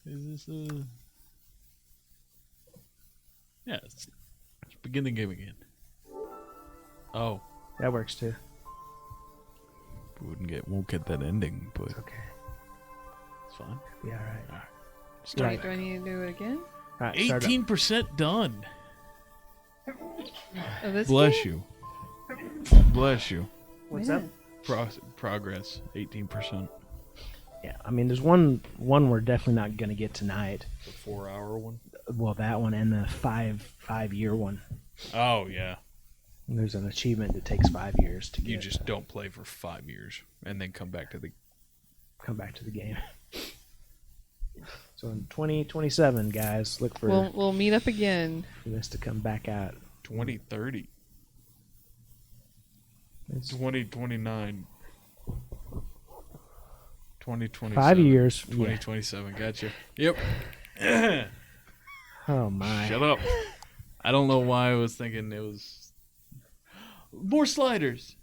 Is this a... Yeah, let's begin the game again. Oh, That works too. we won't get that ending, but It's okay. it's fine. Be all right. Start Wait, do I need to do it again? All right, start up. 18% done. Oh, this Bless game? you. Bless you. What's Yeah. up? Progress, 18%. Yeah, I mean, there's one we're definitely not gonna get tonight. The 4-hour one? Well, that one and the five year one. Oh, yeah. And there's an achievement that takes 5 years to get. You just don't play for 5 years and then come back to the game. So in 2027, guys, look for We'll meet up again. for this to come back out. 2030. It's 2029. 2027. 5 years. 2027. Gotcha. Yep. Yeah. Oh my. Shut up. I don't know why I was thinking it was more sliders.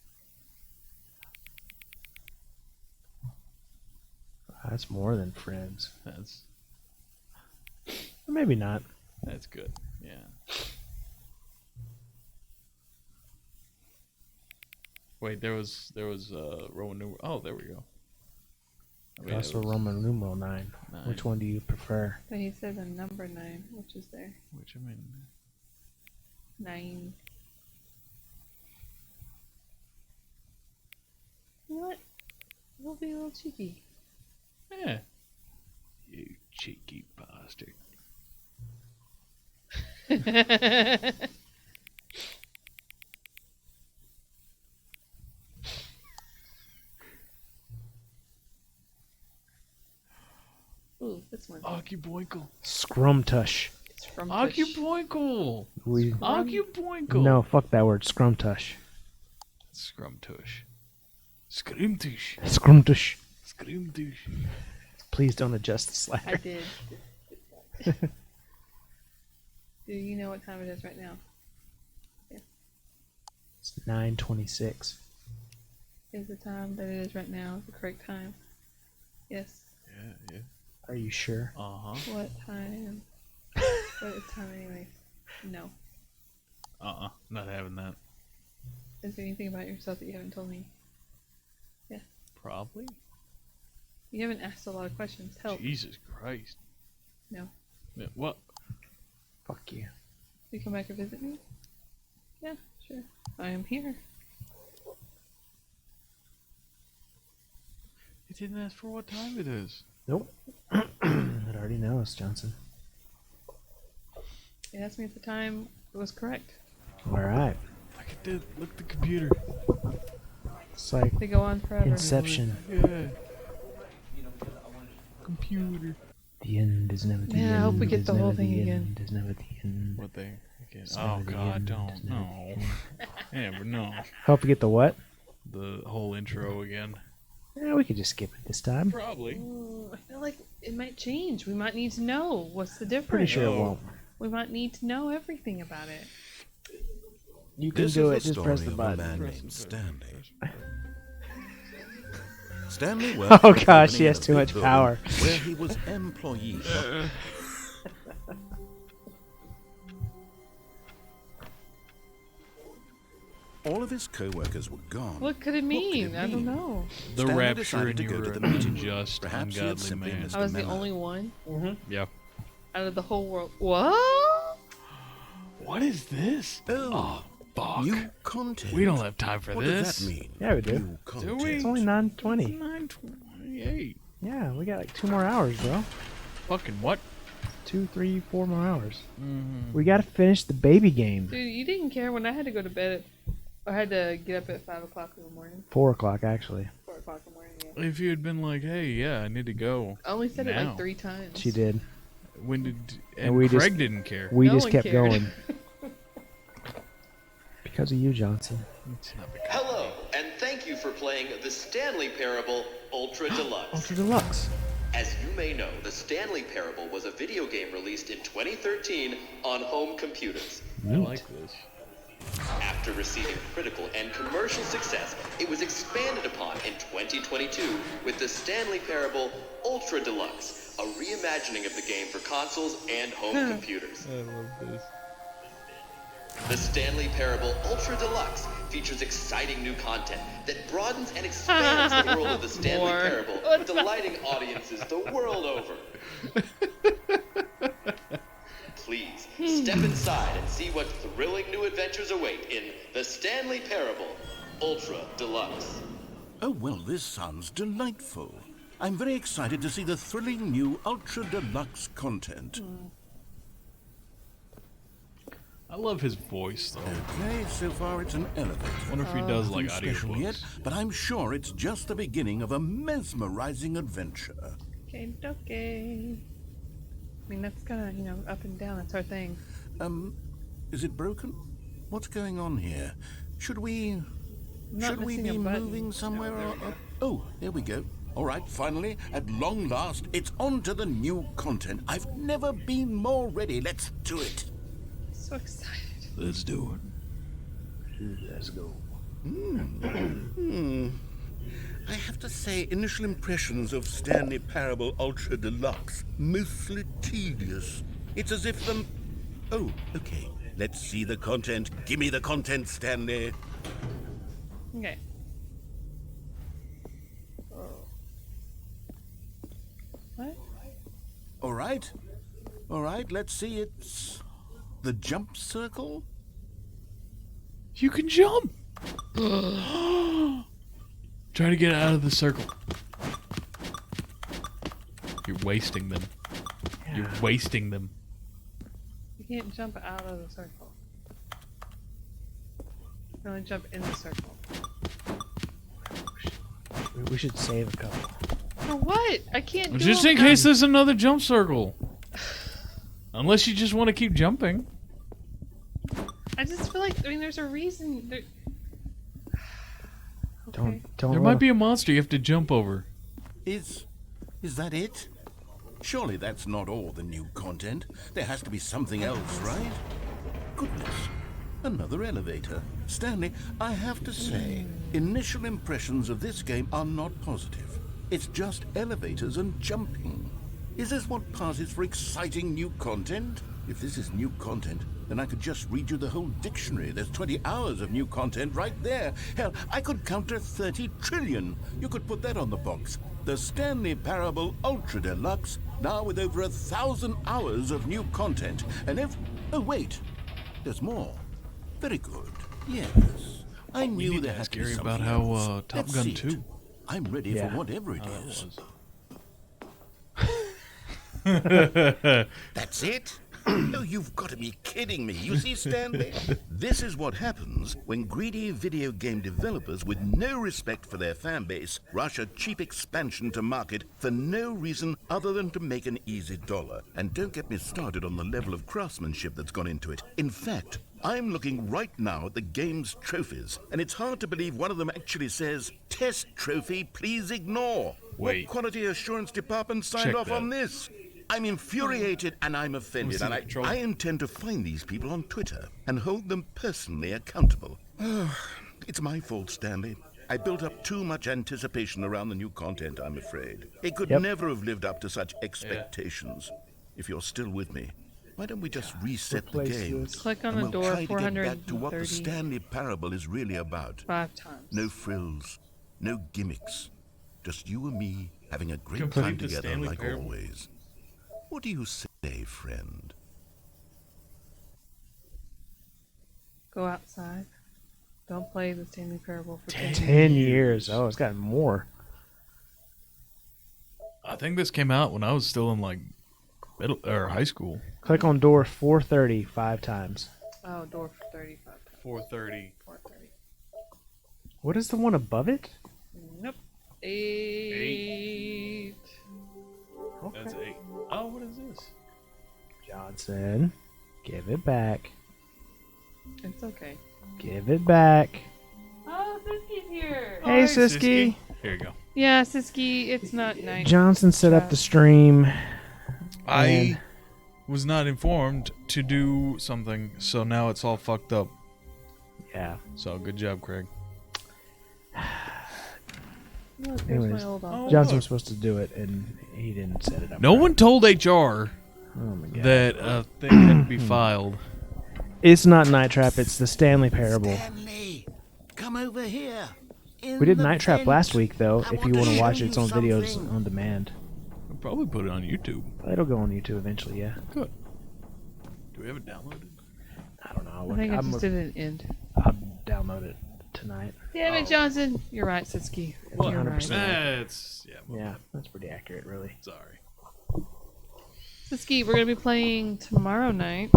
That's more than friends. Or maybe not. That's good. Yeah. Wait, there was Roman numeral. Oh, there we go. I mean, Also it was Roman numeral 9. 9. Which one do you prefer? But he said the number 9, which is there. Which I mean, 9. You know what? We'll be a little cheeky. yeah. You cheeky bastard. Ooh, this one. Occuboinkle. Scrumtush. It's from Occuboinkle. We Occuboinkle. No, fuck that word. Scrumtush. Scrumtush. Scrimtush. Scrumtush. Scrimtush. Please don't adjust the I slider. did. Do you know what time it is right now? It's 9:26. Is the time that it is right now the correct time? Yes. Yeah. Are you sure? Uh-huh. What time? What is time anyway? No. Not having that. Is there anything about yourself that you haven't told me? Probably. You haven't asked a lot of questions. Help. Jesus Christ. No. Yeah, what? Fuck you. You come back and visit me? Yeah, sure. I am here. It didn't ask for what time it is. Nope. It already knows, Johnson. It asked me if the time was correct. All right. Look at the computer. It's like They go on forever. Inception. Yeah. Computer. The end is never the Man, end. I hope we get is the whole never thing the again. end, is never the end. What thing? Again. It's Oh never the God, end, don't. it's never No. the end. Yeah, but no. Hope we get the what? The whole intro again. Yeah, we could just skip it this time. Probably. I feel like it might change. We might need to know what's the difference. Pretty sure it No. won't. We might need to know everything about it. You can This do it. is the Just press story the of a button. man named Stanley. Stanley worked Oh for a gosh, company he has in a too big much building power. Where he was employee. All of his co-workers were gone. What could it could mean? it I don't mean? know. The Stanley rapture decided and to you go to were the meeting. just Perhaps he had ungodly simply man. missed I was the memo. only one Yeah. out of the whole world. What? What is this? Oh, Fuck. new content. We don't have time for What this. does that mean? Yeah, we do. New content. we? It's only 9:20. 9:28. Yeah, we got like 2 more hours, bro. Fucking what? 2, 3, 4 more hours. Mm-hmm. We gotta finish the baby game. Dude, you didn't care when I had to go to bed. I had to get up at 5 o'clock in the morning. 4 o'clock actually. 4 o'clock in the morning, yeah. If you had been like, hey, yeah, I need to go. I only said it Now. like 3 times. She did. When did... And And we Craig just- didn't care. We No just one kept cared. going. Because of you, Johnson. It's not big. Hello, and thank you for playing the Stanley Parable Ultra Deluxe. Ultra Deluxe. As you may know, the Stanley Parable was a video game released in 2013 on home computers. I like this. After receiving critical and commercial success, it was expanded upon in 2022 with the Stanley Parable Ultra Deluxe, a reimagining of the game for consoles and home computers. I love this. The Stanley Parable Ultra Deluxe features exciting new content that broadens and expands the world of the Stanley More. Parable, delighting audiences the world over. Please, step inside and see what thrilling new adventures await in the Stanley Parable Ultra Deluxe. Oh, well, this sounds delightful. I'm very excited to see the thrilling new Ultra Deluxe content. I love his voice though. Okay, so far it's an elevator. Wonder if he does Nothing like special yet, audiobooks. but I'm sure it's just the beginning of a mesmerizing adventure. Okay, okay. I mean, that's kind of, up and down. That's our thing. Is it broken? What's going on here? Should we I'm not be missing a button. moving somewhere? Oh, there we go. All right, finally, at long last, it's on to the new content. I've never been more ready. Let's do it. So excited. Let's do it. Let's go. I have to say, initial impressions of Stanley Parable Ultra Deluxe, mostly tedious. It's as if the... Oh, okay. Let's see the content. Give me the content, Stanley. Okay. What? All right. All right, let's see. It's the jump circle. You can jump. Try to get out of the circle. You're wasting them. You're wasting them. You can't jump out of the circle. You can only jump in the circle. We should save a couple. For what? I can't do Just it in case there's another jump circle. Unless you just want to keep jumping. I just feel like, there's a reason. Okay. Don't. There might be a monster you have to jump over. Is that it? Surely that's not all the new content. There has to be something else, right? Goodness. Another elevator. Stanley, I have to say, initial impressions of this game are not positive. It's just elevators and jumping. Is this what passes for exciting new content? If this is new content, then I could just read you the whole dictionary. There's 20 hours of new content right there. Hell, I could count to 30 trillion. You could put that on the box. The Stanley Parable Ultra Deluxe, now with over 1,000 hours of new content. And if... Oh, wait. There's more. Very good. Yes. I We knew need there to had ask to be Gary something about how else. Top Let's Gun see it. 2. I'm ready Yeah. for whatever it How that is. was. That's it? Oh, you've got to be kidding me. You see, Stanley? This is what happens when greedy video game developers with no respect for their fan base rush a cheap expansion to market for no reason other than to make an easy dollar. And don't get me started on the level of craftsmanship that's gone into it. In fact, I'm looking right now at the game's trophies, and it's hard to believe one of them actually says, "Test trophy, please ignore." Wait. What quality assurance department signed Check off that. on this? I'm infuriated and I'm offended, see and the control. I intend to find these people on Twitter and hold them personally accountable. It's my fault, Stanley. I built up too much anticipation around the new content, I'm afraid. It could Yep. never have lived up to such expectations. If you're still with me, why don't we just reset the Replace game? this. Click on And the we'll door try to get back to what the 435 Stanley Parable is really about. times. No frills, no gimmicks. Just you and me having a great Complete time the together Stanley like Parable. always. What do you say, friend? Go outside. Don't play the Stanley Parable for 10 10 years. Oh, it's gotten more. I think this came out when I was still in like middle or high school. Click on door 430 5 times. Oh, door for 35 times. 4:30. 430. What is the one above it? Nope. 8. That's 8. Oh, what is this? Johnson, give it back. It's okay. Give it back. Oh, Siski's here. Hey, Siski. Here you go. Yeah, Siski, it's not nice. Johnson set up the stream. I And- was not informed to do something, so now it's all fucked up. Yeah. So good job, Craig. Look, there's Anyways. my old office. Oh, Johnson look. was supposed to do it, and he didn't set it up. No right. one told HR Oh my god. that a thing had to be filed. It's not Night Trap. It's the Stanley Parable. Stanley, come over here. We did Night Trap last week, though. I If want you to want to show watch you its own videos something. on demand, We'll probably put it on YouTube. it'll go on YouTube eventually. Yeah. Good. Do we have it downloaded? I don't know. I think I just did an end. I'll download it tonight. Damn it, Johnson. You're right, Siski. Well, You're 100%. right. It's Yeah, that's pretty accurate, really. Sorry. Siski, we're going to be playing tomorrow night.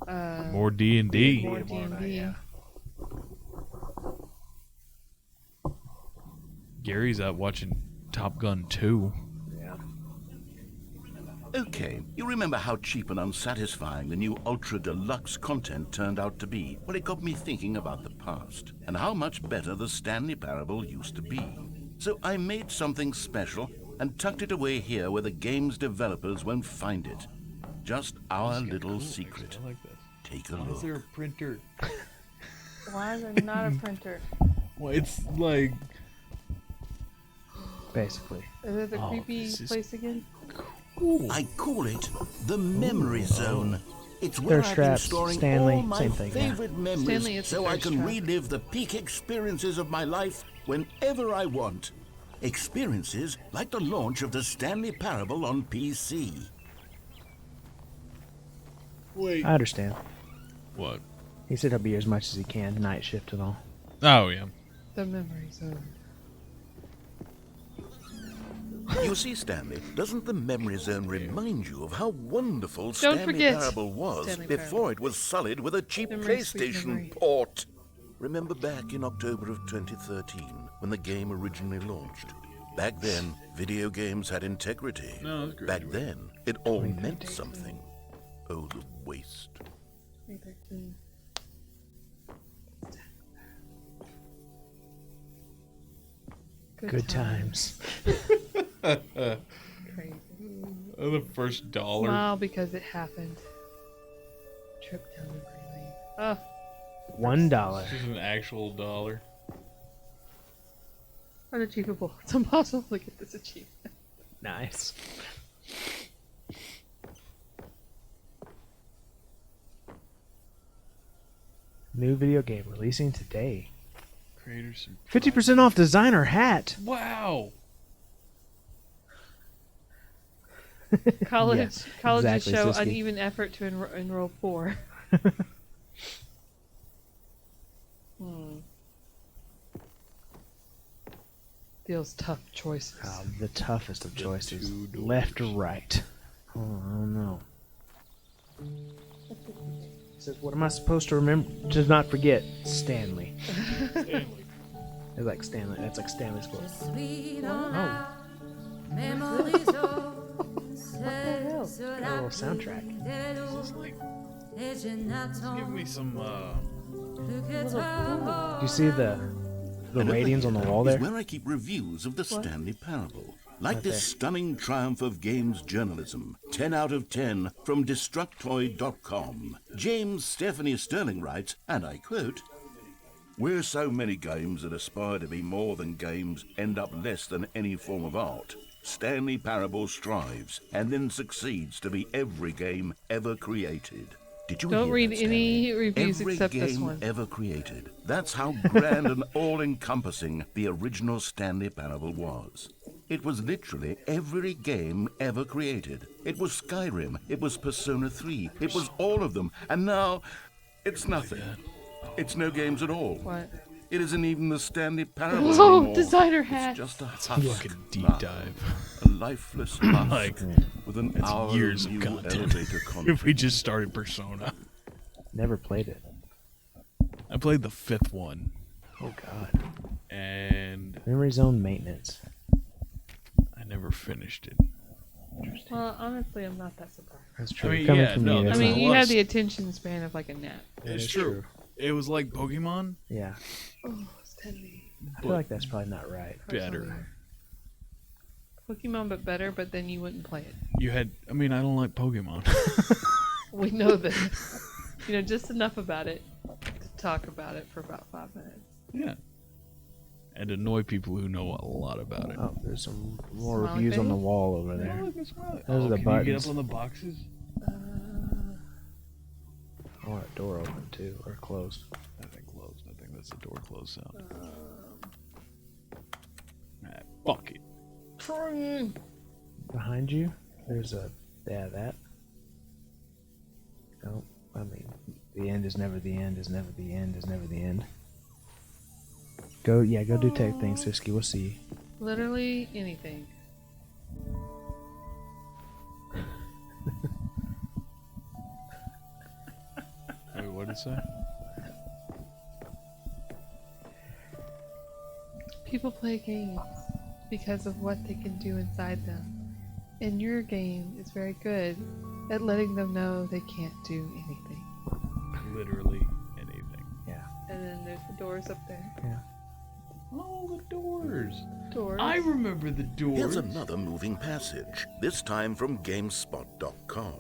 More D&D. More D&D. Gary's out watching Top Gun 2. Yeah. Okay, you remember how cheap and unsatisfying the new Ultra Deluxe content turned out to be? Well, it got me thinking about the past and how much better the Stanley Parable used to be. So I made something special and tucked it away here where the game's developers won't find it. Just our little secret. I like this. Take a Why is there a look. printer? Why is there not a printer? Well, it's like... Basically. Is it the Oh, creepy this is- place again? I call it the memory zone. It's where Thirst I've been traps, storing Stanley, all my same thing, yeah. favorite memories Stanley, it's a so I thirst can trap. relive the peak experiences of my life whenever I want. Experiences like the launch of the Stanley Parable on PC. Wait. I understand. What? He said he'll be here as much as he can, night shift and all. Oh, yeah. The memory zone. You see, Stanley, doesn't the memory zone remind you of how wonderful Stanley forget Parable was Stanley before Parable. it was sullied with a cheap Memory, sweet PlayStation memory. port? Remember back in October of 2013 when the game originally launched? Back then, video games had integrity. No, that's great. Back then, it all meant something. Oh, the waste. 313. Good times. Crazy. Oh, the first dollar. Smile because it happened. Trip down memory lane. Oh, $1. This is an actual dollar. unachievable. It's impossible to get this achievement. Nice. New video game releasing today. Creators. 50% off designer hat. Wow. Colleges exactly, show Siski. uneven effort to enroll poor. Feels tough choices. The toughest of choices. two-door Left or right? Oh, I don't know. It says, what am I supposed to remember? To not forget Stanley. It's like Stanley. That's like Stanley's quote. Oh, got a little soundtrack. Just like, give me some, Do you see the ratings on the wall Is there? where I keep reviews of the Stanley Parable. Like Right this there. stunning triumph of games journalism. 10 out of 10 from Destructoid.com. James Stephanie Sterling writes, and I quote, "Where so many games that aspire to be more than games end up less than any form of art, Stanley Parable strives and then succeeds to be every game ever created." Did you Don't hear read that, any Stanley? reviews Every except this game one. ever created. That's how grand and all-encompassing the original Stanley Parable was. It was literally every game ever created. It was Skyrim. It was Persona 3. It was all of them. And now, it's nothing. It's no games at all. What? It isn't even the Stanley Parable Oh, anymore. designer hat. It's just a husk. fucking deep now. dive. A lifeless husk Like, with an that's hour years of of new content. elevator If content. we just started Persona. Never played it. I played the 5th one. Oh God. And Memory zone maintenance. I never finished it. Well, honestly, I'm not that surprised. That's true. I mean, Coming yeah, from no, you, I that's mean, not- you was. have the attention span of like a gnat. that It's is true. It was like Pokemon, Yeah. Oh, Stanley. I feel like that's probably not right. better. Pokemon, but better, but then you wouldn't play it. You had, I mean, I don't like Pokemon. We know this. You know, just enough about it to talk about it for about 5 minutes. Yeah. And annoy people who know a lot about it. Oh, there's some more Smiley reviews on the face? wall over there. Oh, look, it's smiley. Those are the can you get buttons. up on the boxes? I want a door open too, or closed. I think closed. I think that's the door closed sound. Alright, fuck it. Behind you, there's a that. No, I mean, the end is never the end. Is never the end. Is never the end. Go do tech things, Siski. We'll see. Literally anything. you say? People play games because of what they can do inside them. And your game is very good at letting them know they can't do anything. Literally anything. Yeah. And then there's the doors up there. Yeah. Oh, the doors. Doors. I remember the doors. Here's another moving passage, this time from GameSpot.com.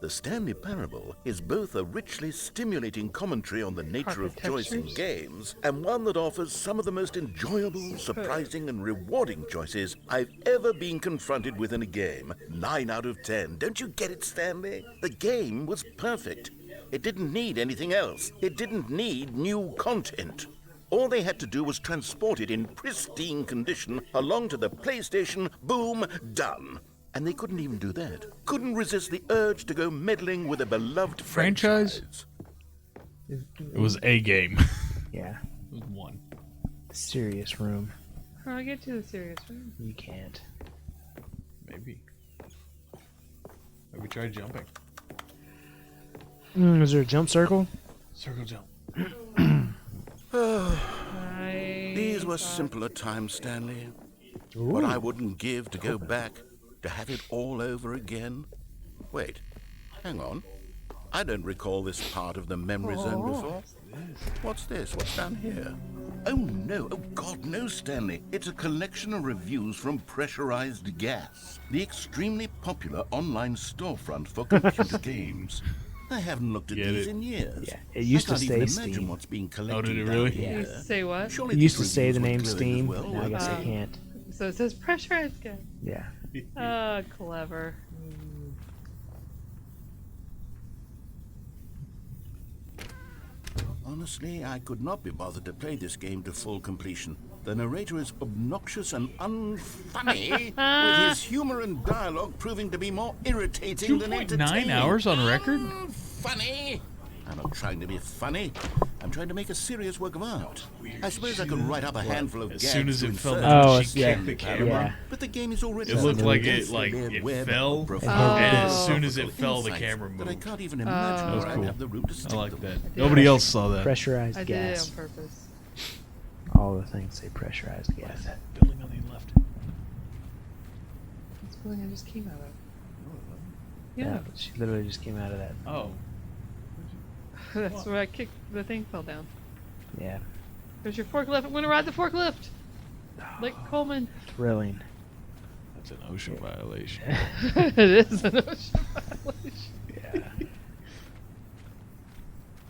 The Stanley Parable is both a richly stimulating commentary on the nature of choice in Architectures. games, and one that offers some of the most enjoyable, surprising, and rewarding choices I've ever been confronted with in a game. 9 out of 10. Don't you get it, Stanley? The game was perfect. It didn't need anything else. It didn't need new content. All they had to do was transport it in pristine condition along to the PlayStation. Boom, done. And they couldn't even do that. Couldn't resist the urge to go meddling with a beloved Franchise? It was a game. Yeah. It was one. The serious room. How do I get to the serious room? You can't. Maybe. Maybe try jumping. Is there a jump circle? Circle jump. These were simpler times, Stanley. What I wouldn't give to go back, to have it all over again. Wait, hang on. I don't recall this part of the memory zone before. What's this? What's down here? Oh no, oh God, no, Stanley. It's a collection of reviews from Pressurized Gas, the extremely popular online storefront for computer games. I haven't looked at Get these it? in years. Yeah, it used to I can't even say imagine Steam. what's being collected. Oh, did it down really? here. You say what? Surely It these used to say reviews the were name glowing as Steam. well. Now I guess they can't. So it says pressurized gas. Yeah. Oh, clever. Honestly, I could not be bothered to play this game to full completion. The narrator is obnoxious and unfunny, with his humor and dialogue proving to be more irritating than 2.9 entertaining. hours on record? Funny? I'm not trying to be funny. I'm trying to make a serious work of art. I suppose I could write up a handful of As gags soon as to it fell insert, down, Oh, she yeah. kicked the camera. Yeah. but the game is already It looked set like up it, a like, weird it web fell, of and as soon as it philosophical fell, the insights camera that I moved. can't even imagine That was where I'd cool. have the room to I stick like them. that. Nobody else saw that. Pressurized I did it gas. on purpose. All the things say pressurized gas. Building on the left. This building I just came out of. Yeah, Yeah. but she literally just came out of that. Oh. That's where I kicked the thing fell down. Yeah. There's your forklift. I'm gonna ride the forklift. Like Coleman. Thrilling. That's an OSHA violation. It is an ocean violation. Yeah.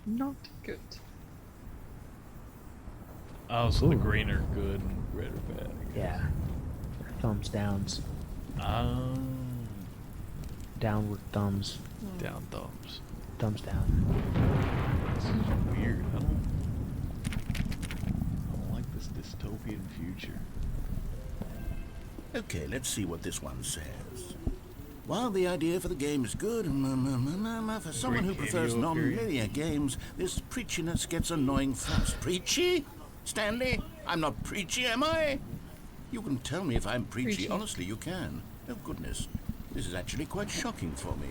Not good. Oh, so the green are good and red are bad. I guess. Yeah. Thumbs downs. Downward thumbs. Down thumbs. Thumbs down. This is weird. I don't like this dystopian future. Okay, let's see what this one says. While the idea for the game is good, for someone who Great prefers cameo period. non-linear games, this preachiness gets annoying fast. Preachy? Stanley, I'm not preachy, am I? You can tell me if I'm preachy. Preachy. Honestly, you can. Oh, goodness. This is actually quite shocking for me.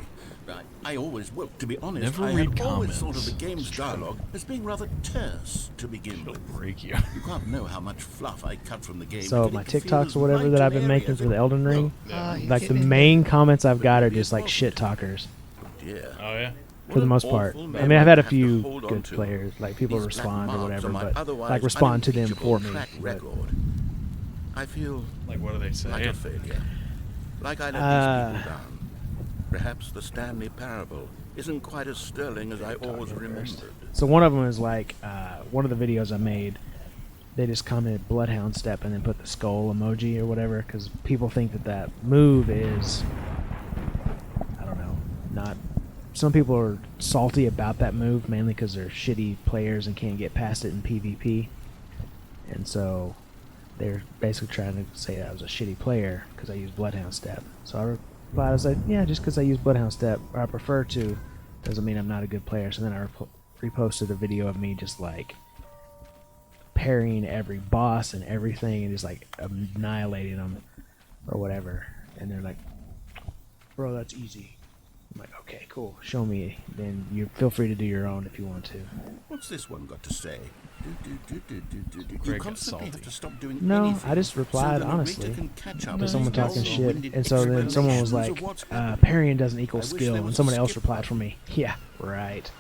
I always, well, to be honest, Never I read had always thought of comments. the game's dialogue as being rather terse to begin It'll with. break you. You can't know how much fluff I cut from the game. So to get my it to feel TikToks as or whatever light that I've and been airy making as for the Elden Ring, He's like the getting main comments I've got are just like shit talkers dear. Oh, yeah? for the most part. I mean, I've had a few good players, like people respond or whatever, but like respond to them for me. Track But, record. I feel Like, what are they saying? like a failure. Like I let these people down. Perhaps the Stanley Parable isn't quite as sterling as I always remembered. so one of them is like one of the videos I made. They just commented Bloodhound Step and then put the skull emoji or whatever because people think that that move is, I don't know, not. Some people are salty about that move mainly because they're shitty players and can't get past it in PvP, and so they're basically trying to say I was a shitty player because I used Bloodhound Step. So I replied, I was like, yeah, just because I use Bloodhound Step or I prefer to doesn't mean I'm not a good player. So then I reposted a video of me just like parrying every boss and everything and just like annihilating them or whatever. And they're like, bro, that's easy. I'm like, okay, cool. Show me. Then you feel free to do your own if you want to. What's this one got to say? You Craig got constantly have salty. to stop doing No, anything I just replied so the narrator honestly can catch up to with someone these talking shit. long-winded And so then someone was explanations like, of what's happened. parrying doesn't equal I wish skill. there And was a someone else skip replied button. for me, yeah, right.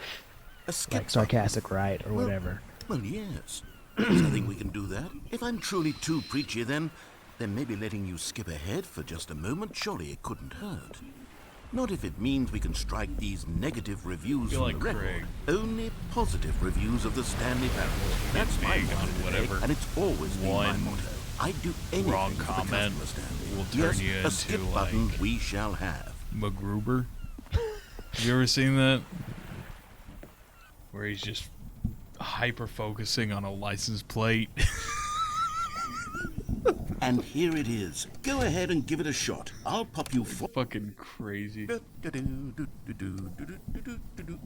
A skip Like sarcastic right or Well, whatever. Well, yes. Yes, I think we can do that. If I'm truly too preachy, then maybe letting you skip ahead for just a moment, surely it couldn't hurt. Not if it means we can strike these negative reviews Feel from like the record. Craig. Only positive reviews of the Stanley Parable. That's my big motto on today, whatever. and it's always been my One motto. I'd do anything wrong for the comment customer, Stanley. will turn Yes, you a into, skip button like- we shall have. MacGruber. Have you ever seen that? Where he's just hyper focusing on a license plate. And here it is. Go ahead and give it a shot. I'll pop you for... Fucking crazy.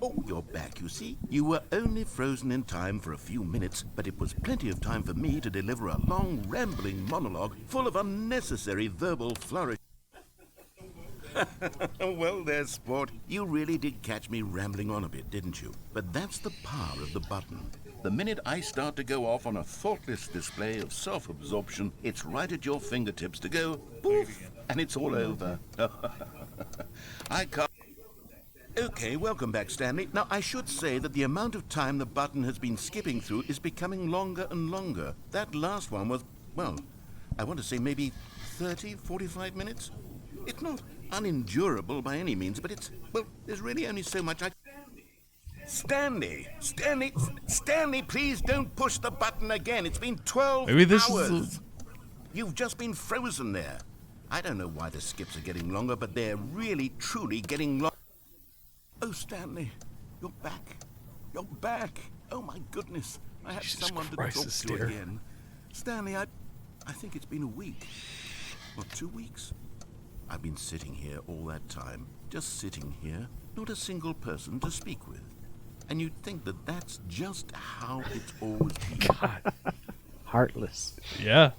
Oh, you're back, you see. You were only frozen in time for a few minutes, but it was plenty of time for me to deliver a long, rambling monologue full of unnecessary verbal flourish. Well, there, sport. You really did catch me rambling on a bit, didn't you? But that's the power of the button. The minute I start to go off on a thoughtless display of self-absorption, it's right at your fingertips to go poof, and it's all over. I can't... Okay, welcome back, Stanley. Now, I should say that the amount of time the button has been skipping through is becoming longer and longer. That last one was, well, I want to say maybe 30, 45 minutes? It's not unendurable by any means, but it's, well, there's really only so much I... Stanley, please don't push the button again. It's been 12 Maybe this hours. is You've just been frozen there. I don't know why the skips are getting longer, but they're really, truly getting long. Oh, Stanley, you're back. You're back. Oh, my goodness. I have Jesus someone Christ, to this talk to deer. again. Stanley, I think it's been a week. Or 2 weeks. I've been sitting here all that time. Just sitting here. Not a single person to speak with. And you'd think that that's just how it's always been. God. Heartless. Yeah.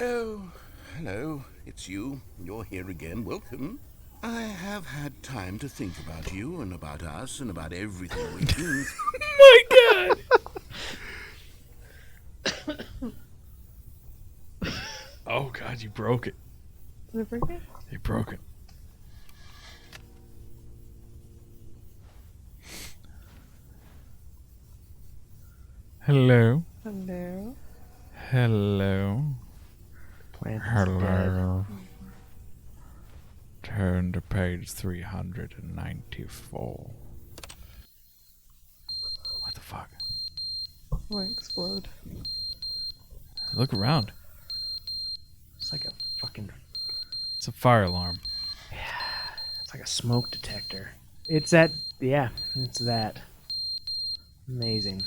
Oh, hello. It's you. You're here again. Welcome. I have had time to think about you and about us and about everything we do. My God. Oh God, you broke it. Did it break it? You broke it. Hello. Hello. Hello. Plant is dead. Hello. Turn to page 394. What the fuck? Won't explode. Look around. It's like a fucking... It's a fire alarm. It's like a smoke detector. It's that... Yeah, it's that. Amazing.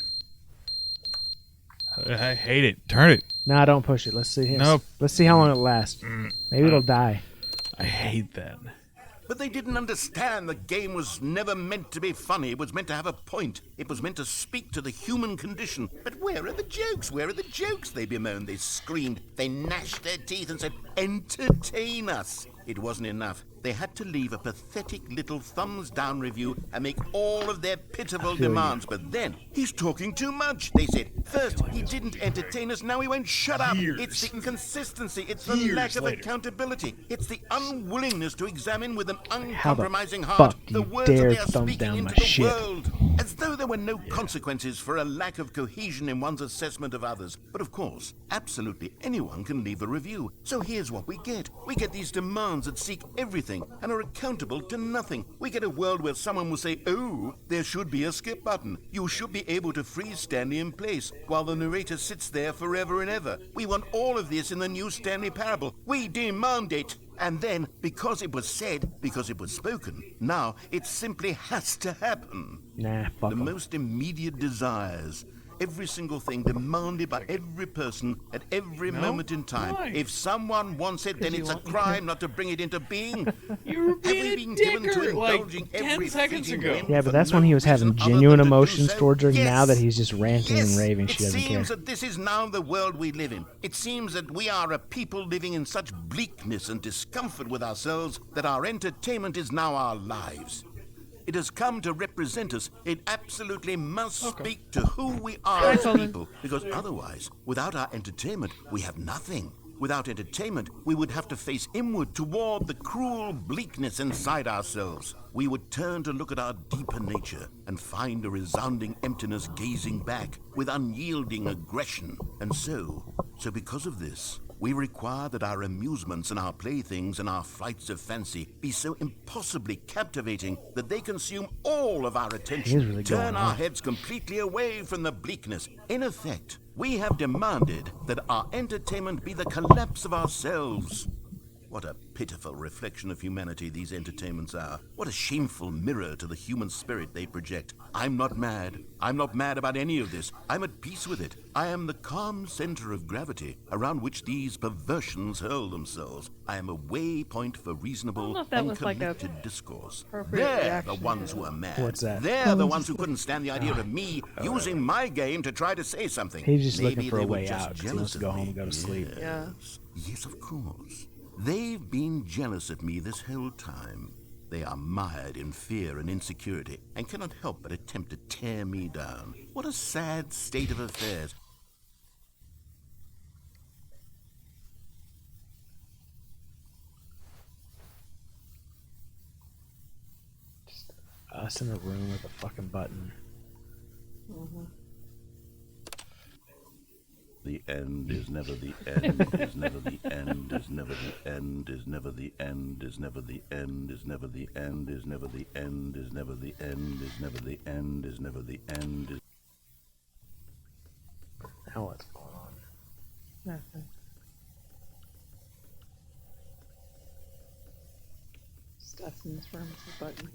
I hate it. Turn it. Nah, don't push it. Let's see. Nope. Let's see how long it lasts. Maybe it'll die. I hate that. But they didn't understand the game was never meant to be funny. It was meant to have a point. It was meant to speak to the human condition. But where are the jokes? Where are the jokes? They bemoaned, they screamed, they gnashed their teeth and said, entertain us. It wasn't enough. They had to leave a pathetic little thumbs-down review and make all of their pitiful demands. But then, he's talking too much, they said. First, he didn't entertain us, now he won't shut up. It's the inconsistency, it's the lack of accountability. It's the unwillingness to examine with an uncompromising heart fuck do the you words dare that they are thumb speaking down into my the shit? world. As though there were no consequences for a lack of cohesion in one's assessment of others. But of course, absolutely anyone can leave a review. So here's what we get. We get these demands that seek everything and are accountable to nothing. We get a world where someone will say, oh, there should be a skip button. You should be able to freeze Stanley in place while the narrator sits there forever and ever. We want all of this in the new Stanley Parable. We demand it. And then, because it was said, because it was spoken, now it simply has to happen. Nah, fuck The 'em. most immediate desires. Every single thing demanded by every person at every moment in time. Why? If someone wants it, then you it's a want me crime not to bring it into being. You're being Have we a given to dicker, like, indulging 10 every seconds fleeting ago. whim Yeah, for but that's no when he was having reason other genuine than to do emotions so? towards her. Now Yes. that he's just ranting and Yes, raving, she doesn't It seems care. that this is now the world we live in. It seems that we are a people living in such bleakness and discomfort with ourselves that our entertainment is now our lives. It has come to represent us. It absolutely must speak to who we are as Coleman. people, because otherwise, without our entertainment, we have nothing. Without entertainment, we would have to face inward toward the cruel bleakness inside ourselves. We would turn to look at our deeper nature and find a resounding emptiness gazing back with unyielding aggression. And so because of this, we require that our amusements and our playthings and our flights of fancy be so impossibly captivating that they consume all of our attention, He's really turn going our on. heads completely away from the bleakness. In effect, we have demanded that our entertainment be the collapse of ourselves. What a pitiful reflection of humanity these entertainments are. What a shameful mirror to the human spirit they project. I'm not mad. I'm not mad about any of this. I'm at peace with it. I am the calm center of gravity around which these perversions hurl themselves. I am a waypoint for I don't reasonable know if that and was like a connected discourse. appropriate They're the reaction ones to who are mad. What's that? They're the ones who couldn't stand the idea of me using my game to try to say something. He's just Maybe looking for they a were way just out 'cause he jealous wants to go of home me. and go to sleep. Yeah. Yes, of course. They've been jealous of me this whole time. They are mired in fear and insecurity and cannot help but attempt to tear me down. What a sad state of affairs. Us in a room with a fucking button. The end is never the end, is never the end, is never the end, is never the end, is never the end, is never the end, is never the end, is never the end, is never the end, is never the end. Now what's going on? Nothing. Stuff in this room with the button.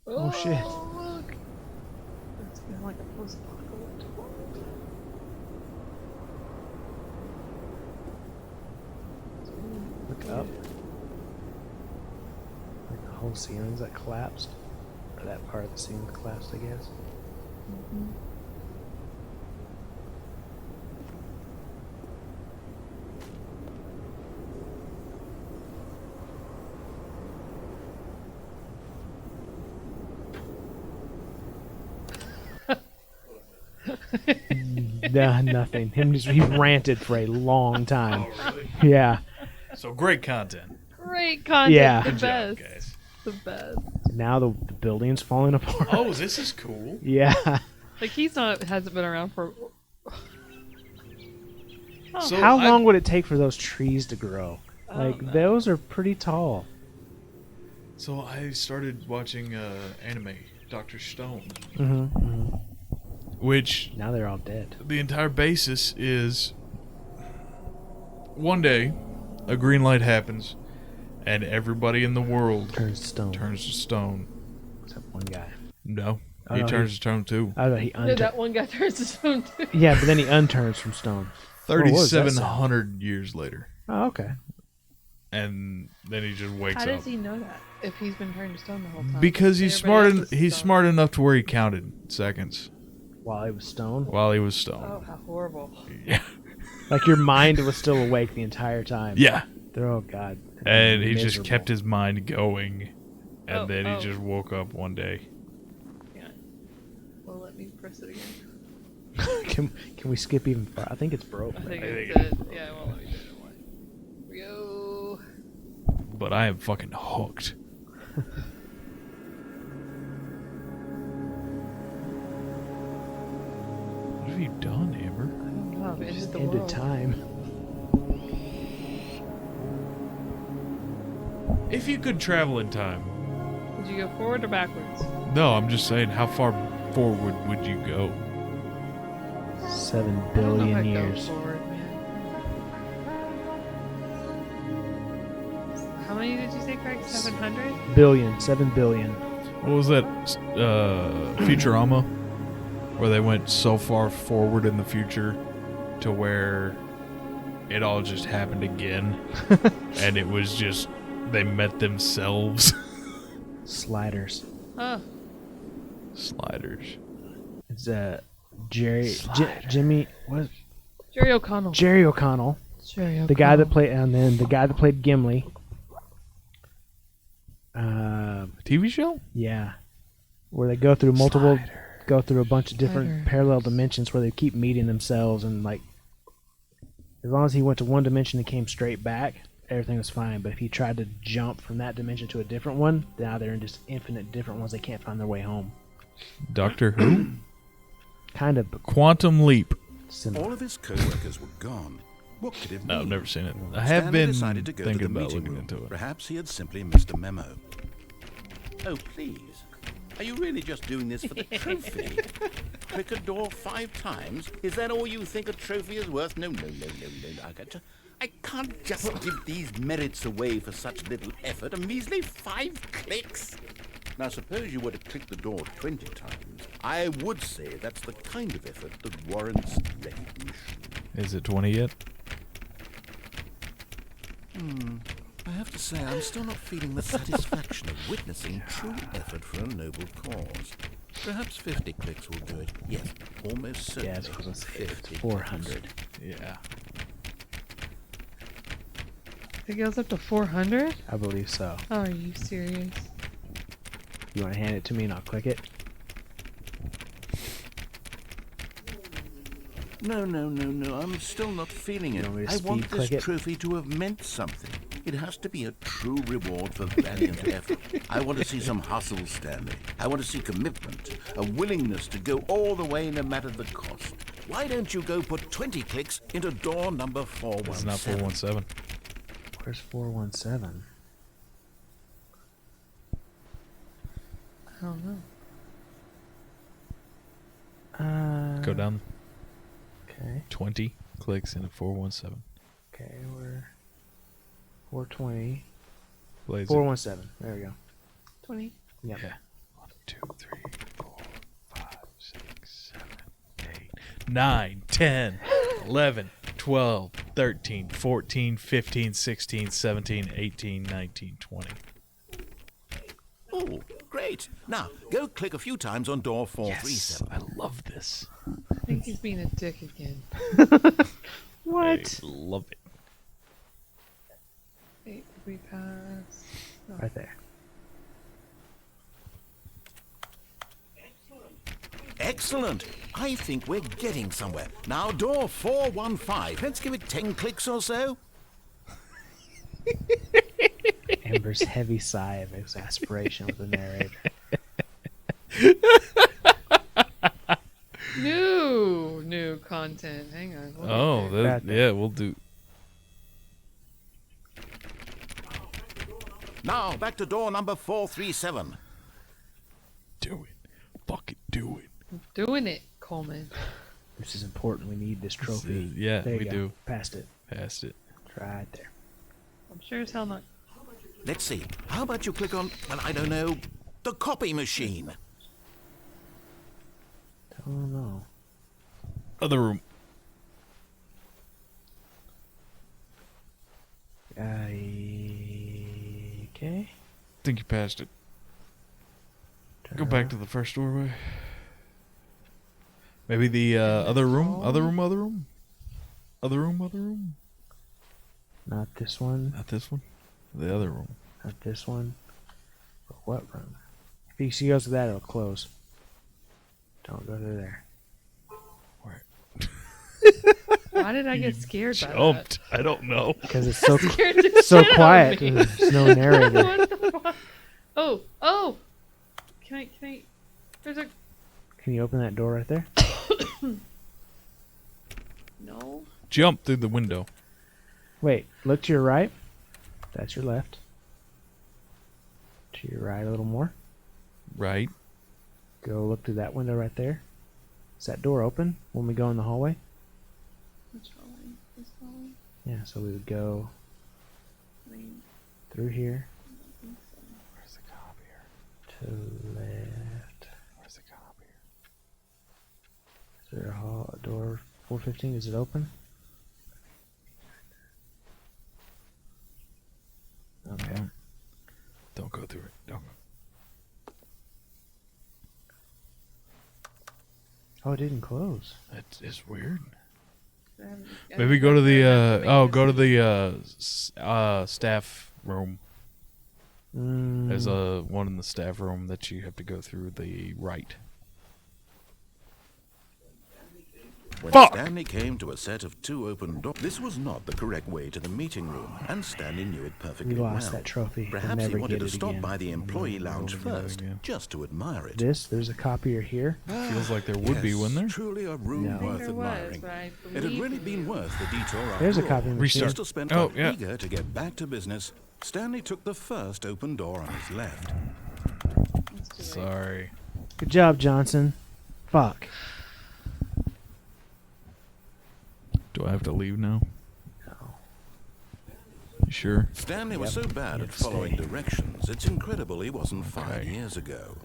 Oh, shit. Look! It's kind of like a post-apocalyptic world. Look up. Like the whole ceiling's like collapsed. Or that part of the ceiling collapsed, I guess. Nah, nothing. He ranted for a long time. Yeah. So great content. Great content. Yeah. The Good best. job, guys. The best. Now the building's falling apart. Oh, this is cool. Yeah. Like hasn't been around for. Oh, So How I- long would it take for those trees to grow? I don't Like know. those are pretty tall. So I started watching anime, Dr. Stone, which Now they're all dead. the entire basis is one day a green light happens and everybody in the world Turns to stone. turns to stone. Except one guy. No, Oh, he no, turns he- to stone too. I thought he Yeah, unturns. that one guy turns his phone too. Yeah, but then he unturns from stone. what was that sound? 3,700 years later. Oh, okay. And then he just wakes How up. does he know that? If he's been turned to stone the whole time. Because he's smart. Everybody else is He's stone. smart enough to where he counted seconds While he was stone. while he was stone. Oh, how horrible. Yeah, Like your mind was still awake the entire time. yeah. Oh god. And he just Miserable. kept his mind going, and Oh, then oh. he just woke up one day. Yeah. Well, let me press it again. Can we skip even far? I think it's broke. I think I it's think it. Yeah, well, let me do it. Don't worry. Here we go. But I am fucking hooked. What have you done, Amber? I don't know. I've ended the Ended world. time. If you could travel in time. Did you go forward or backwards? No, I'm just saying, how far forward would you go? 7 I don't know if billion I'd go years. forward, man. How many did you say, Craig? 700? Billion. 7 billion. What was that? Futurama? Where they went so far forward in the future to where it all just happened again. And it was just They met themselves. Sliders. Oh, Sliders. It's Jimmy. What? Jerry O'Connell. Jerry O'Connell. Jerry O'Connell. The guy that played, and then the guy that played Gimli. TV show? Yeah, where they go through a bunch of different parallel dimensions where they keep meeting themselves, and like, as long as he went to one dimension and came straight back, everything was fine. But if he tried to jump from that dimension to a different one, now they're in just infinite different ones. They can't find their way home. Doctor Who? Kind of Quantum Leap. similar. All of his co-workers were gone. What could it mean? No, I've never seen it. I have Stanley been decided to go thinking to the about meeting looking room. into it. Perhaps he had simply missed a memo. Oh, please. Are you really just doing this for the trophy? Click a door 5 times? Is that all you think a trophy is worth? No. I can't just give these merits away for such little effort. A measly 5 clicks. Now, suppose you were to click the door 20 times. I would say that's the kind of effort that warrants recognition. Is it 20 yet? I have to say, I'm still not feeling the satisfaction of witnessing true effort for a noble cause. Perhaps 50 clicks will do it. Yes, almost certainly. Yeah, it's 400. Yeah. It goes up to 400? I believe so. Oh, are you serious? You want to hand it to me and I'll click it? No. I'm still not feeling it. You want me to I want speed this click it? trophy to have meant something. It has to be a true reward for valiant effort. I want to see some hustle, Stanley. I want to see commitment, a willingness to go all the way no matter the cost. Why don't you go put 20 clicks into door number 417? It's not 417. Where's 417? I don't know. Go down Okay. 20 clicks into 417. Okay, we're 420. Blaze it. 417. There we go. 20. Yep. Yeah. 1, 2, 3, 4, 5, 6, 7, 8, 9, 10, 11, 12, 13, 14, 15, 16, 17, 18, 19, 20. Oh, great. Now, go click a few times on door Yes, 437. I love this. I think he's being a dick again. What? I love it. Wait, we pass. Oh. Right there. Excellent. I think we're getting somewhere. Now, door 415. Let's give it 10 clicks or so. Amber's heavy sigh of exasperation with the narrator. New content. Hang on. We'll get Oh, there. Back there. yeah, we'll do. Now, back to door number 437. Do it. Fucking do it. Doing it, Coleman. This is important. We need this trophy. yeah, There you we go. do. Passed it. Passed it. It's right there. I'm sure as hell not. Let's see. How about you click on, well, I don't know, the copy machine? Don't know. Other room. Okay. Think you passed it. Go back to the first doorway. Maybe the other room. Other room. Other room. Other room. Other room. Not this one. Not this one. The other room. Not this one. But what room? If he goes to that, it'll close. Don't go to there. Where? Why did I get scared by Jumped. I don't know. Because it's so that? Scared the so shit out of quiet. me. There's no narrator. What the fuck? Oh. Can I? There's a. Can you open that door right there? No. Jump through the window. Wait, look to your right. That's your left. To your right a little more. Right. Go look through that window right there. Is that door open when we go in the hallway? Which hallway? This hallway? Yeah, so we would go I mean, through here I think so. Where's the copier? to the left. Where's the copier? Is there a hall, door 415? Is it open? Okay. through it. Don't go. Oh, it didn't close. It's weird. I Maybe go to the go to the staff room. There's one in the staff room that you have to go through the right. When Fuck! Stanley came to a set of 2 open doors, this was not the correct way to the meeting room, and Stanley knew it perfectly We well. lost that trophy. We'll Perhaps he never wanted get to it stop again. by the employee lounge never get it first, again. just to admire it. There's a copier here. Feels like there would be, Yes, wouldn't there? truly a room No. worth There was, admiring. but I It had believe really in been you. worth the detour after There's a all. copy machine. Restart. Just to spend Oh, time yeah. eager to get back to business, Stanley took the first open door on his left. It's too late. Sorry. Good job, Johnson. Fuck. Do I have to leave now? No. You sure? Stanley was Yep, so bad you at have to following stay. directions, it's incredible he wasn't 5 Okay. years ago.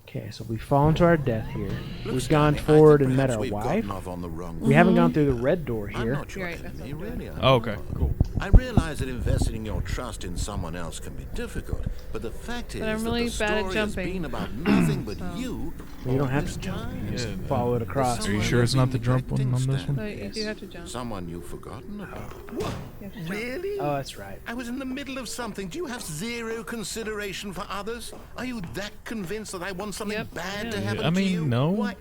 Okay, so we've fallen to our death here. Look, We've Stanley, gone I forward think and met perhaps our we've wife. gotten off on the wrong We haven't road. gone through the red door I'm here. not your Right, that's enemy, what I'm really. I'm Oh, okay, not. cool. I realize that investing your trust in someone else can be difficult, but the fact is I'm really that the bad at story has jumping. been about nothing but you. You don't all have this to jump. time. You just Yeah. follow it across. Are you sure it's not the jump one on this one? No, you do have to jump. Someone you've forgotten about. You have to jump. Really? Oh, that's right. I was in the middle of something. Do you have zero consideration for others? Are you that convinced that I want something Yep, bad I to am. happen I to mean, you? no. Why?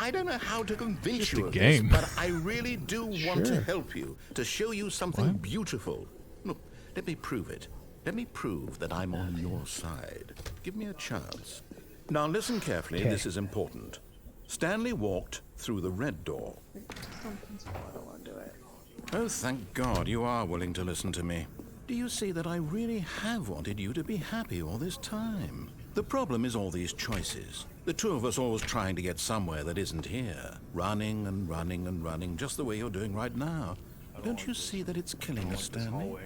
I don't know how to convince Just you a of game. this, but I really do want to Sure. help you, to show you something What? beautiful. Look, let me prove it. Let me prove that I'm on your side. Give me a chance. Now listen carefully, Okay. this is important. Stanley walked through the red door. Something's wrong. I don't want to do it. Oh, thank God you are willing to listen to me. Do you see that I really have wanted you to be happy all this time? The problem is all these choices. The two of us always trying to get somewhere that isn't here. Running and running and running, just the way you're doing right now. Don't you see that it's killing us, Stanley?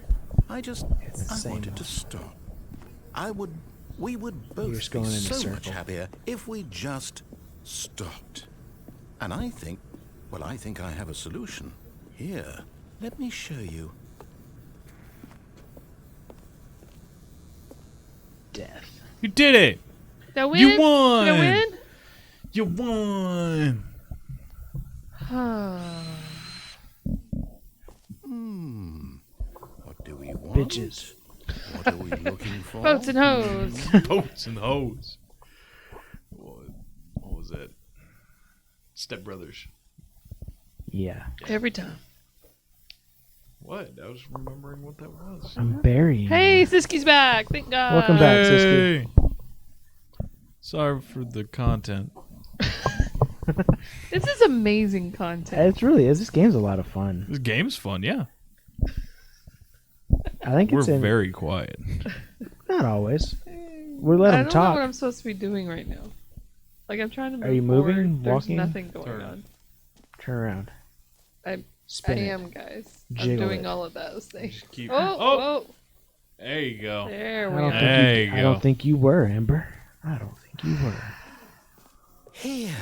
I the wanted to same. stop. We would You're both just be going in a so much circle. happier if we just stopped. And I think I have a solution. Here, let me show you. Death. You did it! Did I win? You won! Did I win? You won! What do we want? Bitches. What are we looking for? Boats and hoes. Boats and hoes. What was that? Step Brothers. Yeah. Every time. What? I was remembering what that was. I'm burying Hey, you. Siski's back. Thank God. Welcome back, Siski. Hey! Sorry for the content. This is amazing content. It really is. This game's a lot of fun. This game's fun, yeah. I think We're it's in. very quiet. Not always. We let I them don't know what talk. I'm supposed to be doing right now. Like I'm trying to move Are you forward. moving, There's walking? nothing going Turn. on. Turn around. I Spin it. am, guys. I'm Jiggle doing it. all of those things. Just keep- Oh, Oh! oh, There you go. there I we don't, are. think There you, you I don't go. think you were, Amber. I don't think you were. Here.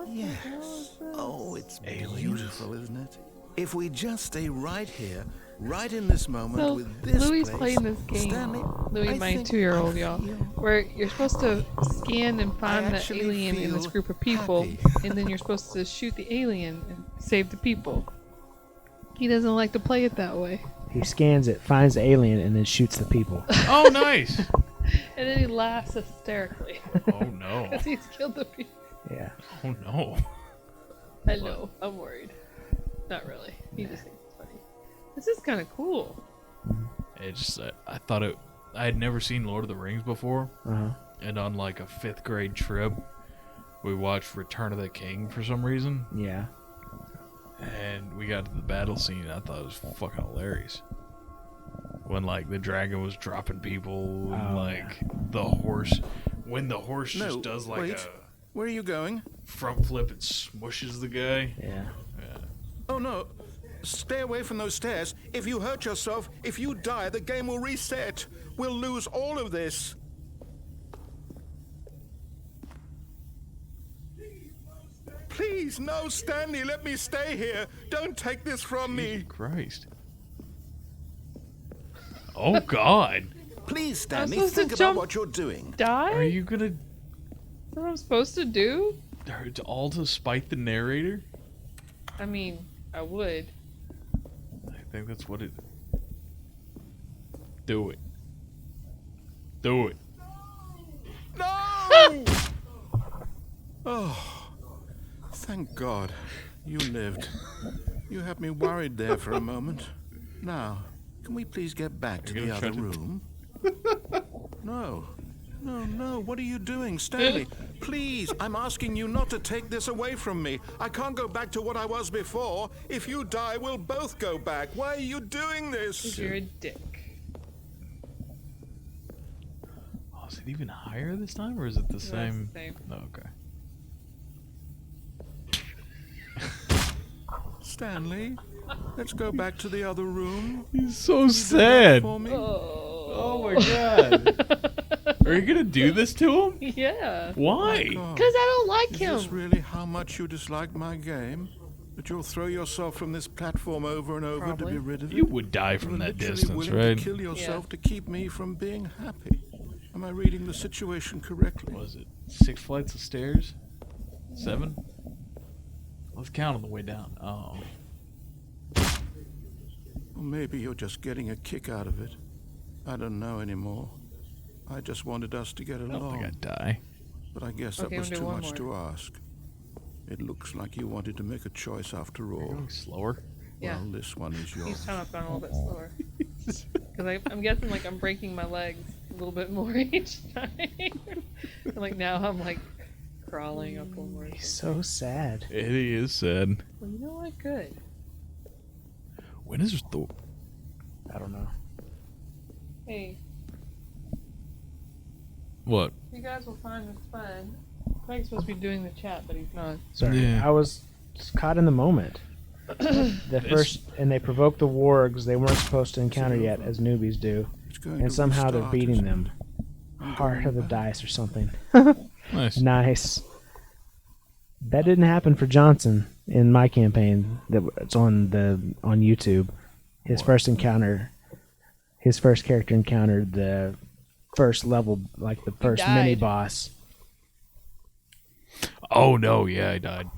Yes. Oh, it's beautiful, isn't it? If we just stay right here, right in this moment So with this Louis place, playing this game. Stanley, Louis, I my think 2-year-old, I y'all, feel- where you're supposed to scan and find the actually alien in this feel group of people, happy. and then you're supposed to shoot the alien and save the people. He doesn't like to play it that way, He scans it, finds the alien, and then shoots the people. Oh, nice! and then he laughs hysterically Oh, no. because he's killed the people. Yeah. Oh, no. I know. I'm worried. Not really. He just thinks it's funny. This is kind of cool. It's I thought it. I had never seen Lord of the Rings before, Uh-huh. and on like a 5th grade trip, we watched Return of the King for some reason, Yeah. and we got to the battle scene. I thought it was fucking hilarious. When like the dragon was dropping people, and Oh, like the horse, when the horse No, just does like wait. a Where are you going? front flip and smushes the guy. Yeah. Oh no. Stay away from those stairs. If you hurt yourself, if you die, the game will reset. We'll lose all of this. Please, no, Stanley, let me stay here. Don't take this from me. Christ. Oh God. Please, Stanley, supposed to think about jump- what you're doing. Die? Are you gonna Is that what I'm supposed to do? it's all to spite the narrator? I mean, I would. I think that's what it. Do it. Do it. No! Oh, thank God. You lived. You had me worried there for a moment. Now, can we please get back to You're the gonna other try to- room? No. No, what are you doing, Stanley? Please, I'm asking you not to take this away from me. I can't go back to what I was before. If you die, we'll both go back. Why are you doing Because this? you're a dick. Oh, is it even higher this time, or is it the No, it's same? the same. Oh, okay. Stanley, let's go back to the other room. He's so Can you do that sad. for me? Oh my god. Are you gonna do this to him? Yeah. Why? God. Because I don't like Is him. this really how much you dislike my game? That you'll throw yourself from this platform over and over Probably. to be rid of it? You would die You're from that literally distance, willing right? to kill yourself to keep me from being happy. Am I reading the situation correctly? Was it 6 flights of stairs? 7? Let's count on the way down. Oh. Or maybe you're just getting a kick out of it. I don't know anymore. I just wanted us to get I don't along. think I'd die. But I guess Okay, that was we'll do too one much more. to ask. It looks like you wanted to make a choice after all. Going slower. Yeah. Well, this one is Each yours. time I've gone a little bit slower. Because I'm guessing like I'm breaking my legs a little bit more each time. And like now I'm like crawling up one more. He's so sad. It is sad. Well, you know what? Good. When is the? I don't know. Hey, What? you guys will find this fun. Craig's supposed to be doing the chat, but he's not. Sorry, Yeah. I was just caught in the moment. The first, and they provoked the wargs they weren't supposed to encounter yet, as newbies do, It's going and to somehow they're restart, beating isn't them. it? I'm Heart going of the back. dice or something. Nice. Nice. That didn't happen for Johnson in my campaign. That's on YouTube. His What? first encounter, his first character encountered the first level, like the first died. mini boss. Oh no! Yeah, I died.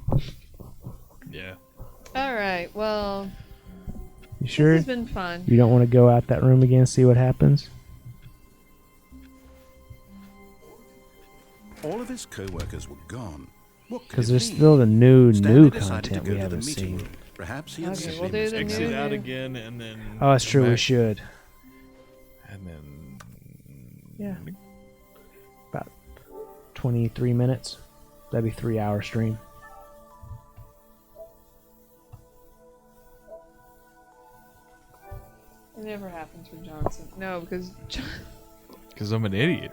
Yeah. All right. Well, You sure this has been fun. you don't want to go out that room again and see what happens? All of his co-workers were gone. What could Because it there's mean? still the new Stanley decided content to we go to the haven't meeting seen. room. Perhaps he had Okay, simply we'll do the Exit new- out again, and then. Oh, that's go true. We back, should. And then. Yeah. About 23 minutes. That'd be 3-hour stream. It never happens for Johnson. No, because Because I'm an idiot.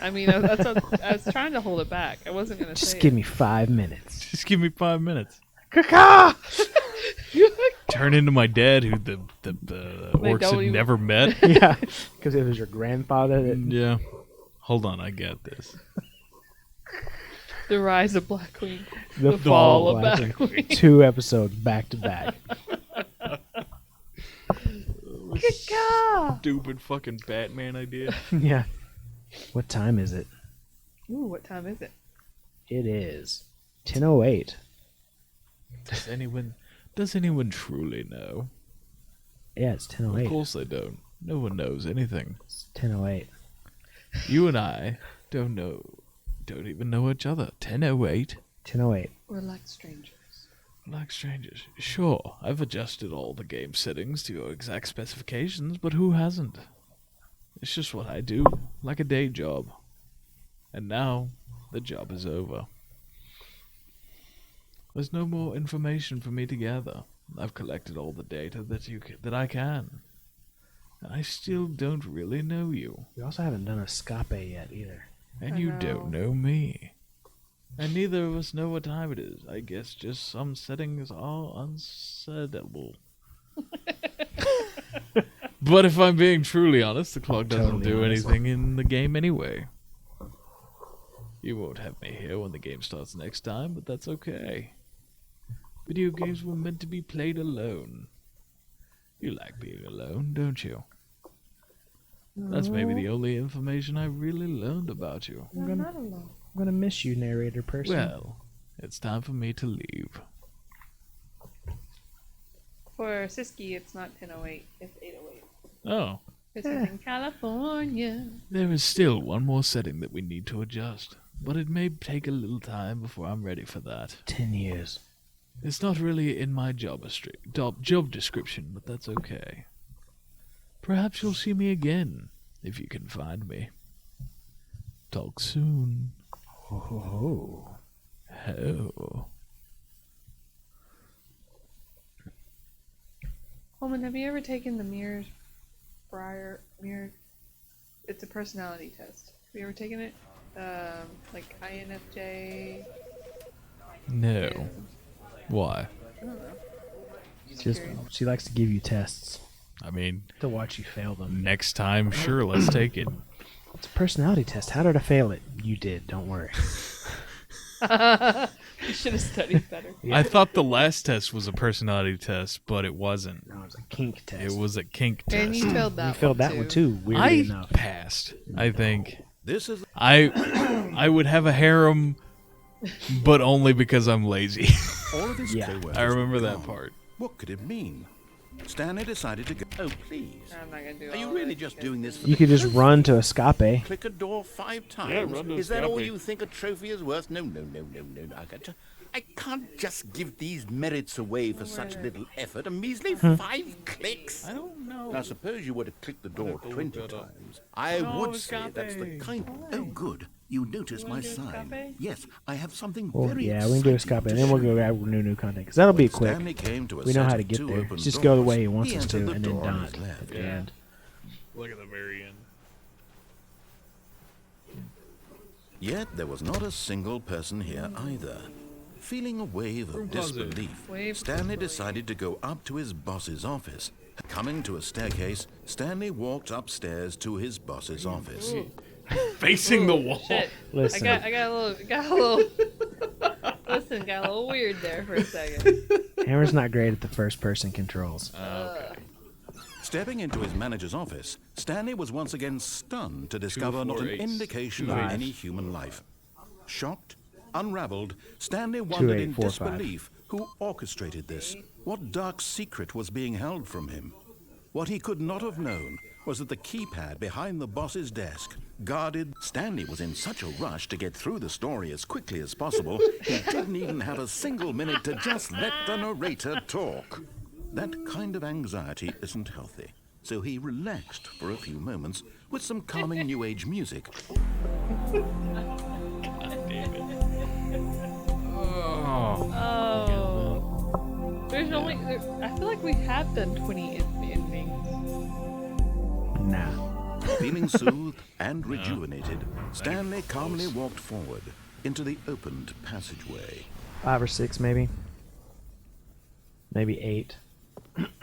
I mean, I was trying to hold it back. I wasn't gonna say Just it. give me 5 minutes. Just give me 5 minutes. Caca! Turn into my dad, who the orcs don't had even- never met. Yeah, because it was your grandfather that. Yeah. Hold on, I got this. The Rise of Black Queen. The Fall of Black Black Queen. Queen. 2 episodes back to back. Caca! Stupid fucking Batman idea. Yeah. What time is it? Ooh, what time is it? It is 10:08. Does anyone truly know? Yeah, it's Of 10:08. course they don't. No one knows anything. It's 10:08. You and I don't even know each other. 10:08. 10:08. We're like strangers. Like strangers. Sure, I've adjusted all the game settings to your exact specifications, but who hasn't? It's just what I do, like a day job. And now, the job is over. There's no more information for me to gather. I've collected all the data that I can. I still don't really know you. We also haven't done a scape yet either. And I you know. don't know me. And neither of us know what time it is. I guess just some settings are unsettable. But if I'm being truly honest, the clock doesn't Totally do honest. anything in the game anyway. You won't have me here when the game starts next time, but that's okay. Video games were meant to be played alone. You like being alone, don't you? That's maybe the only information I really learned about you. I'm not alone. I'm gonna miss you, narrator person. Well, it's time for me to leave. For Siski, it's not 10:08. It's 8:08. Oh, This is in California. there is still one more setting that we need to adjust, but it may take a little time before I'm ready for that. 10 years. It's not really in my job description, but that's okay. Perhaps you'll see me again, if you can find me. Talk soon. Oh. Oh. Holman, have you ever taken the Mirror? It's a personality test. Have you ever taken it? Like INFJ? No. and- Why? I don't know. Just curious. she likes to give you tests I mean, to watch you fail them. next time, sure, let's take it. It's a personality test. How did I fail it? You did. Don't worry. You should have studied better. Yeah. I thought the last test was a personality test, but it wasn't. No, it was a kink test. It was a kink test. And you failed that You failed that one too. Weirdly I enough. passed, I think. This is I would have a harem, but only because I'm lazy. all of his Yeah. co-workers I remember were that gone. part. What could it mean? Stanley decided to go. Oh, please. I'm not gonna do Are all you of really it just because- doing this for You the could just trophy? run to Escape. Click a door 5 times. Yeah, run to Is that all Escape. you think a trophy is worth? No. I can't just give these merits away for such little effort. A measly 5 clicks. I don't know. Now, suppose you were to click the door 20 times. I would say that's the kind. Oh, good. You notice my do sign. Escape? Yes, I have something Well, very yeah, we can do exciting Escape, to and then we'll show go you. grab new content because that'll be quick. Stanley came to a We know set how of to get 2 there. open Just go the doors. way he wants He us entered to, the and then door on dot his left. at the Yeah. end. Look at the very end. Yet there was not a single person here either. Feeling a wave of Room closet. disbelief, Wave Stanley decided to go up to his boss's office. Coming to a staircase, Stanley walked upstairs to his boss's office. Facing the wall. Shit. Listen. I got a little. Listen, got a little weird there for a second. Hammer's not great at the first person controls. Stepping into his manager's office, Stanley was once again stunned to discover not an 4, 8, indication of 2, 8. any human life. Shocked, unraveled, Stanley wondered 8, in 4, 5. disbelief who orchestrated this. What dark secret was being held from him? What he could not have known was that the keypad behind the boss's desk guarded. Stanley was in such a rush to get through the story as quickly as possible, he didn't even have a single minute to just let the narrator talk. That kind of anxiety isn't healthy, so he relaxed for a few moments with some calming New Age music. Oh. There's only. I feel like we have done 20 endings. Nah. Feeling soothed and rejuvenated, Stanley calmly walked forward into the opened passageway. 5 or 6, maybe. Maybe 8.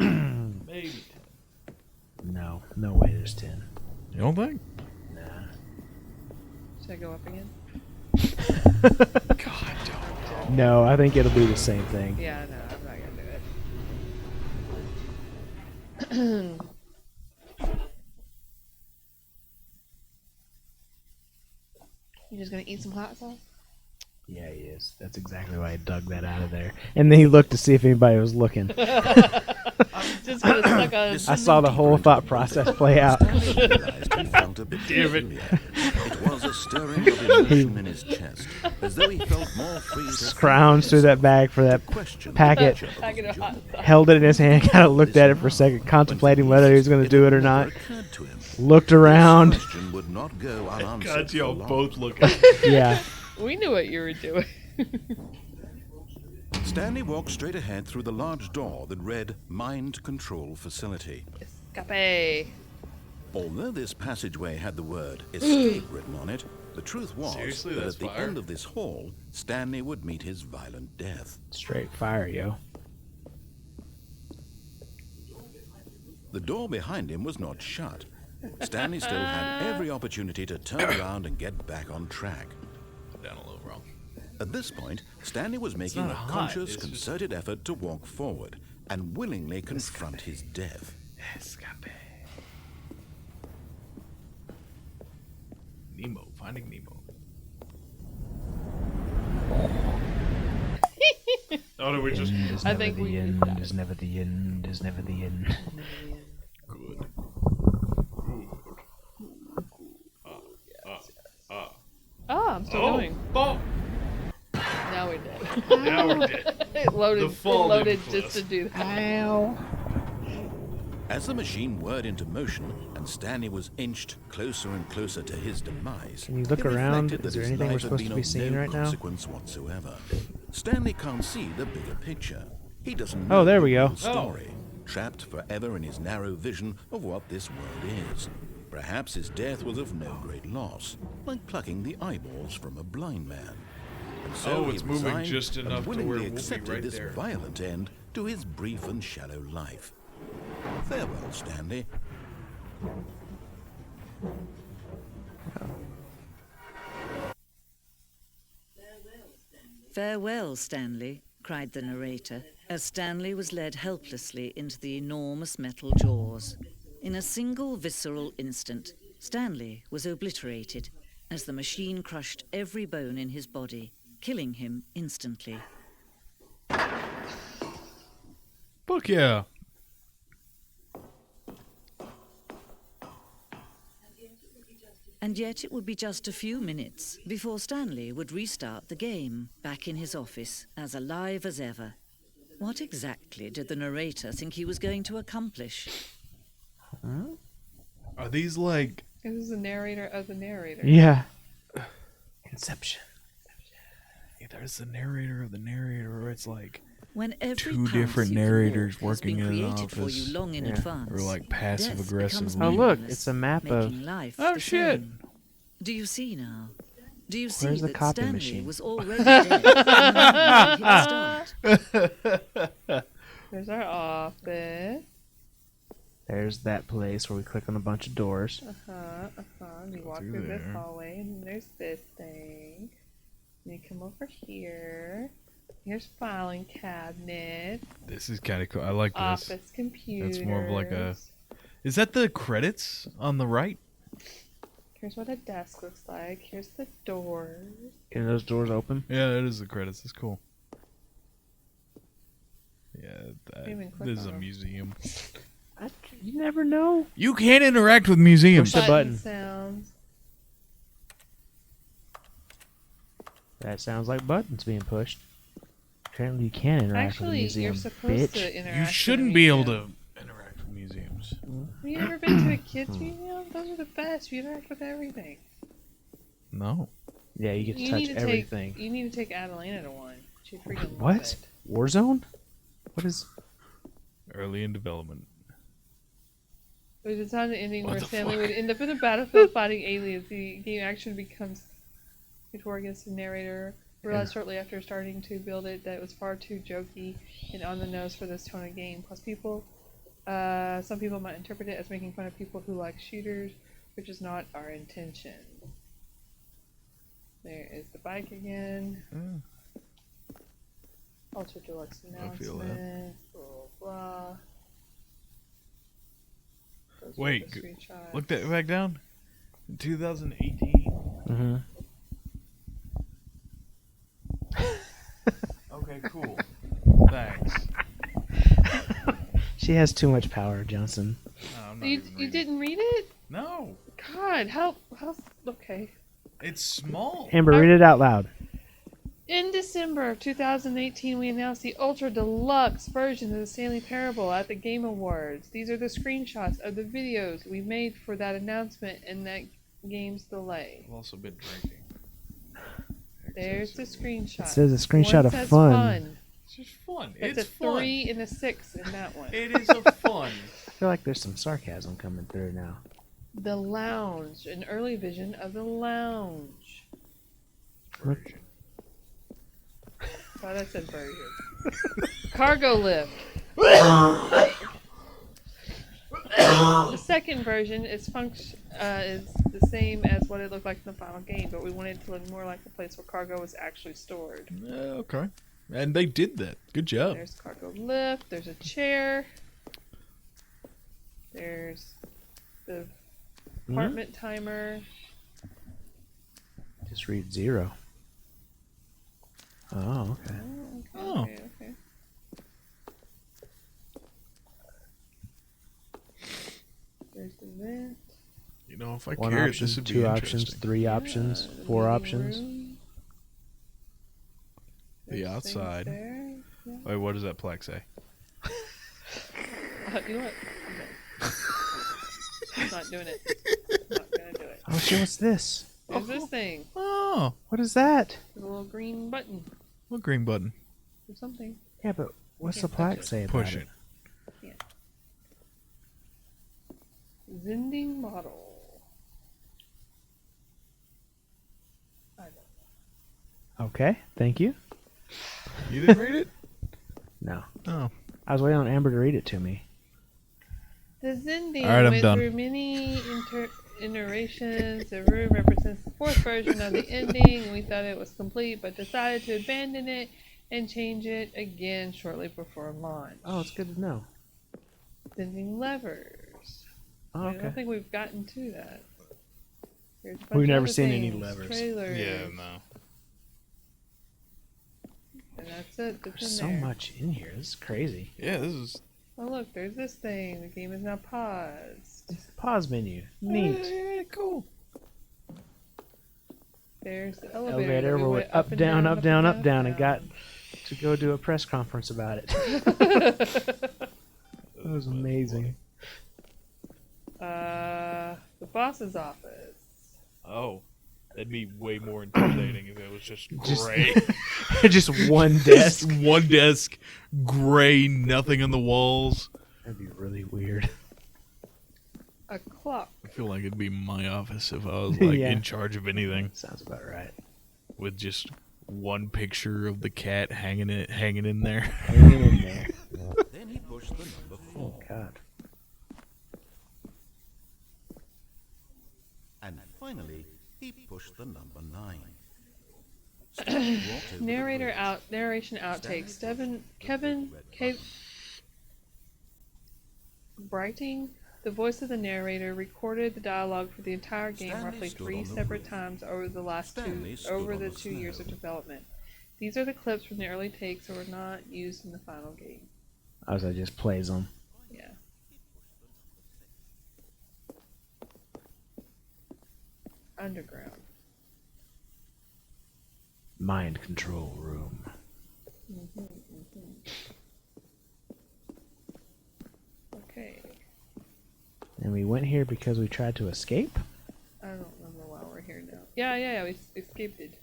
Maybe. No. No way there's 10. You don't think? Nah. Should I go up again? God, don't. No, I think it'll be the same thing. Yeah, no, I'm not gonna do it. You just gonna eat some hot sauce? Yeah, he is. That's exactly why I dug that out of there. And then he looked to see if anybody was looking. Just gonna suck on. I saw the whole thought process play out. Stanley realized he felt a bit peculiar. It was a stirring of emotion in his chest, as though he felt more free to Scrounged through that bag for that question the packet. nature of his Packet of job. hot sauce. Held it in his hand, kind of looked at it for a second, contemplating whether he was going to do it or not. Occurred to him. Looked around. This question would not go unanswered God, for y'all long. both looking. Yeah. We knew what you were doing. Stanley walked straight ahead through the large door that read Mind Control Facility. Escape. Although this passageway had the word escape written on it, the truth was Seriously, that that's at the fire? end of this hall, Stanley would meet his violent death. Straight fire, yo. The door behind him was not shut. Stanley still had every opportunity to turn around and get back on track. Down a little wrong. At this point, Stanley was making not a hot, conscious, it's just- concerted effort to walk forward and willingly confront his death. Escape. Nemo, Finding Nemo. Oh, did we just... Is I never think the we end. did that. Is never the end. Is never the end. Good. Oh, I'm still going. Oh! Now we're dead. Now we're dead. It loaded. The fall It loaded didn't just to flip. do that. Ow. As the machine whirred into motion and Stanley was inched closer and closer to his demise, Can you look he around? reflected that Is there his anything we're life had supposed to been be of seeing no right now? consequence whatsoever. Stanley can't see the bigger picture. He doesn't Oh, know there the we go. real story, trapped forever in his narrow vision of what this world is. Perhaps his death was of no great loss, like plucking the eyeballs from a blind man. And so Oh, it's he moving resigned just and enough to where willingly we'll be accepted right this there. violent end to his brief and shallow life. Farewell, Stanley. "Farewell, Stanley," cried the narrator, as Stanley was led helplessly into the enormous metal jaws. In a single visceral instant, Stanley was obliterated as the machine crushed every bone in his body, killing him instantly. Fuck yeah. And yet it would be just a few minutes before Stanley would restart the game, back in his office, as alive as ever. What exactly did the narrator think he was going to accomplish? Are these like... This is the narrator of the narrator. Yeah. Inception. There's the narrator of the narrator, where it's like... When every Two path different you can narrators walk has working been in an created for you office. long in Yeah. advance, Or like passive death aggressive. becomes Oh, look, meaningless, it's a map of- making life Oh, the shit. same. Do you see now? Do you see Where's the that copy Stanley machine? was already dead from the moment he hit start? There's our office. There's that place where we click on a bunch of doors. You walk through through this there. hallway, and then there's this thing. And you come over here. Here's filing cabinet, This is kind of cool. I like this. office computer. That's more of like a... Is that the credits on the right? Here's what a desk looks like. Here's the doors. Can those doors open? Yeah, it is the credits. That's cool. Yeah, Even click this is on a them. museum. You never know. You can't interact with museums. Push the button. Sounds. That sounds like buttons being pushed. Apparently you can interact with a Actually, museum, you're supposed bitch. to interact. You with a shouldn't be able museum. to interact with museums. Have you ever been to a kids museum? Those are the best. You interact with everything. No. Yeah, you get to You touch need to everything. take. You need to take Adelina to one. She freaking love What? it. Warzone? What is... Early in development. There's a time the ending What where the Stanley fuck? would end up in a battlefield fighting aliens. The game actually becomes before against the narrator. Realized shortly after starting to build it that it was far too jokey and on the nose for this tone of game. Plus, some people might interpret it as making fun of people who like shooters, which is not our intention. There is the bike again. Ultra deluxe I feel that. announcement. Blah blah. Those were Wait, the screenshots. Look that back down. In 2018. Mm-hmm. Okay, cool. Thanks. She has too much power, Johnson. No, I'm not You even reading. didn't read it? No, God, how okay. it's small. Amber, read it out loud. In December of 2018, we announced the Ultra Deluxe version of the Stanley Parable at the Game Awards. These are the screenshots of the videos we made for that announcement and that game's delay. I've also been drinking. There's the screenshot. It says a screenshot One of says fun. It's just fun. It's It's a fun. 3 and a 6 in that one. It is a fun. I feel like there's some sarcasm coming through now. The Lounge, an early vision of the Lounge. Look. Oh, that said version. Cargo lift. The second version is the same as what it looked like in the final game, but we wanted it to look more like the place where cargo was actually stored. Okay. And they did that. Good job. There's cargo lift. There's a chair. There's the apartment timer. Just read 0. Oh, okay. Oh. Okay. There's the vent. You know, if I 1 cared, option, this would be 2 options, interesting. 3 options, Yeah, 4 meeting options. room. The There's outside. things there. Yeah. Wait, what does that plaque say? You know what? No. I'm not doing it. Not gonna do it. Oh shit! What's this? There's this thing. Oh, What is that? There's a little green button what green button? or something. Yeah, but what's the Can't touch plaque it. say about Push it? it. Zending bottle. I don't know. Okay, thank you. You didn't read it? No, Oh. I was waiting on Amber to read it to me. The Zending All right, I'm went done. through many iterations. The room represents the 4th version of the ending. We thought it was complete, but decided to abandon it and change it again shortly before launch. Oh, it's good to know. Zending levers. Oh, I okay. don't think we've gotten to that. There's a bunch We've of never other seen any things, levers. Trailers, Yeah, no. and that's it. That's There's in so there. much in here. This is crazy. Yeah, this is. Oh look, there's this thing. The game is now paused. It's the pause menu. Neat. Yeah, cool. There's the elevator. Elevator that we where we went up, and down, up, down, up, down, and down. got to go do a press conference about it. That was amazing. The boss's office. Oh, that'd be way more intimidating if it was just Just- gray. Just one desk. Just one desk, gray, nothing on the walls. That'd be really weird. A clock. I feel like it'd be my office if I was like Yeah. in charge of anything, Sounds about right. with just one picture of the cat hanging in there. Hanging in there. Then he pushed the number 4. Oh, God. And finally, he pushed the number 9. Steve walked over the bridge. Narration outtakes. Kevin Brighting, the voice of the narrator, recorded the dialogue for the entire game Stanley roughly stood 3 on the separate roof. times over the Stanley stood on the the 2 years of snow. development. These are the clips from the early takes that were not used in the final game. I just plays them. Yeah. Underground. Mind control room. Okay. And we went here because we tried to escape? I don't remember why we're here now. Yeah, we escaped it.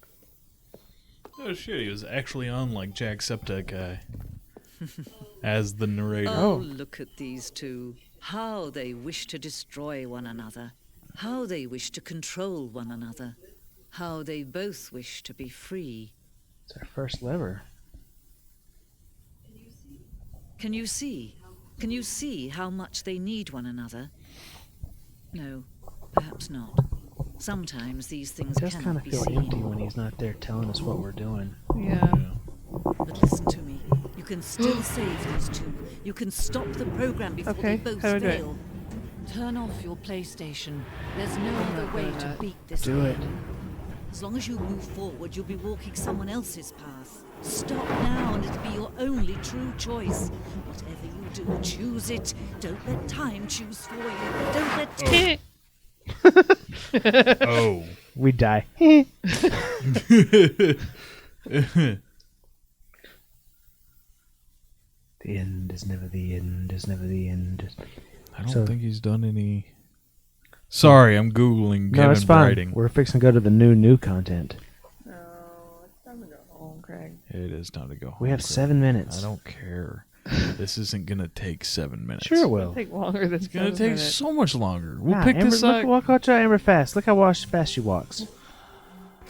Oh shit, he was actually on like Jacksepticeye as the narrator. Oh, look at these two. How they wish to destroy one another. How they wish to control one another. How they both wish to be free. It's our first lever. Can you see? Can you see how much they need one another? No, perhaps not. Sometimes these things It does kind cannot of be feel seen. empty when he's not there telling us what we're doing. Yeah. But listen to me. You can still save these two. You can stop the program before Okay, they both how do I do it? fail. Turn off your PlayStation. There's no other way to that. beat this Do it. game. As long as you move forward, you'll be walking someone else's path. Stop now and it'll be your only true choice. Whatever you do, choose it. Don't let time choose for you. Don't let time... Oh. We die. The end is never the end, is never the end. I don't So- think he's done any. Sorry, I'm googling No, Kevin it's fine. Brighting. We're fixing to go to the new content. No, it's time to go home, Craig. It is time to go home. We have Craig. 7 minutes. I don't care. This isn't gonna take 7 minutes. Sure it It'll will. take longer than It's gonna 7 take minutes. so much longer. We'll Nah, pick Amber, this up. Watch out, Amber fast. Look how fast she walks.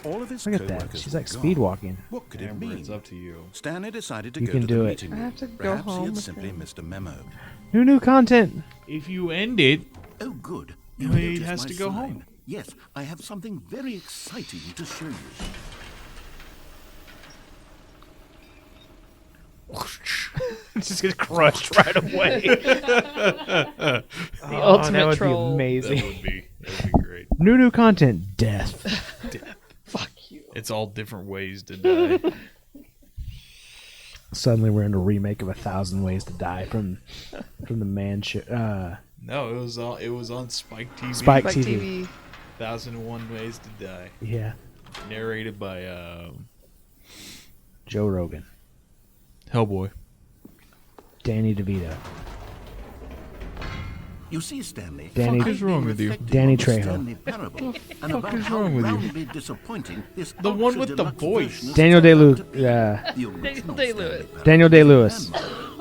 All of his Look at that. co-workers She's were like gone. speed walking. What could it Amber, mean? it's up to you. Stanley decided to You go can to do the it. meeting I room. have to go Perhaps he home had with simply him. missed a memo. New content. If you end it, Oh, good. He noticed has my to go sign. home. Yes, I have something very exciting to show you. Just get crushed right away. The That ultimate would troll. be amazing. that would be great. New content. Death. Fuck It's all different ways to die. Suddenly, we're in a remake of 1,000 Ways to Die from the Man show. No, it was on Spike TV. Spike Like TV. TV. 1001 Ways to Die. Yeah, Narrated by Joe Rogan, Hellboy. Danny DeVito, You see, Stanley, Danny- What is wrong with you? reflecting Danny on the Trejo. Stanley Parable, and about is how wrong with you? roundly disappointing this The one with the ultra-deluxe voice. version has Daniel turned out Day-Lewis. to be. Yeah, The original Day-Lewis. Stanley Parable Daniel Day-Lewis.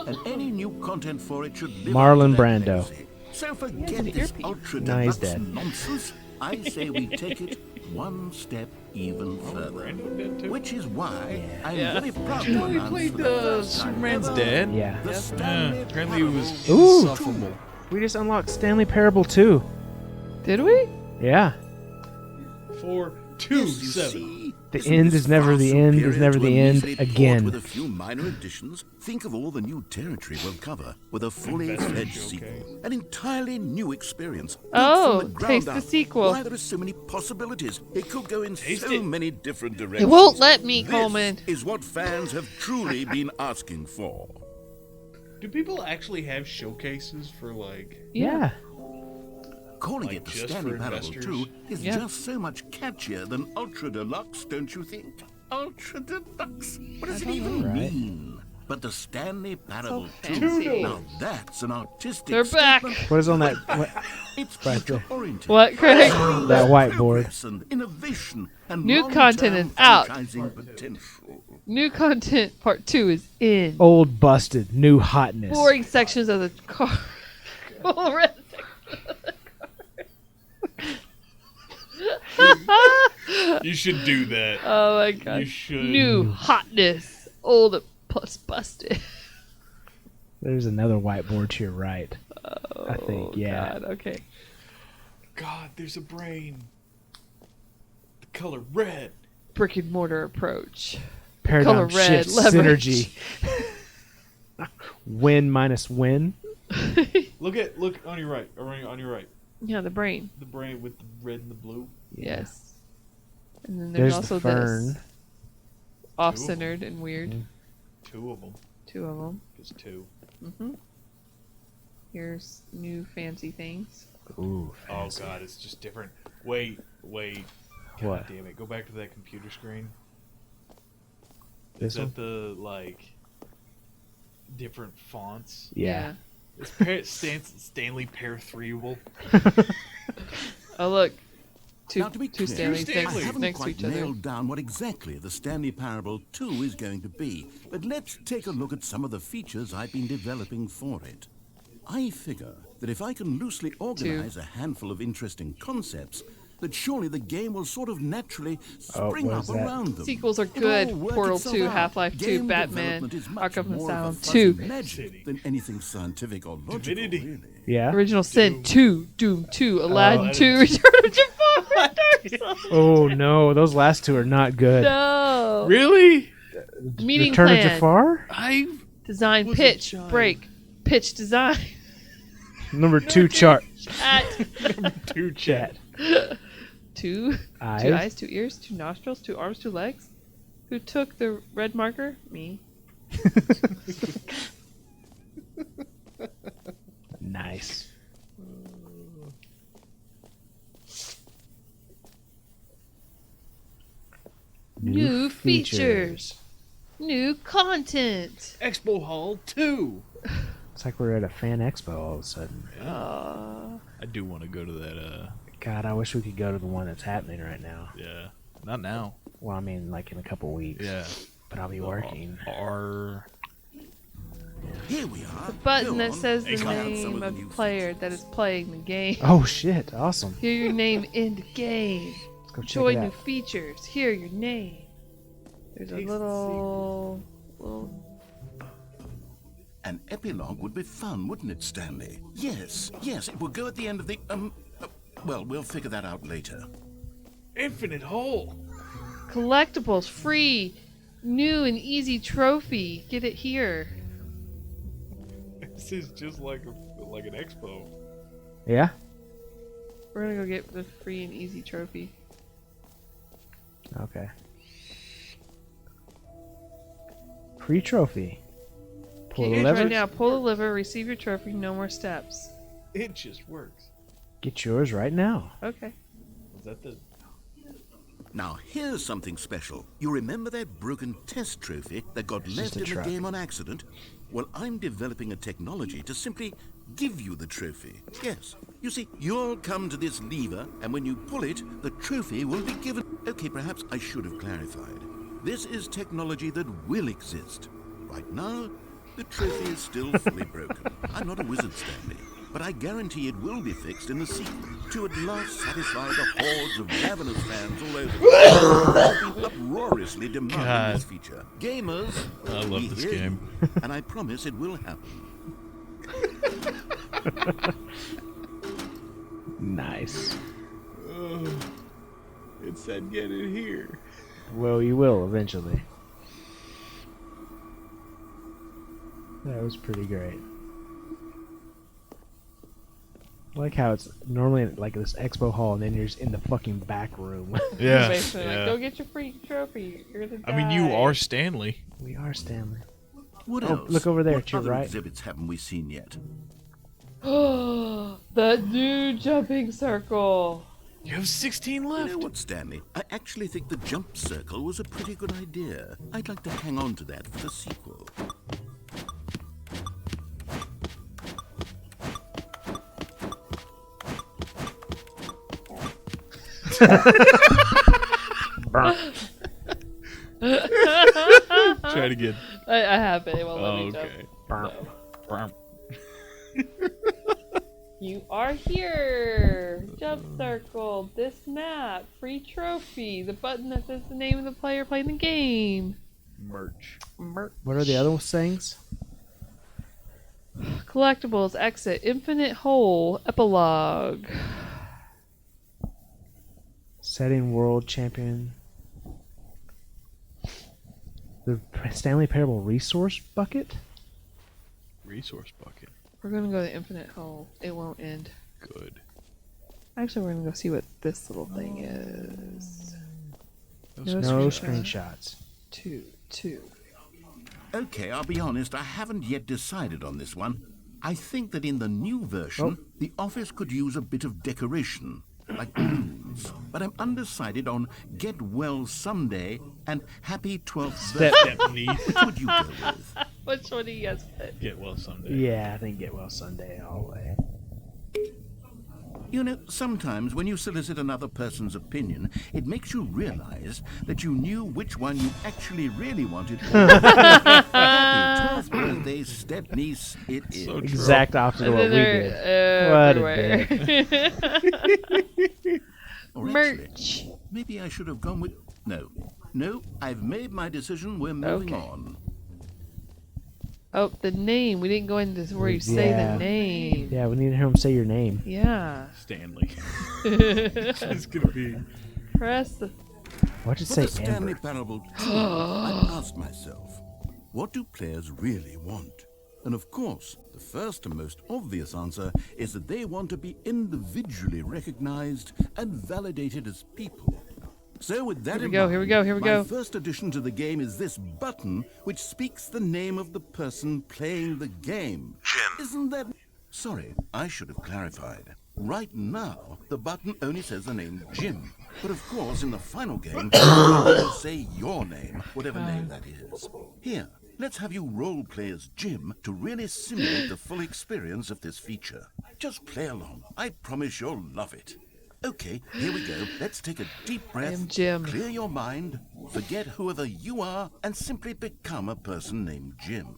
and any new content for it should live Marlon up to that Brando. legacy. So forget this ultra No, he's deluxe dead. nonsense. I say we take it one step even further. Brando dead too? Which is why I'm Yeah. very proud to He announce played for the first time Superman's ever, dad. yeah. the Stanley Apparently it was Ooh. insufferable. We just unlocked Stanley Parable 2. Did we? Yeah. 427. The end is never the end is never the end again. With a few minor additions, think of all the new territory we'll cover with a fully fledged sequel. An entirely new experience. built Oh, from the ground taste the up. sequel. Why, there are so many possibilities. It could go in Taste so it. many different It directions. won't let me, This Coleman. is what fans have truly been asking for. Do people actually have showcases for like? Yeah. Calling Like it the just Stanley for Parable investors? 2 is Yeah. just so much catchier than Ultra Deluxe, don't you think? Ultra Deluxe? What does it even Right. mean? But the Stanley Parable 2, fancy. now that's an artistic They're back. statement. What is on that It's Right there. future-oriented. What, Craig? that whiteboard? Progress and innovation and New long-term content is out. franchising potential. New content part 2 is in. Old busted, new hotness. Boring sections of the car. Cool red You should do that. Oh my god. You should. New hotness. Old plus busted. There's another whiteboard to your right. I think, Oh, yeah. God, okay. God, there's a brain. The color red. Brick and mortar approach. Paradigm color red, shift leverage. synergy. Win minus win. Look on your right. On your right. Yeah, the brain. The brain with the red and the blue. Yes. And then there's, There's also the fern. this. Off-centered and weird. Mm. 2 of them. 2 of them. There's 2. Here's new fancy things. Ooh, Oh fancy. God, it's just different. Wait. God What? damn it. Go back to that computer screen. This Is that one? the like different fonts? Yeah. It's Stanley Parable. Oh look. Now, to be Two clear, Stanleys Stanley. I next, haven't next to quite each other. nailed down what exactly the Stanley Parable 2 is going to be, but let's take a look at some of the features I've been developing for it. I figure that if I can loosely organize a handful of interesting concepts, that surely the game will sort of naturally spring what up is that? around them. Sequels are It'll good. all work Portal itself 2, out. Half-Life 2, Game Batman, development is much Arkham more of a Asylum fuzzy 2. magic than anything scientific or logical, Divinity. really. Yeah. Original Sin 2, Doom 2, Aladdin Aladdin 2, Return of Jafar, Dark Souls. Oh no, those last two are not good. No. Really? Meeting Return plan. of Jafar? Design, Was a pitch, giant. break, pitch, design. Number 2 chart. At 2 chat. 2 Eyes. eyes, 2 ears, 2 nostrils, 2 arms, 2 legs. Who took the red marker? Me. Nice. New features. New content. Expo Hall 2. It's like we're at a fan expo all of a sudden. I do want to go to that. God, I wish we could go to the one that's happening right now. Yeah. Not now. Well, I mean, like in a couple weeks. Yeah. But I'll be working. Our Here we are. Button Go that on. says the Try out some name the of new player that is playing the game. Oh shit! Awesome. Hear your name in the game. Let's go check Enjoy it new out. features. Hear your name. There's a Taste the little An epilogue would be fun, wouldn't it, Stanley? Yes, it will go at the end of the, well, we'll figure that out later. infinite hole. collectibles free. New and easy trophy. Get it here. This is just like an expo. Yeah. We're gonna go get the free and easy trophy. Okay. Free trophy. Pull Get the yours lever. right now. Pull the lever. Receive your trophy. No more steps. It just works. Get yours right now. Okay. Is that the... Now, here's something special. You remember that broken test trophy that got It's left just a in the truck. game on accident? Well, I'm developing a technology to simply give you the trophy. Yes. You see, you'll come to this lever, and when you pull it, the trophy will be given. Okay, perhaps I should have clarified. This is technology that will exist. Right now, the trophy is still fully broken. I'm not a wizard, Stanley, but I guarantee it will be fixed in the sequel to at last satisfy the hordes of ravenous fans all over the world who have been uproariously demanding God. this feature. Gamers, I love we this hear game. you, and I promise it will happen. Nice. It said get it here. Well, you will eventually. That was pretty great. I like how it's normally like this expo hall, and then you're just in the fucking back room. Yeah. Basically, like, yeah. go get your free trophy. You're gonna die. I mean, you are Stanley. We are Stanley. What Oh, else? look over there What to your other right. exhibits haven't we seen yet? That new jumping circle. You have 16 You left. know what, Stanley? I actually think the jump circle was a pretty good idea. I'd like to hang on to that for the sequel. Try it again. I have it. It won't let Oh, me jump. okay. So. You are here. Jump circle. This map. Free trophy. The button that says the name of the player playing the game. Merch. Merch. What are the other things? Collectibles. Exit. Infinite hole. Epilogue. Setting world champion. The Stanley Parable resource bucket? Resource bucket. We're gonna go to Infinite hole. It won't end. Good. Actually, we're gonna go see what this little thing is. No No screenshots. screenshots. Two. Okay, I'll be honest, I haven't yet decided on this one. I think that in the new version, the office could use a bit of decoration, like balloons. But I'm undecided on Get Well Someday and Happy 12th Birthday. Stephanie. Which would you go with? Which one do you guys pick? Get well someday. Yeah, I think Get Well Sunday all the way. You know, sometimes when you solicit another person's opinion, it makes you realize that you knew which one you actually really wanted. Happy 12th birthday, Stepney. It is. So true. Exact opposite of what we did. Everywhere. Or actually, Merch. maybe I should have gone with... No, I've made my decision. We're moving Okay. on. Oh, the name. We didn't go into this where you say Yeah. the name. Yeah, we need to hear him say your name. Yeah. Stanley. It's gonna be. Press the. Why'd you For say the Stanley Amber? Parable 2, I asked myself, what do players really want? And of course, the first and most obvious answer is that they want to be individually recognized and validated as people. So with that Here we in go, mind, here we go, here we my go. first addition to the game is this button which speaks the name of the person playing the game. Jim. Isn't that... Sorry, I should have clarified. Right now, the button only says the name Jim. But of course, in the final game, it will say your name, whatever name that is. Here, let's have you role play as Jim to really simulate the full experience of this feature. Just play along. I promise you'll love it. Okay, here we go. Let's take a deep breath. am Jim. Clear your mind, forget whoever you are, and simply become a person named Jim.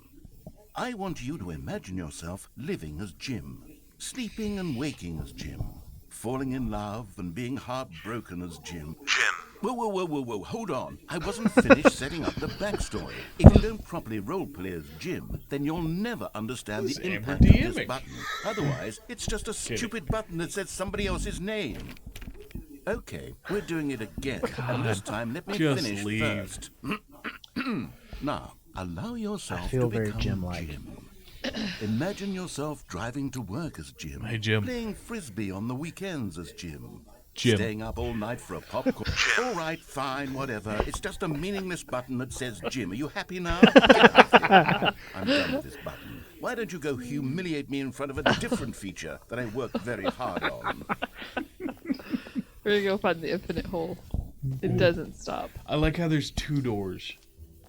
I want you to imagine yourself living as Jim, sleeping and waking as Jim, falling in love and being heartbroken as Jim. Whoa, hold on. I wasn't finished setting up the backstory. If you don't properly roleplay as Jim, then you'll never understand This the Amber impact of this DMing. button. Otherwise, it's just a stupid button that says somebody else's name. Okay, we're doing it again. And this time, let me Just finish leave. first. Now, allow yourself I feel to very become Jim-like. Jim. Imagine yourself driving to work as Jim. Hey, Jim. Playing frisbee on the weekends as Jim. Jim. Staying up all night for a popcorn. All right, fine, whatever. It's just a meaningless button that says Jim. Are you happy now? Get off here. I'm done with this button. Why don't you go humiliate me in front of a different feature that I worked very hard on? We're gonna go find the infinite hole. It doesn't stop. I like how there's 2 doors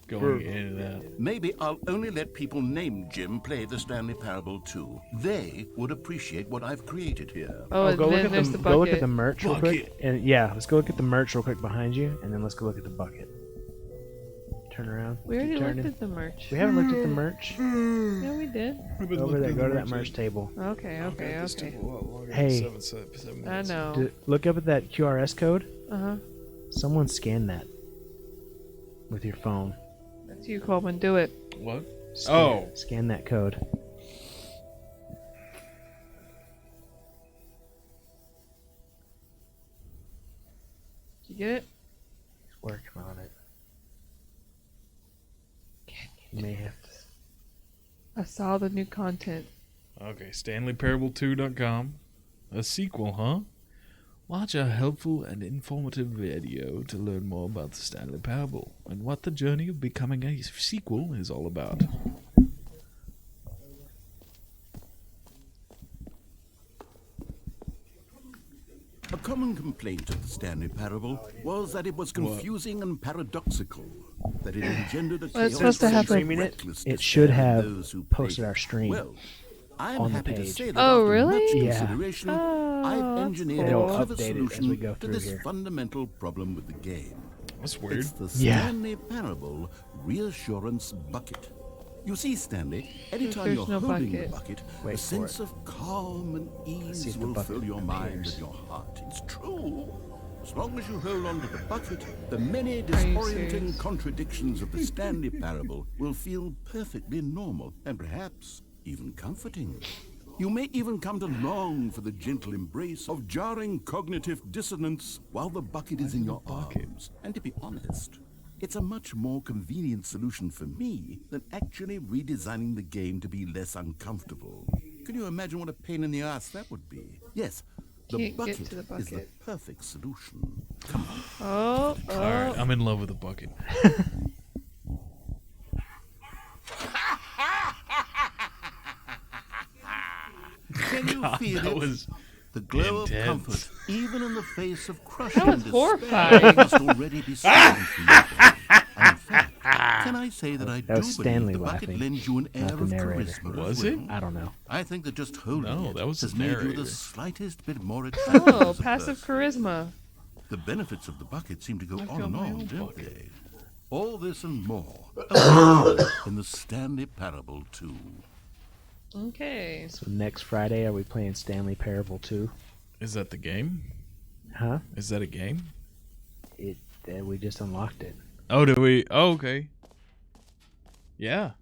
going in and out. Maybe I'll only let people named Jim play the Stanley Parable 2. They would appreciate what I've created here. Oh, and go then look at there's the the go look at bucket. the merch real quick. Bucket. And yeah, let's go look at the merch real quick behind you, and then let's go look at the bucket. Turn around. We already Keep looked turning. at the merch. We haven't looked at the merch. Yeah, we did. Over there. Go to that merch table. Okay. Hey. I know. Look up at that QRS code. Uh-huh. Someone scan that with your phone. That's you, Coleman. Do it. What? Scan that code. Did you get it? He's working on it. You may have to. I saw the new content. Okay, StanleyParable2.com. A sequel, huh? Watch a helpful and informative video to learn more about the Stanley Parable and what the journey of becoming a sequel is all about. A common complaint of the Stanley Parable was that it was confusing and paradoxical, that it engendered a Well, it's chaos supposed to have, of like- Streaming it, reckless it should despair in have those who posted played our it. stream Well, I'm on the happy to page. say that Oh, after really? much Yeah. consideration, Oh, I've that's engineered cool. a It'll clever update it as solution we go to through this here. fundamental problem with the game. That's weird. It's the Yeah. Stanley Parable Reassurance Bucket. You see, Stanley, anytime There's you're no holding bucket. the bucket, Wait a for sense it. of calm and see ease if the will bucket fill your mind appears. and your heart. It's true. As long as you hold on to the bucket, the many you disorienting serious? contradictions of the Stanley Parable will feel perfectly normal and perhaps even comforting. You may even come to long for the gentle embrace of jarring cognitive dissonance while the bucket is in your arms. And to be honest, it's a much more convenient solution for me than actually redesigning the game to be less uncomfortable. Can you imagine what a pain in the ass that would be? Yes, the Can't get bucket to the is the bucket. perfect solution. Come on. Oh, Alright, I'm in love with the bucket. Can you feel that it? was The glow intense. of comfort, even in the face of crushing That was despair, horrifying. must already be starting for you. And in fact, can I say that I That do was Stanley believe the bucket laughing, lends you an air not the of narrator. charisma Was as it? well. I don't know. I think that just holding No, it that was has the made you narrator. the slightest bit more attractive oh, as a passive person. charisma. The benefits of the bucket seem to go I've on got and my on, own don't bucket. they? All this and more in the Stanley Parable 2. Okay. So next Friday, are we playing Stanley Parable 2? Is that the game? Huh? Is that a game? We just unlocked it. Oh, do we? Oh, okay. Yeah.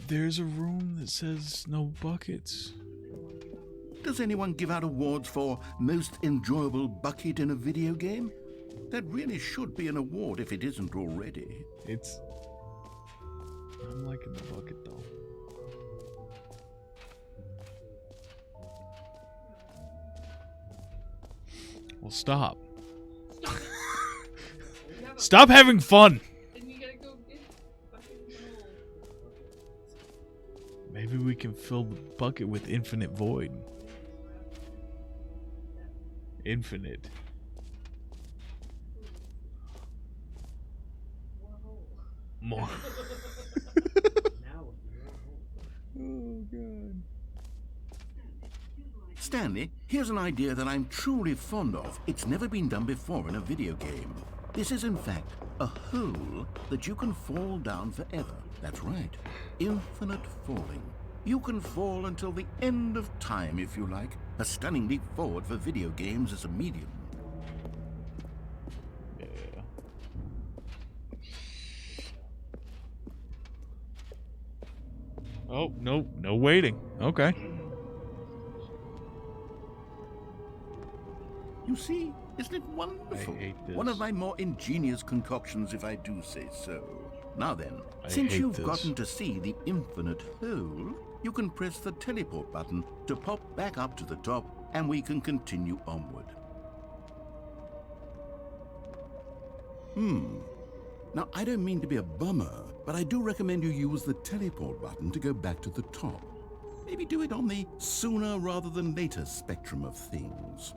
There's a room that says no buckets. Does anyone give out awards for most enjoyable bucket in a video game? That really should be an award if it isn't already. It's... I'm liking the bucket, though. Well, stop. Stop having fun! Maybe we can fill the bucket with infinite void. Infinite. More. Oh, God. Stanley, here's an idea that I'm truly fond of. It's never been done before in a video game. This is, in fact, a hole that you can fall down forever. That's right. Infinite falling. You can fall until the end of time, if you like. A stunning leap forward for video games as a medium. Yeah. Oh, no. No waiting. Okay. You see, isn't it wonderful? I hate this. One of my more ingenious concoctions, if I do say so. Now then, I since hate you've this. gotten to see the infinite hole, you can press the teleport button to pop back up to the top, and we can continue onward. Now, I don't mean to be a bummer, but I do recommend you use the teleport button to go back to the top. Maybe do it on the sooner rather than later spectrum of things.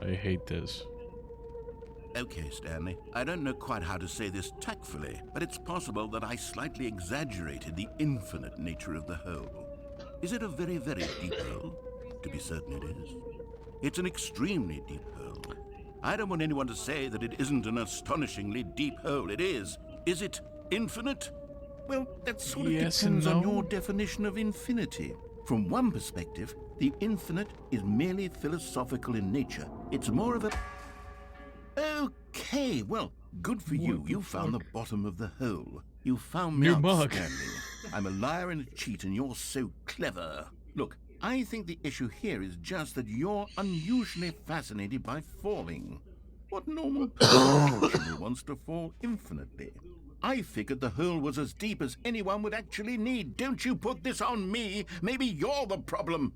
I hate this. Okay, Stanley, I don't know quite how to say this tactfully, but it's possible that I slightly exaggerated the infinite nature of the hole. Is it a very, very deep hole? To be certain it is. It's an extremely deep hole. I don't want anyone to say that it isn't an astonishingly deep hole. It is. Is it infinite? Well, that sort of Yes and depends on no. your definition of infinity. From one perspective, the infinite is merely philosophical in nature. It's more of a... Okay, well, good for you. You found the bottom of the hole. You found me New out, mug. Stanley. I'm a liar and a cheat, and you're so clever. Look, I think the issue here is just that you're unusually fascinated by falling. What normal person actually wants to fall infinitely? I figured the hole was as deep as anyone would actually need. Don't you put this on me. Maybe you're the problem.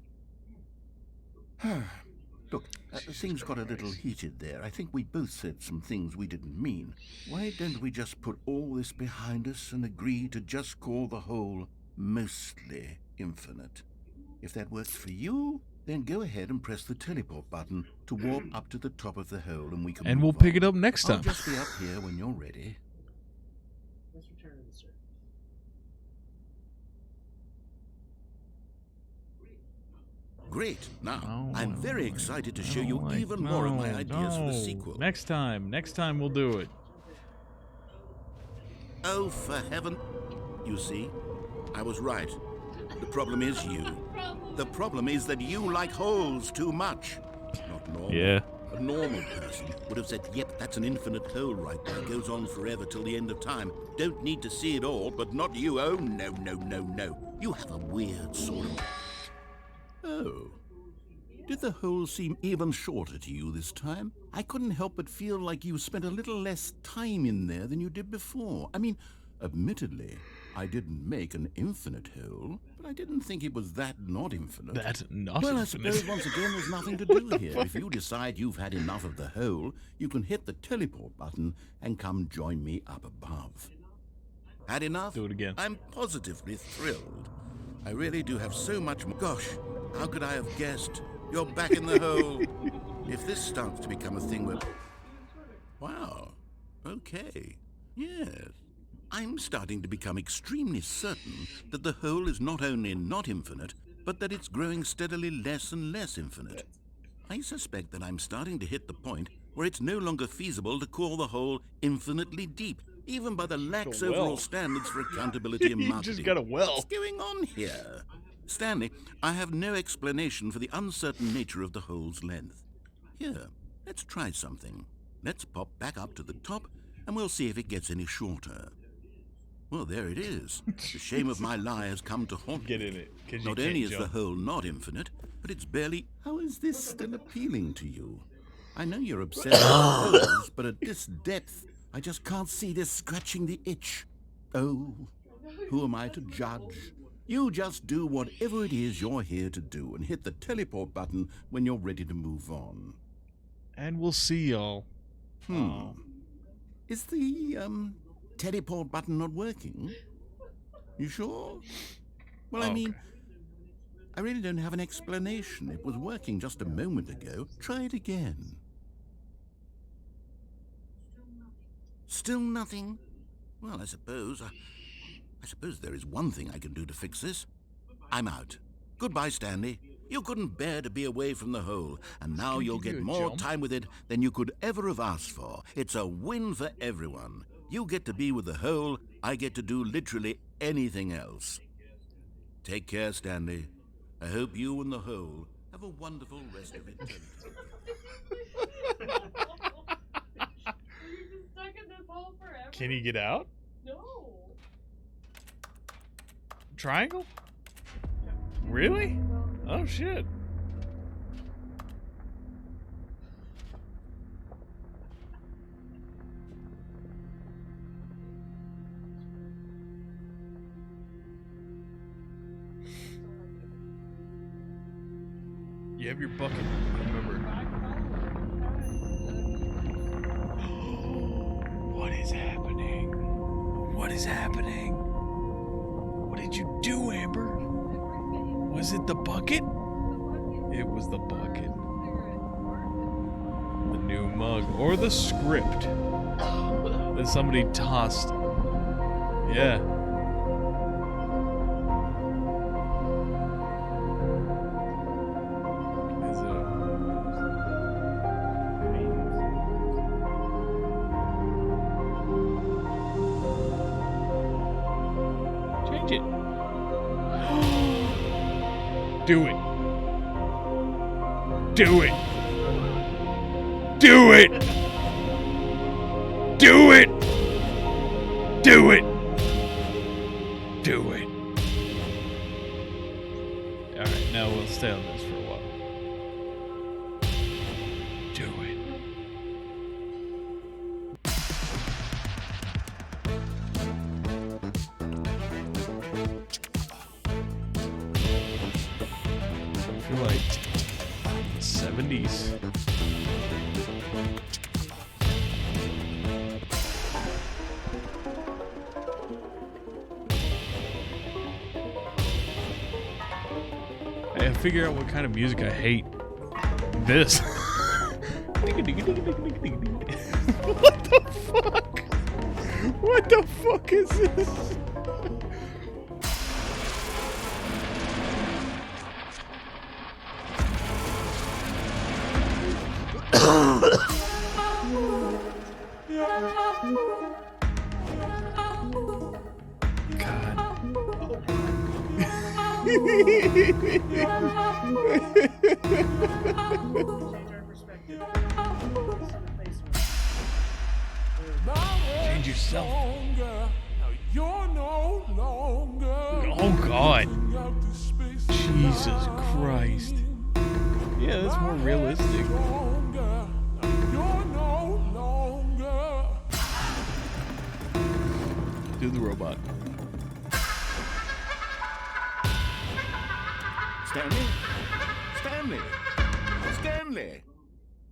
Look, things got a little heated there. I think we both said some things we didn't mean. Why don't we just put all this behind us and agree to just call the hole mostly infinite? If that works for you, then go ahead and press the teleport button to warp up to the top of the hole, and we can And move we'll pick on. it up next I'll time. just be up here when you're ready. Let's return to the surface. Great. Now, No, I'm I very don't excited to I show don't you like- even more of my no, ideas for the no. sequel. Next time we'll do it. Oh, for heaven. You see, I was right. The problem is you. The problem is that you like holes too much. Not normal. Yeah. A normal person would have said, yep, that's an infinite hole right there. Goes on forever till the end of time. Don't need to see it all, but not you. Oh, no, no, no, no. You have a weird sort of... Oh. Did the hole seem even shorter to you this time? I couldn't help but feel like you spent a little less time in there than you did before. I mean, admittedly, I didn't make an infinite hole, but I didn't think it was that not infinite. That's not Well, infinite. I suppose once again there's nothing to do here. If you decide you've had enough of the hole, you can hit the teleport button and come join me up above. Had enough? Do it again. I'm positively thrilled. I really do have so much more. Gosh, how could I have guessed? You're back in the hole. If this starts to become a thing where... Wow. Okay. Yes. I'm starting to become extremely certain that the hole is not only not infinite, but that it's growing steadily less and less infinite. I suspect that I'm starting to hit the point where it's no longer feasible to call the hole infinitely deep, even by the lax A well. overall standards for accountability and You marketing. just got a well. What's going on here? Stanley, I have no explanation for the uncertain nature of the hole's length. Here, let's try something. Let's pop back up to the top, and we'll see if it gets any shorter. Well, there it is. The shame of my lie has come to haunt Get me. in it, 'cause you Not can't only is jump. the hole not infinite, but it's barely... How is this still appealing to you? I know you're obsessed with holes, but at this depth, I just can't see this scratching the itch. Oh, who am I to judge? You just do whatever it is you're here to do and hit the teleport button when you're ready to move on. And we'll see y'all. Is the, teleport button not working? You sure? Well, I mean, I really don't have an explanation. It was working just a moment ago. Try it again. Still nothing? Well, I suppose there is one thing I can do to fix this. I'm out. Goodbye, Stanley. You couldn't bear to be away from the hole, and now you'll give you get a more jump. time with it than you could ever have asked for. It's a win for everyone. You get to be with the hole, I get to do literally anything else. Take care, Stanley. I hope you and the hole have a wonderful rest of eternity. Can he get out? No. Triangle? Really? Oh shit. You have your bucket. Remember. What is happening? What is happening? What did you do, Amber? Was it the bucket? It was the bucket. The new mug. Or the script that somebody tossed. Yeah. Change it. Do it. Do it. Do it. Do it. Do it. Do it. Alright, now we'll stay on this for a while. Do it. I feel like 70s. I figure out what kind of music I hate. This. What the fuck? What the fuck is this? Change yourself. Oh God. Jesus Christ. Yeah, that's more realistic. Do the robot. Stanley? Stanley? Stanley?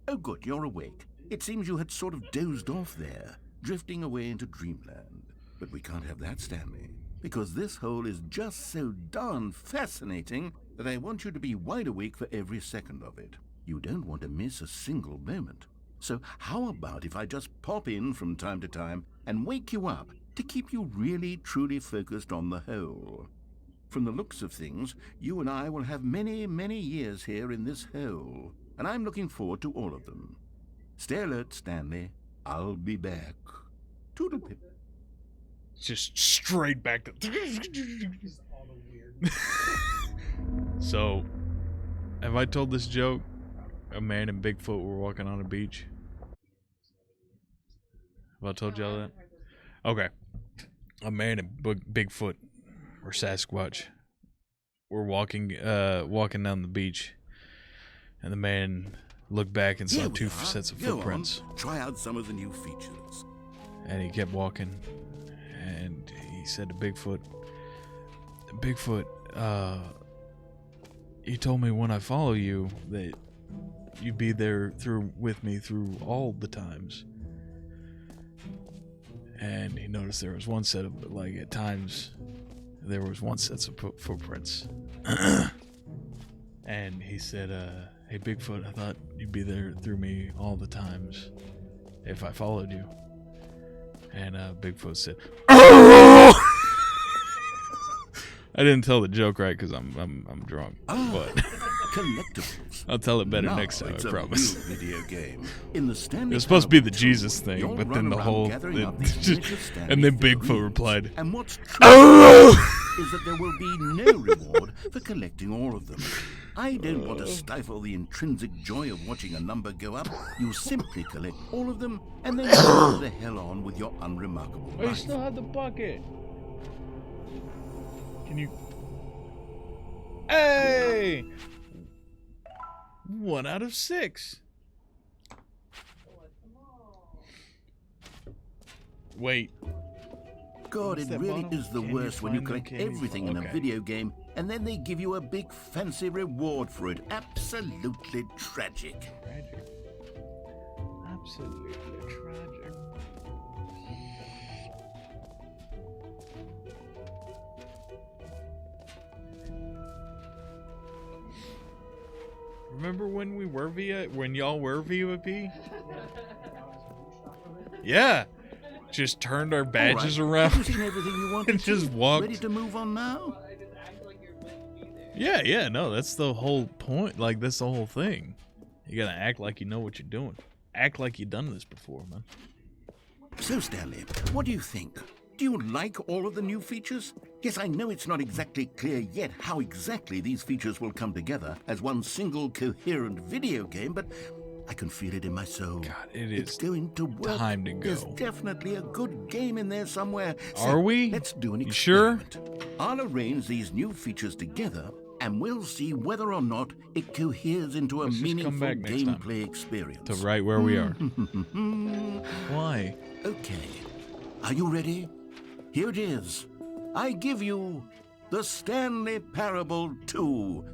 Oh, good, you're awake. It seems you had sort of dozed off there, drifting away into dreamland. But we can't have that, Stanley, because this hole is just so darn fascinating that I want you to be wide awake for every second of it. You don't want to miss a single moment. So how about if I just pop in from time to time and wake you up to keep you really, truly focused on the hole? From the looks of things, you and I will have many, many years here in this hole, and I'm looking forward to all of them. Stay alert, Stanley. I'll be back. Toodlepip. Just straight back to. So, have I told this joke? A man and Bigfoot were walking on a beach. Have I told y'all that? Okay. A man and Bigfoot or Sasquatch were walking down the beach, and the man looked back and saw two sets of footprints. Try out some of the new features. And he kept walking, and he said to Bigfoot, you told me when I follow you that you'd be there with me through all the times. And he noticed there was one set of, like, at times, there was one set of footprints. And he said, hey, Bigfoot, I thought you'd be there through me all the times if I followed you. And Bigfoot said, "Oh!" I didn't tell the joke right because I'm drunk, but Collectibles. I'll tell it better Now next time, it's I a promise. real video game. In the Stanley It was supposed to be the Parable Jesus tool, thing, you'll but run then the around whole gathering up these miniature Stanley and then Bigfoot figurines. replied, And what's true "Oh!" is that there will be no reward for collecting all of them. I don't want to stifle the intrinsic joy of watching a number go up. You simply collect all of them and then go the hell on with your unremarkable Oh, you life. still have the bucket. Can you? Hey! 1 out of 6. Wait. God, What's it that really bottom? is the Can you worst when you find collect the candy? everything in a Okay. video game and then they give you a big fancy reward for it. Absolutely tragic. Tragic. Absolutely tragic. Remember when we were when y'all were VIP? Yeah. Just turned our badges All right. Have you around seen everything you wanted and just to? walked. Ready to move on now? Yeah, no, that's the whole point. Like, that's the whole thing. You gotta act like you know what you're doing. Act like you've done this before, man. So, Stanley, what do you think? Do you like all of the new features? Yes, I know it's not exactly clear yet how exactly these features will come together as one single coherent video game, but I can feel it in my soul. God, it It's is going to work. time to go. There's definitely a good game in there somewhere. So Are we? Let's do an You sure? experiment. I'll arrange these new features together, and we'll see whether or not it coheres into a Let's just come meaningful back next time. gameplay experience. To right where we are. Why? Okay. Are you ready? Here it is. I give you the Stanley Parable 2.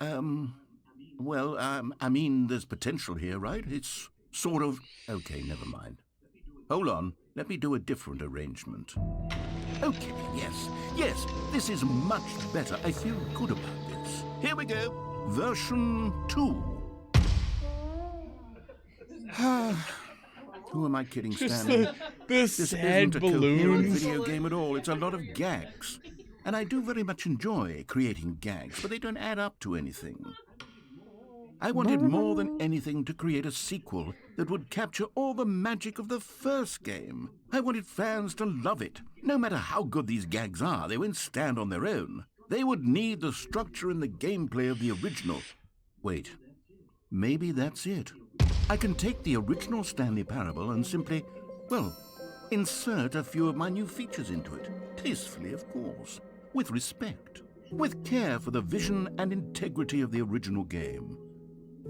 I mean, there's potential here, right? It's sort of... Okay, never mind. Hold on. Let me do a different arrangement. Okay, yes, this is much better. I feel good about this. Here we go. Version 2. Who am I kidding, Stanley? The This sad isn't a coherent balloons. video game at all. It's a lot of gags. And I do very much enjoy creating gags, but they don't add up to anything. I wanted more than anything to create a sequel that would capture all the magic of the first game. I wanted fans to love it. No matter how good these gags are, they wouldn't stand on their own. They would need the structure and the gameplay of the original. Wait, maybe that's it. I can take the original Stanley Parable and simply, well, insert a few of my new features into it. Tastefully, of course. With respect. With care for the vision and integrity of the original game.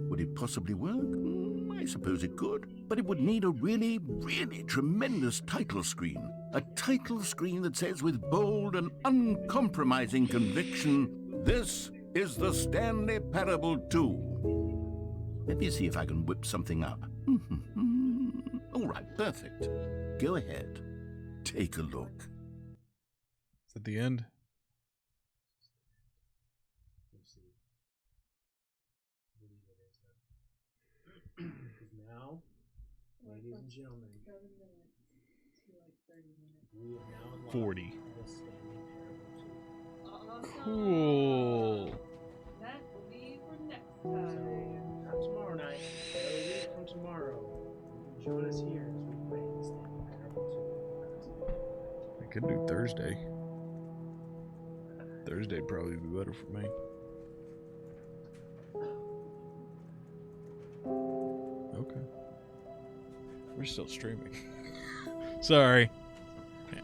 Would it possibly work? I suppose it could. But it would need a really, really tremendous title screen. A title screen that says with bold and uncompromising conviction, "This is the Stanley Parable 2." Let me see if I can whip something up. All right, perfect. Go ahead. Take a look. Is that the end? Now, ladies and gentlemen, we have now unlocked 40. the Stanley Parable 2. Cool. That will be for next time. Not tomorrow night, but a week from tomorrow. Join us here as we play the Stanley Parable 2. I could do Thursday. Thursday probably be better for me. Okay. We're still streaming. Sorry. Okay.